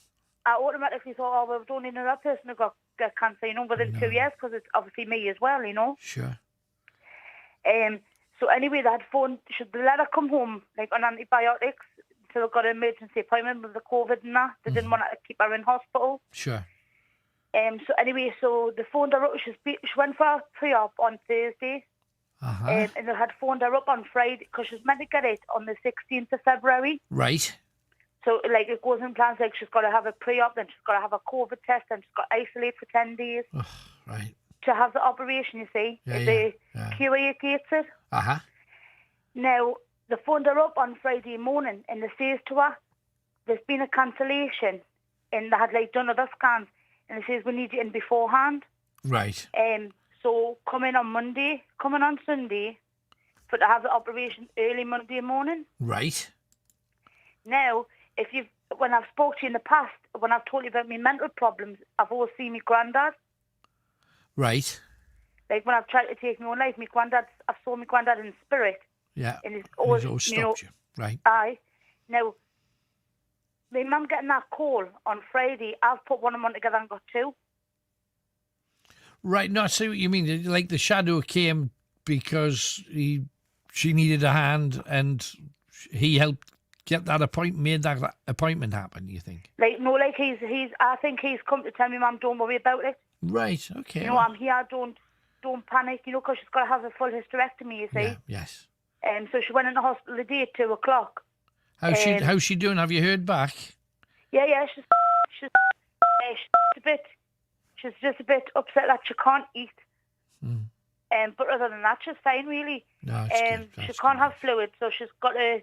I automatically thought, we don't need another person to get get cancer, within 2 years, because it's obviously me as well, Sure. So anyway, they had phoned, should they let her come home, like on antibiotics, so they got an emergency appointment with the COVID and that. They didn't want to keep her in hospital. Sure. So anyway, so they phoned her up. She went for a pre-op on Thursday. And they had phoned her up on Friday because she was meant to get it on the 16th of February. Right. So, like, it goes in plans, like, she's got to have a pre-op, then she's got to have a COVID test, and she's got to isolate for 10 days. Right. To have the operation, you see. The QA gates it. Now, they phoned her up on Friday morning, and they says to her, there's been a cancellation, and they had, like, done other scans, and they says, we need you in beforehand. Right. So come in on Monday, come in on Sunday, for to have the operation early Monday morning. Right. Now, when I've spoke to you in the past, when I've told you about my mental problems, I've always seen my granddad. Right. Like when I've tried to take my own life, I've saw my granddad in spirit. Yeah. And he's always always stopped you. Right. Aye. Now, my mum getting that call on Friday, I've put one of them on together and got two. Right, no, I see what you mean. Like the shadow came because she needed a hand and he helped get that appointment, made that appointment happen, you think? Like, no, like I think he's come to tell me, Mum, don't worry about it. Right, okay. I'm here, don't panic, because she's got to have a full hysterectomy, you see. Yeah, yes. So she went into hospital the day at 2 o'clock. How's she doing? Have you heard back? Yeah, she's just a bit upset that she can't eat. But other than that, she's fine, really. No, she can't have fluid, so she's got an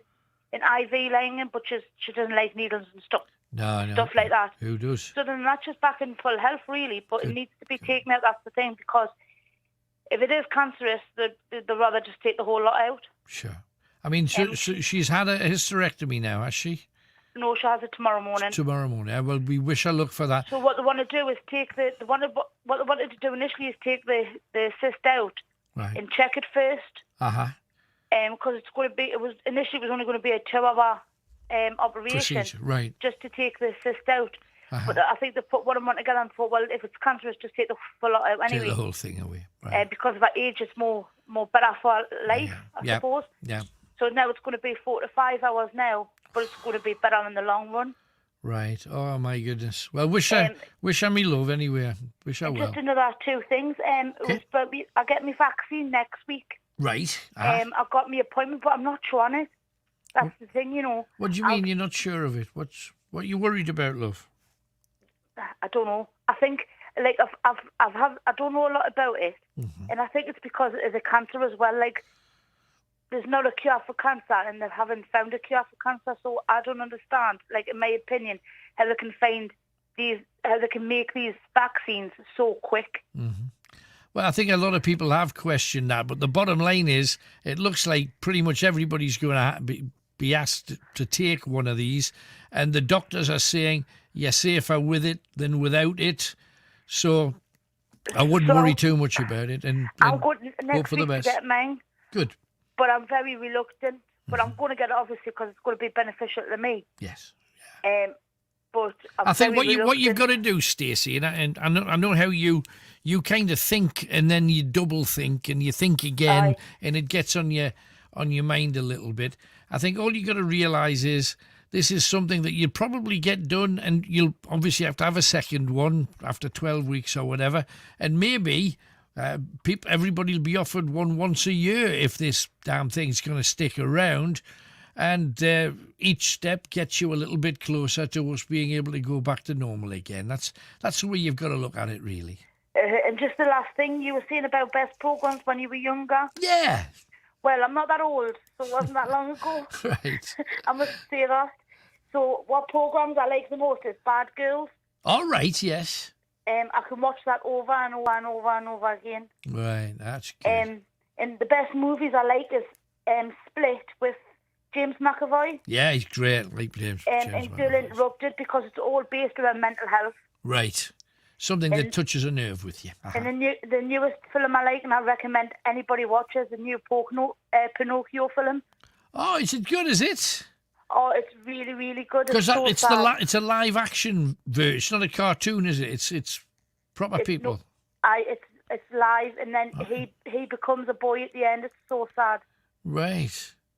IV lying in, but she doesn't like needles and stuff. No. Stuff like that. Who does? So then that's just back in full health, really, but it needs to be taken out, that's the thing, because if it is cancerous, they'd rather just take the whole lot out. Sure. I mean, so she's had a hysterectomy now, has she? No, she has it tomorrow morning. Tomorrow morning. Well, we wish her luck for that. So what they want to do is take what they wanted to do initially is take the cyst out and check it first. Because it's going to be, it was only going to be a 2-hour operation. Procedure, right. Just to take the cyst out. But I think they put one of them together and thought, well, if it's cancerous, just take the full lot out anyway. Take the whole thing away. Right. Because of our age, it's more better for life, I suppose. Yeah. So now it's going to be 4 to 5 hours now, but it's going to be better in the long run. Right. Oh my goodness. Well, wish her me love anyway. Wish her well. Just another 2 things. I get my vaccine next week. Right. I got my appointment, but I'm not sure on it. That's the thing, What do you mean you're not sure of it? What are you worried about, love? I don't know. I think like I don't know a lot about it, and I think it's because of the cancer as well. Like, there's not a cure for cancer, and they haven't found a cure for cancer. So I don't understand, like, in my opinion, how they can make these vaccines so quick. Well, I think a lot of people have questioned that, but the bottom line is, it looks like pretty much everybody's going to be asked to take one of these, and the doctors are saying you're safer with it than without it. So I wouldn't worry too much about it, and I'm going hope next for the week best. to get mine. Good. But I'm very reluctant. But I'm going to get it, obviously, because it's going to be beneficial to me. Yes. But I think what you've got to do, Stacey, and I know how you kind of think, and then you double think, and you think again, and it gets on your mind a little bit. I think all you got to realise is this is something that you'll probably get done, and you'll obviously have to have a second one after 12 weeks or whatever, and maybe everybody will be offered one once a year if this damn thing's going to stick around. And each step gets you a little bit closer to us being able to go back to normal again. That's the way you've got to look at it, really. And just the last thing, you were saying about best programmes when you were younger. Yeah. Well, I'm not that old, so it wasn't that long ago. Right. I must say that. So what programmes I like the most is Bad Girls. All right, yes. I can watch that over and over and over and over again. Right, that's good. And the best movies I like is Split with James McAvoy. Yeah, he's great. Like James. And Still Interrupted, because it's all based around mental health. Right. Something that touches a nerve with you. And the newest film I like, and I recommend anybody watches, the new Pinocchio film. Oh, is it good, is it? Oh, it's really, really good. Because it's a live action version. It's not a cartoon, is it? It's proper people. It's live, and then he becomes a boy at the end. It's so sad. Right.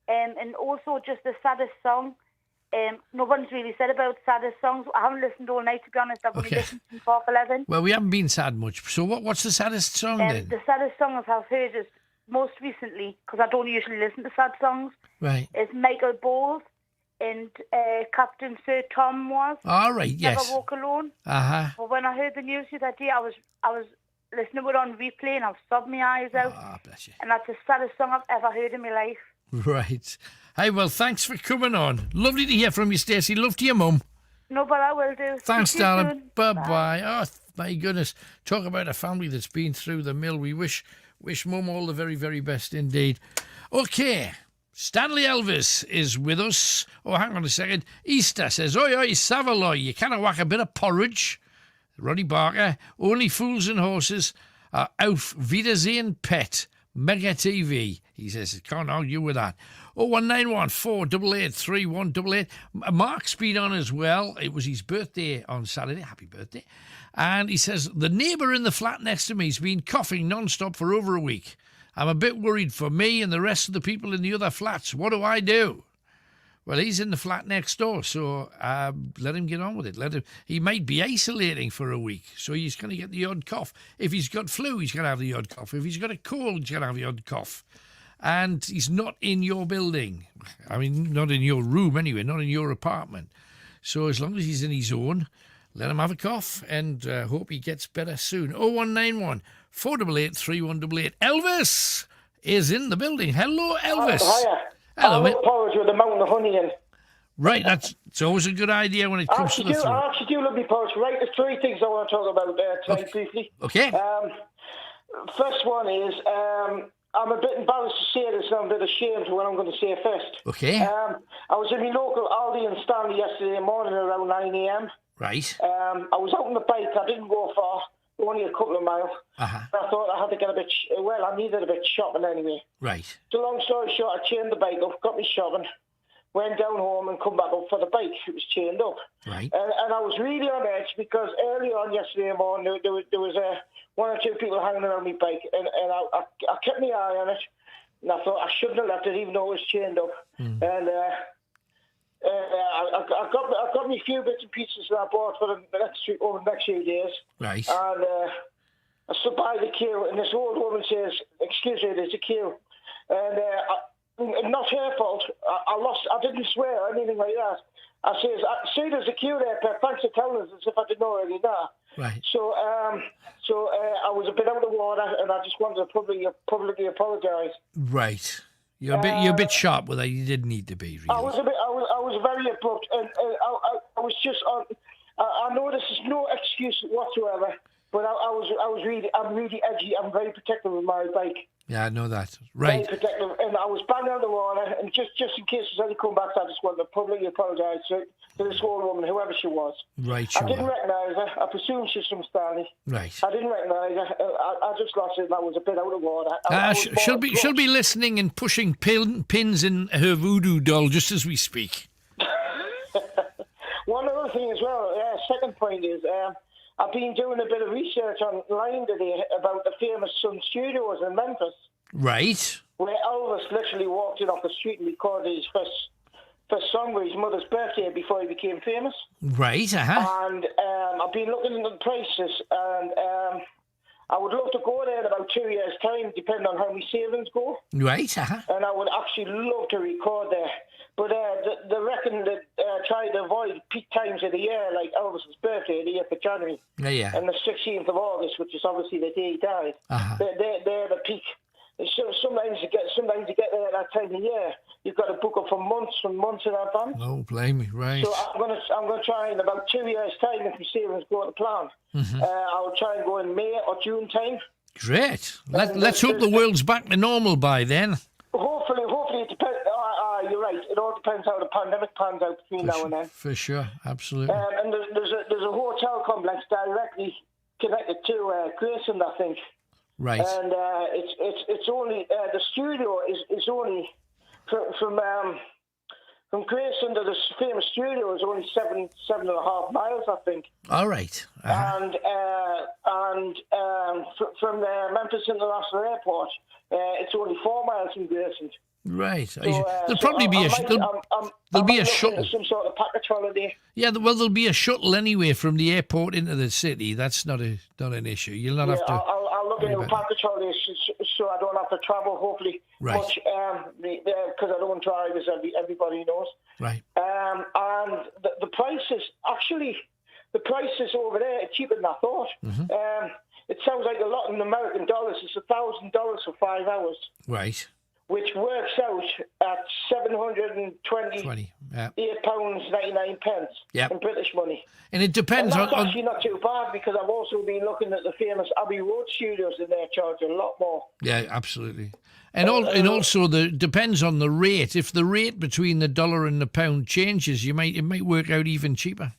And also just the saddest song. No one's really said about saddest songs. I haven't listened all night, to be honest. I've only listened since 11:30. Well, we haven't been sad much. So what's the saddest song then? The saddest song I've heard is most recently, because I don't usually listen to sad songs. Right. Is Michael Bowles and Captain Sir Tom was. All right. Yes. Never Walk Alone. But when I heard the news the other day, I was listening to it on replay, and I was sobbing my eyes out. Bless you. And that's the saddest song I've ever heard in my life. Right. Hey, well, thanks for coming on. Lovely to hear from you, Stacey. Love to your mum. No, but I will do. Thanks, See you darling. soon. Bye-bye. Oh, my goodness. Talk about a family that's been through the mill. We wish mum all the very, very best indeed. Okay. Stanley Elvis is with us. Oh, hang on a second. Easter says, oi, oi, Savaloy, you cannot whack a bit of porridge. Ronnie Barker, only fools and horses are auf Wiedersehen pet. Mega TV. He says, can't argue with that. 01914 888 3188. Mark's been on as well. It was his birthday on Saturday. Happy birthday. And he says, the neighbour in the flat next to me has been coughing non-stop for over a week. I'm a bit worried for me and the rest of the people in the other flats. What do I do? Well, he's in the flat next door, so let him get on with it. He might be isolating for a week, so he's going to get the odd cough. If he's got flu, he's going to have the odd cough. If he's got a cold, he's going to have the odd cough. And he's not in your building. I mean, not in your room anyway, not in your apartment. So as long as he's in his own, let him have a cough and hope he gets better soon. 0191 488 3188. Elvis is in the building. Hello, Elvis. Hiya. Hello, mate. Porridge with a mountain of honey in. Right, it's always a good idea when it comes to the throat. I actually do love me porridge. Right, there's three things I want to talk about tonight briefly. Okay. First one is, I'm a bit embarrassed to say this, and I'm a bit ashamed when I'm going to say it first. Okay. I was in my local Aldi and Stanley yesterday morning around 9 a.m. Right. I was out on the bike. I didn't go far, only a couple of miles. I thought I had to get a bit, I needed a bit shopping anyway. Right. So long story short, I chained the bike up, got me shopping, went down home and come back up for the bike. It was chained up. Right. And I was really on edge because earlier on yesterday morning, there was one or two people hanging around my bike, and I kept my eye on it, and I thought I shouldn't have left it even though it was chained up. And I got me a few bits and pieces that I bought for over the next few days. Right. And I stood by the queue, and this old woman says, "Excuse me, there's a queue." And not her fault. I didn't swear or anything like that. I says, "See, there's a queue there, Pep. Thanks for telling us," as if I didn't already know. Right. So I was a bit out of the water, and I just wanted to publicly apologise. Right. You're a bit sharp with that. You didn't need to be. Really. I was very abrupt, and I was just. I know this is no excuse whatsoever, but I'm really edgy. I'm very protective of my bike. Yeah, I know that. Right. Very protective, and I was banging out the water, and just in case there's any comebacks, I just wanted to publicly apologise to this old woman, whoever she was. Right. I didn't recognise her. I presume she's from Stanley. Right. I didn't recognise her. I just lost it, and I was a bit out of water. She'll be listening and pushing pins in her voodoo doll just as we speak. One other thing as well. Second point is. I've been doing a bit of research online today about the famous Sun Studios in Memphis. Right. Where Elvis literally walked in off the street and recorded his first song with his mother's birthday before he became famous. Right, And I've been looking into the prices, and I would love to go there in about 2 years' time, depending on how my savings go. Right, And I would actually love to record there. But they reckon that try to avoid peak times of the year, like Elvis's birthday, the 8th of January, and the 16th of August, which is obviously the day he died. They're the peak. So sometimes you get there at that time of year, you've got to book up for months in advance. Oh, blame me, right? So I'm gonna try in about 2 years' time, if my savings go to plan. I'll try and go in May or June time. Great. Let's hope the world's back to normal by then. Hopefully it depends. You're right. It all depends how the pandemic pans out between now and then. For sure, absolutely. And there's a hotel complex directly connected to Grayson, I think. Right. And it's only the studio is only from From Grayson to the famous studio is only 7.5 miles, I think. All right. And from the Memphis International Airport, it's only 4 miles from Grayson. Right. So, there'll probably be there'll be a shuttle. Some sort of package holiday. Yeah, well, there'll be a shuttle anyway from the airport into the city. That's not an issue. You'll not have to. I'll look into a package holiday so I don't have to travel, hopefully, much, because I don't drive, as everybody knows. Right. And the prices, actually, the prices over there are cheaper than I thought. Mm-hmm. It sounds like a lot in American dollars. It's $1,000 for 5 hours. Right. Which works out at £728.99 in British money. And it depends that's actually not too bad, because I've also been looking at the famous Abbey Road studios, and they're charging a lot more. Yeah, absolutely. And also depends on the rate. If the rate between the dollar and the pound changes, it might work out even cheaper.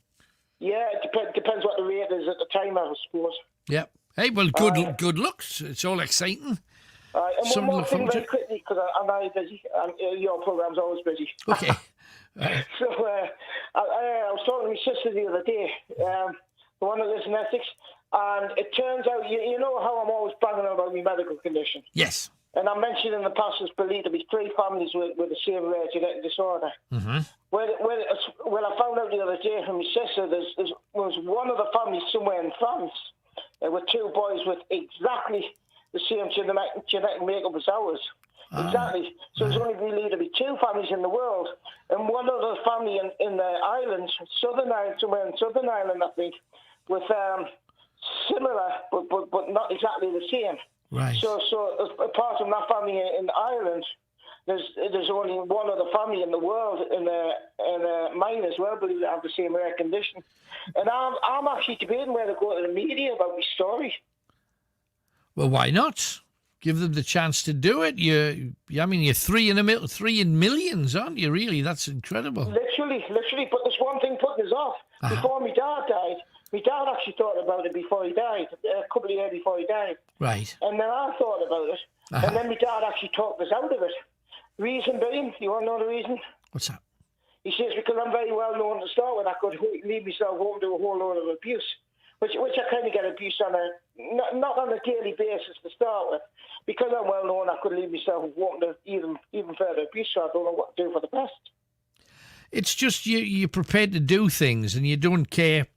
Yeah, it depends what the rate is at the time, I suppose. Yep. Hey, well, good luck. It's all exciting. And one more thing very quickly, because I'm very busy, and your programme's always busy. Okay. So I was talking to my sister the other day, the one that lives in Essex, and it turns out, you know how I'm always banging on about my medical condition? Yes. And I mentioned in the past there's believed to be 3 families with the same rare genetic disorder. Mm-hmm. Well, I found out the other day from my sister there's one of the families somewhere in France with 2 boys with exactly the same genetic makeup as ours. Exactly. So there's only believed to be 2 families in the world, and one other family in the islands, somewhere in Southern Ireland, I think, with similar but not exactly the same. Right. So apart from that family in Ireland, there's only one other family in the world, in mine as well, believe they have the same rare condition. And I'm actually debating whether to go to the media about my story. Well, why not? Give them the chance to do it. You're 3 in millions, aren't you? Really, that's incredible. Literally. But there's one thing putting us off. Before my dad died, my dad actually thought about it before he died, a couple of years before he died. Right. And then I thought about it, and then my dad actually talked us out of it. Reason being, you want to know the reason? What's that? He says, because I'm very well known to start with, I could leave myself open to a whole load of abuse. Which I kind of get abuse on not on a daily basis to start with. Because I'm well known, I could leave myself open to even further abuse, so I don't know what to do for the best. It's just you're prepared to do things, and you don't care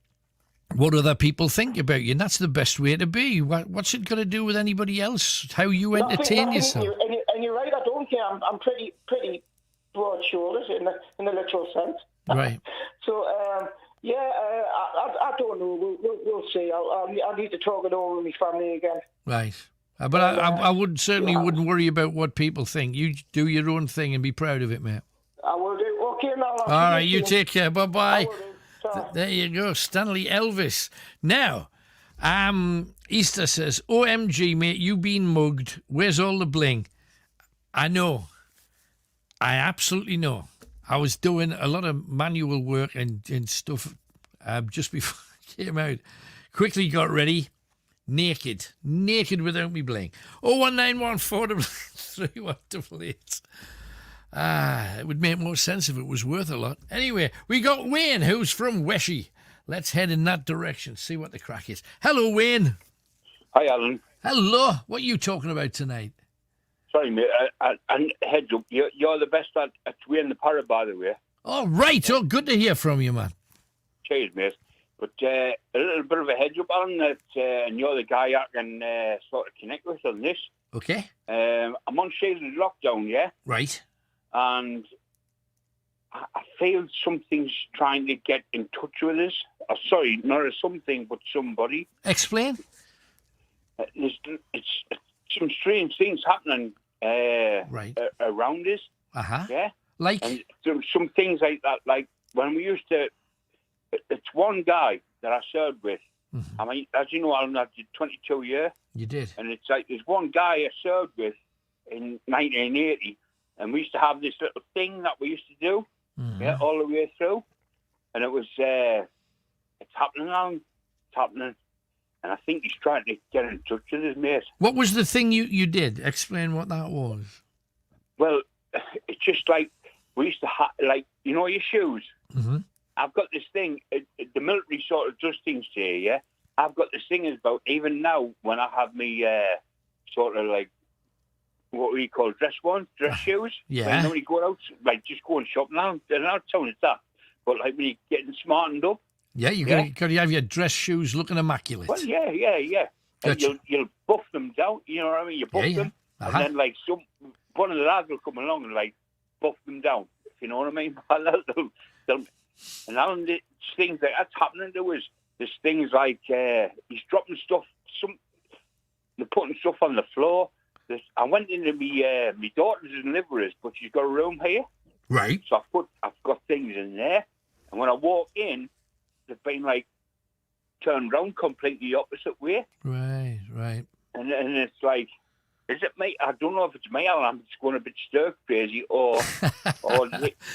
what other people think about you, and that's the best way to be. What's it got to do with anybody else? How you entertain yourself? And you're right, I don't care. I'm pretty broad-shouldered in the literal sense. Right. So, I don't know. We'll see. I need to talk it over with my family again. Right. But I wouldn't worry about what people think. You do your own thing and be proud of it, mate. I will do. Okay, now. All right, you take care. Bye-bye. There you go, Stanley Elvis. Now, Easter says, OMG, mate, you been mugged. Where's all the bling? I know. I absolutely know. I was doing a lot of manual work and stuff just before I came out. Quickly got ready. Naked without me bling. 0191433 it would make more sense if it was worth a lot. Anyway, we got Wayne, who's from Weshy. Let's head in that direction, see what the crack is. Hello, Wayne. Hi, Alan. Hello. What are you talking about tonight? Sorry, mate. And heads up, you're the best at weighing the parrot, by the way. Oh, right. Oh, good to hear from you, man. Cheers, mate. But a little bit of a heads up, Alan, that and you're the guy I can sort of connect with on this. Okay. I'm on season's lockdown, yeah? Right. And I feel something's trying to get in touch with us. Sorry, not something, but somebody. Explain. It's some strange things happening around us. Uh-huh. Yeah? Like? And some things like that, like when we used to... It's one guy that I served with. Mm-hmm. I mean, as you know, I did 22 years. You did. And it's like there's one guy I served with in 1980, and we used to have this little thing that we used to do, yeah, all the way through. And it was, it's happening now. It's happening. And I think he's trying to get in touch with his mate. What was the thing you did? Explain what that was. Well, it's just like we used to have, like, you know, your shoes. Mm-hmm. I've got this thing, the military sort of does things to you, yeah? I've got this thing about, even now, when I have me sort of like, what we call dress shoes. Yeah. When you go out, like, just go and shop now. They're not telling us that. But, like, when you're getting smartened up. Yeah, got to have your dress shoes looking immaculate. Well, yeah. Gotcha. And you'll buff them down, you know what I mean? You buff them, and then, like, one of the lads will come along and, like, buff them down, if you know what I mean? And now the things like that's happening to us. There's things like he's dropping stuff, they're putting stuff on the floor. I went into my daughter's and live with us, but she's got a room here. Right. So I've got things in there, and when I walk in, they've been like turned round completely opposite way. Right. And it's like, is it me? I don't know if it's me, or I'm just going a bit stir crazy, or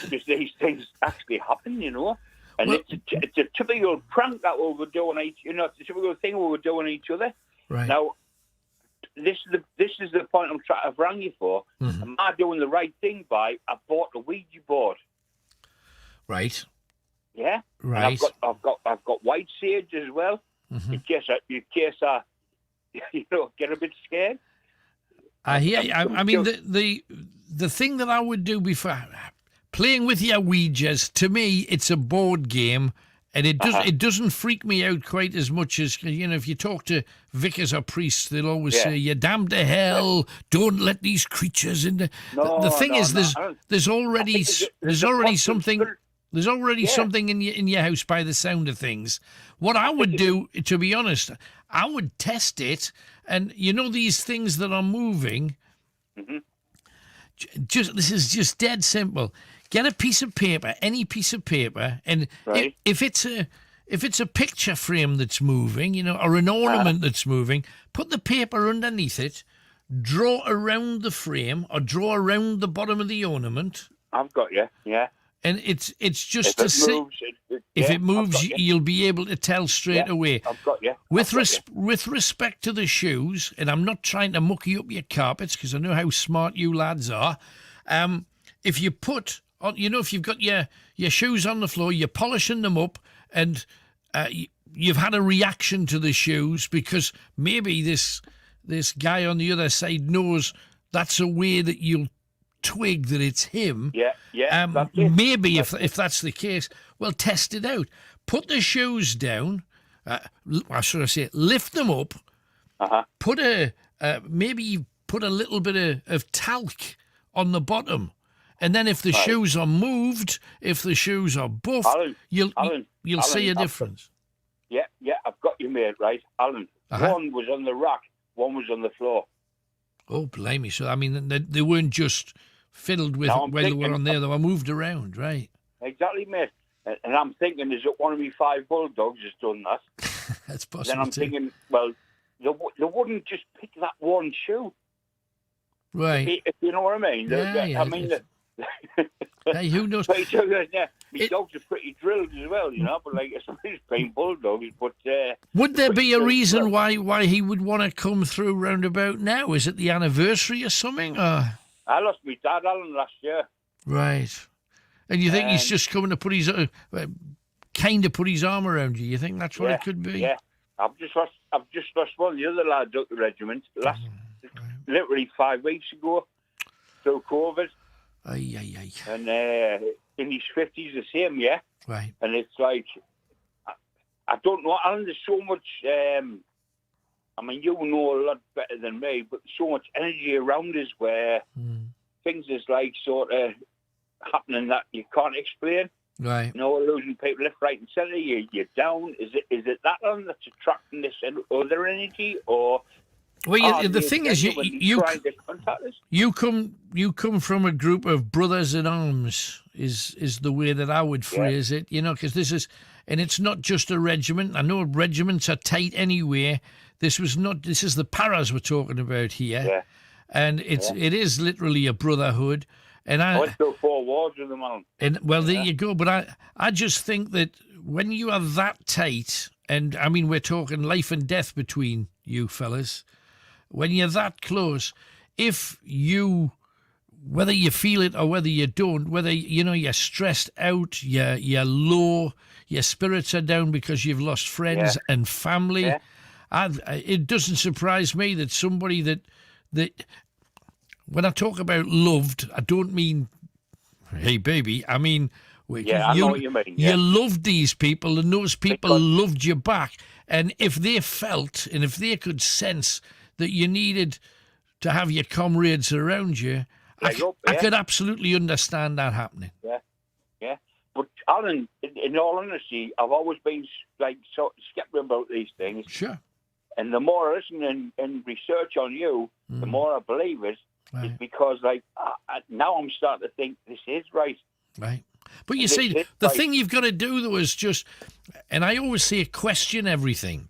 just these things actually happen, you know. And it's a typical prank that we were doing it's a typical thing we were doing each other. Right. Now, this is the point I've rang you for. Mm-hmm. Am I doing the right thing by? I bought a Ouija board. Right. Yeah. Right. And I've got white sage as well, mm-hmm. in case I get a bit scared. I hear you. I mean, the thing that I would do before playing with your Ouijas, to me, it's a board game, and it doesn't freak me out quite as much as, if you talk to vicars or priests, they'll always say, "You're damned to hell. Don't let these creatures in." The thing is, there's already something. There's already something in your house by the sound of things. What I would do, to be honest, I would test it, and these things that are moving. Mm-hmm. This is just dead simple. Get a piece of paper, any piece of paper, and if it's a picture frame that's moving, or an ornament that's moving, put the paper underneath it, draw around the frame or draw around the bottom of the ornament. I've got you, yeah. And it's just to see if it moves, you'll be able to tell straight away. I've got you. With respect to the shoes, and I'm not trying to mucky up your carpets because I know how smart you lads are. If you put, if you've got your shoes on the floor, you're polishing them up, and you've had a reaction to the shoes because maybe this guy on the other side knows that's a way that you'll twig that it's him. Yeah. Maybe if that's the case, well, test it out. Put the shoes down. Lift them up. Put maybe put a little bit of talc on the bottom, and then if the shoes are moved, if the shoes are buffed, you'll see a difference. Yeah, I've got you, mate. Right, Alan. One was on the rack, one was on the floor. Oh, blimey! So I mean, they weren't just fiddled with while they were on there; they were moved around, right? Exactly, mate. And I'm thinking, is it one of me 5 bulldogs has done that? That's possible. Then I'm thinking, well, they wouldn't just pick that one shoe, right? If you know what I mean. I mean, hey, who knows? My dogs are pretty drilled as well, but like somebody's playing bulldogs. But would there be a reason why he would want to come through roundabout now? Is it the anniversary or something? Or? I lost my dad, Alan, last year. Right. And you think he's just coming to put his put his arm around you? You think that's what it could be? Yeah. I've just lost one of the other lads at the regiment literally 5 weeks ago through COVID. Aye. And in his 50s, the same, yeah. Right. And it's like, I don't know, Alan, there's so much, I mean, you know a lot better than me, but so much energy around us where things is like sort of happening that you can't explain. Right. Losing people left, right and centre, you're down. Is it that one that's attracting this other energy, or... Well, the thing is, you come from a group of brothers in arms, is the way that I would phrase it, because this is, and it's not just a regiment. I know regiments are tight anyway. This is the paras we're talking about here, and it is literally a brotherhood. And I went through 4 wars with them, Alan. And well, there you go. But I just think that when you are that tight, and I mean we're talking life and death between you fellas. When you're that close, if you whether you feel it or whether you don't, whether, you're stressed out, you're low, your spirits are down because you've lost friends and family. Yeah. It doesn't surprise me that somebody that when I talk about loved, I don't mean, hey, baby, I mean... I know what you mean. You loved these people, and those people loved you back. And if they felt, and if they could sense that you needed to have your comrades around you, I could absolutely understand that happening. Yeah. But Alan, in all honesty, I've always been sort of skeptical about these things. Sure. And the more I listen and research on you, the more I believe it. Right. It's because now I'm starting to think this is right. Right. But you see, the thing you've got to do, though, is just, and I always say, question everything.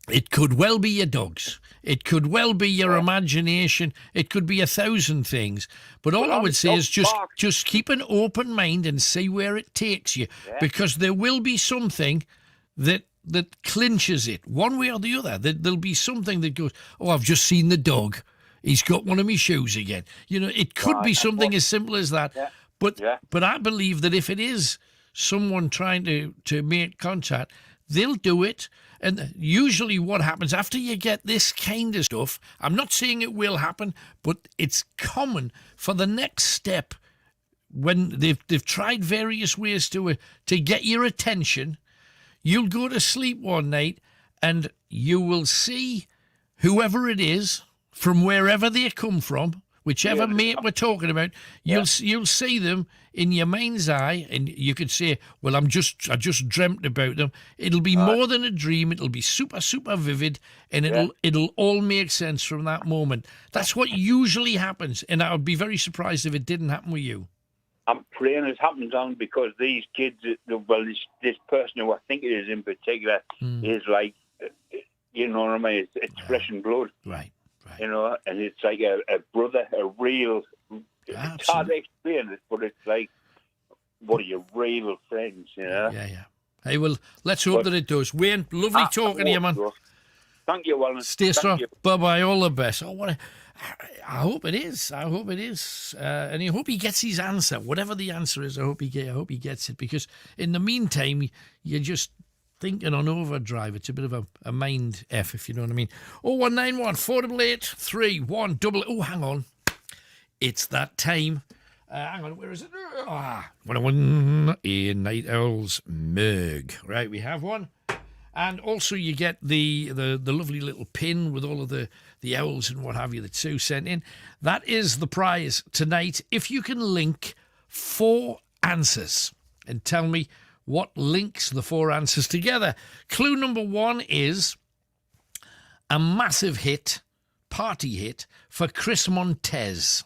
It could well be your dogs. It could well be your imagination. It could be 1,000 things. But all I would say is just keep an open mind and see where it takes you. Yeah. Because there will be something that clinches it, one way or the other. There'll be something that goes, oh, I've just seen the dog. He's got one of my shoes again. It could be something as simple as that. Yeah. But I believe that if it is someone trying to make contact, they'll do it. And usually what happens after you get this kind of stuff, I'm not saying it will happen, but it's common for the next step when they've tried various ways to get your attention. You'll go to sleep one night and you will see whoever it is from wherever they come from, whichever mate we're talking about, you'll see them in your mind's eye, and you could say, well, I just dreamt about them. It'll be more than a dream. It'll be super, super vivid, and it'll all make sense from that moment. That's what usually happens, and I would be very surprised if it didn't happen with you. I'm praying it happens on because these kids, well, this person who I think it is in particular is like, you know what I mean? It's flesh and blood. Right. And it's like a brother, a real... It's hard to explain it, but it's like one of your real friends, Yeah. Hey, well, let's hope that it does. Wayne, lovely talking to you, man. Thank you, Wallace. Stay strong. Bye-bye, all the best. I hope it is. And I hope he gets his answer. Whatever the answer is, I hope he gets it. Because in the meantime, you're just... thinking on overdrive. It's a bit of a mind F, if you know what I mean. 0191 488 3100. Oh, hang on. It's that time. Hang on, where is it? 101 in Night Owl's mug. Right, we have one. And also you get the lovely little pin with all of the owls and what have you that Sue sent in. That is the prize tonight. If you can link 4 answers and tell me what links the 4 answers together. Clue number 1 is a massive hit, party hit, for Chris Montez.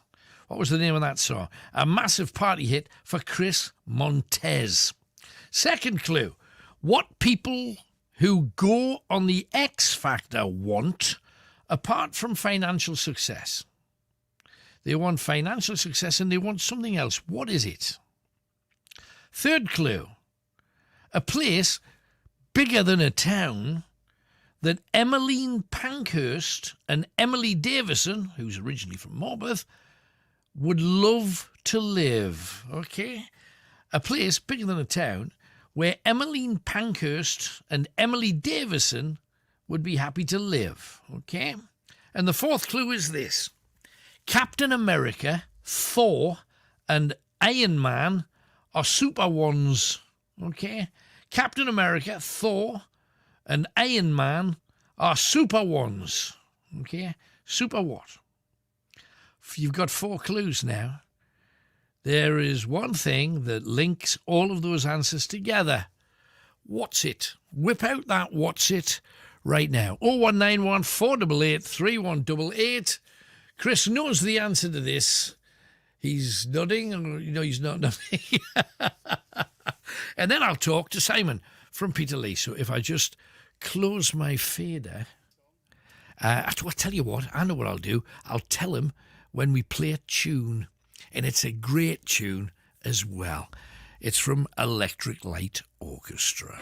What was the name of that song? A massive party hit for Chris Montez. Second clue, what people who go on the X Factor want apart from financial success. They want financial success and they want something else. What is it? Third clue, a place bigger than a town that Emmeline Pankhurst and Emily Davison, who's originally from Morpeth, would love to live. Okay? A place bigger than a town where Emmeline Pankhurst and Emily Davison would be happy to live. Okay? And the fourth clue is this. Captain America, Thor, and Iron Man are super ones. Okay? Captain America, Thor, and Iron Man are super ones. Okay? Super what? You've got 4 clues now. There is one thing that links all of those answers together. What's it? Whip out that what's it right now. 0191 488 3188. Chris knows the answer to this. He's nodding, or no, he's not nodding. And then I'll talk to Simon from Peterlee. So if I just close my fader, I'll tell you what, I know what I'll do. I'll tell him when we play a tune, and it's a great tune as well. It's from Electric Light Orchestra.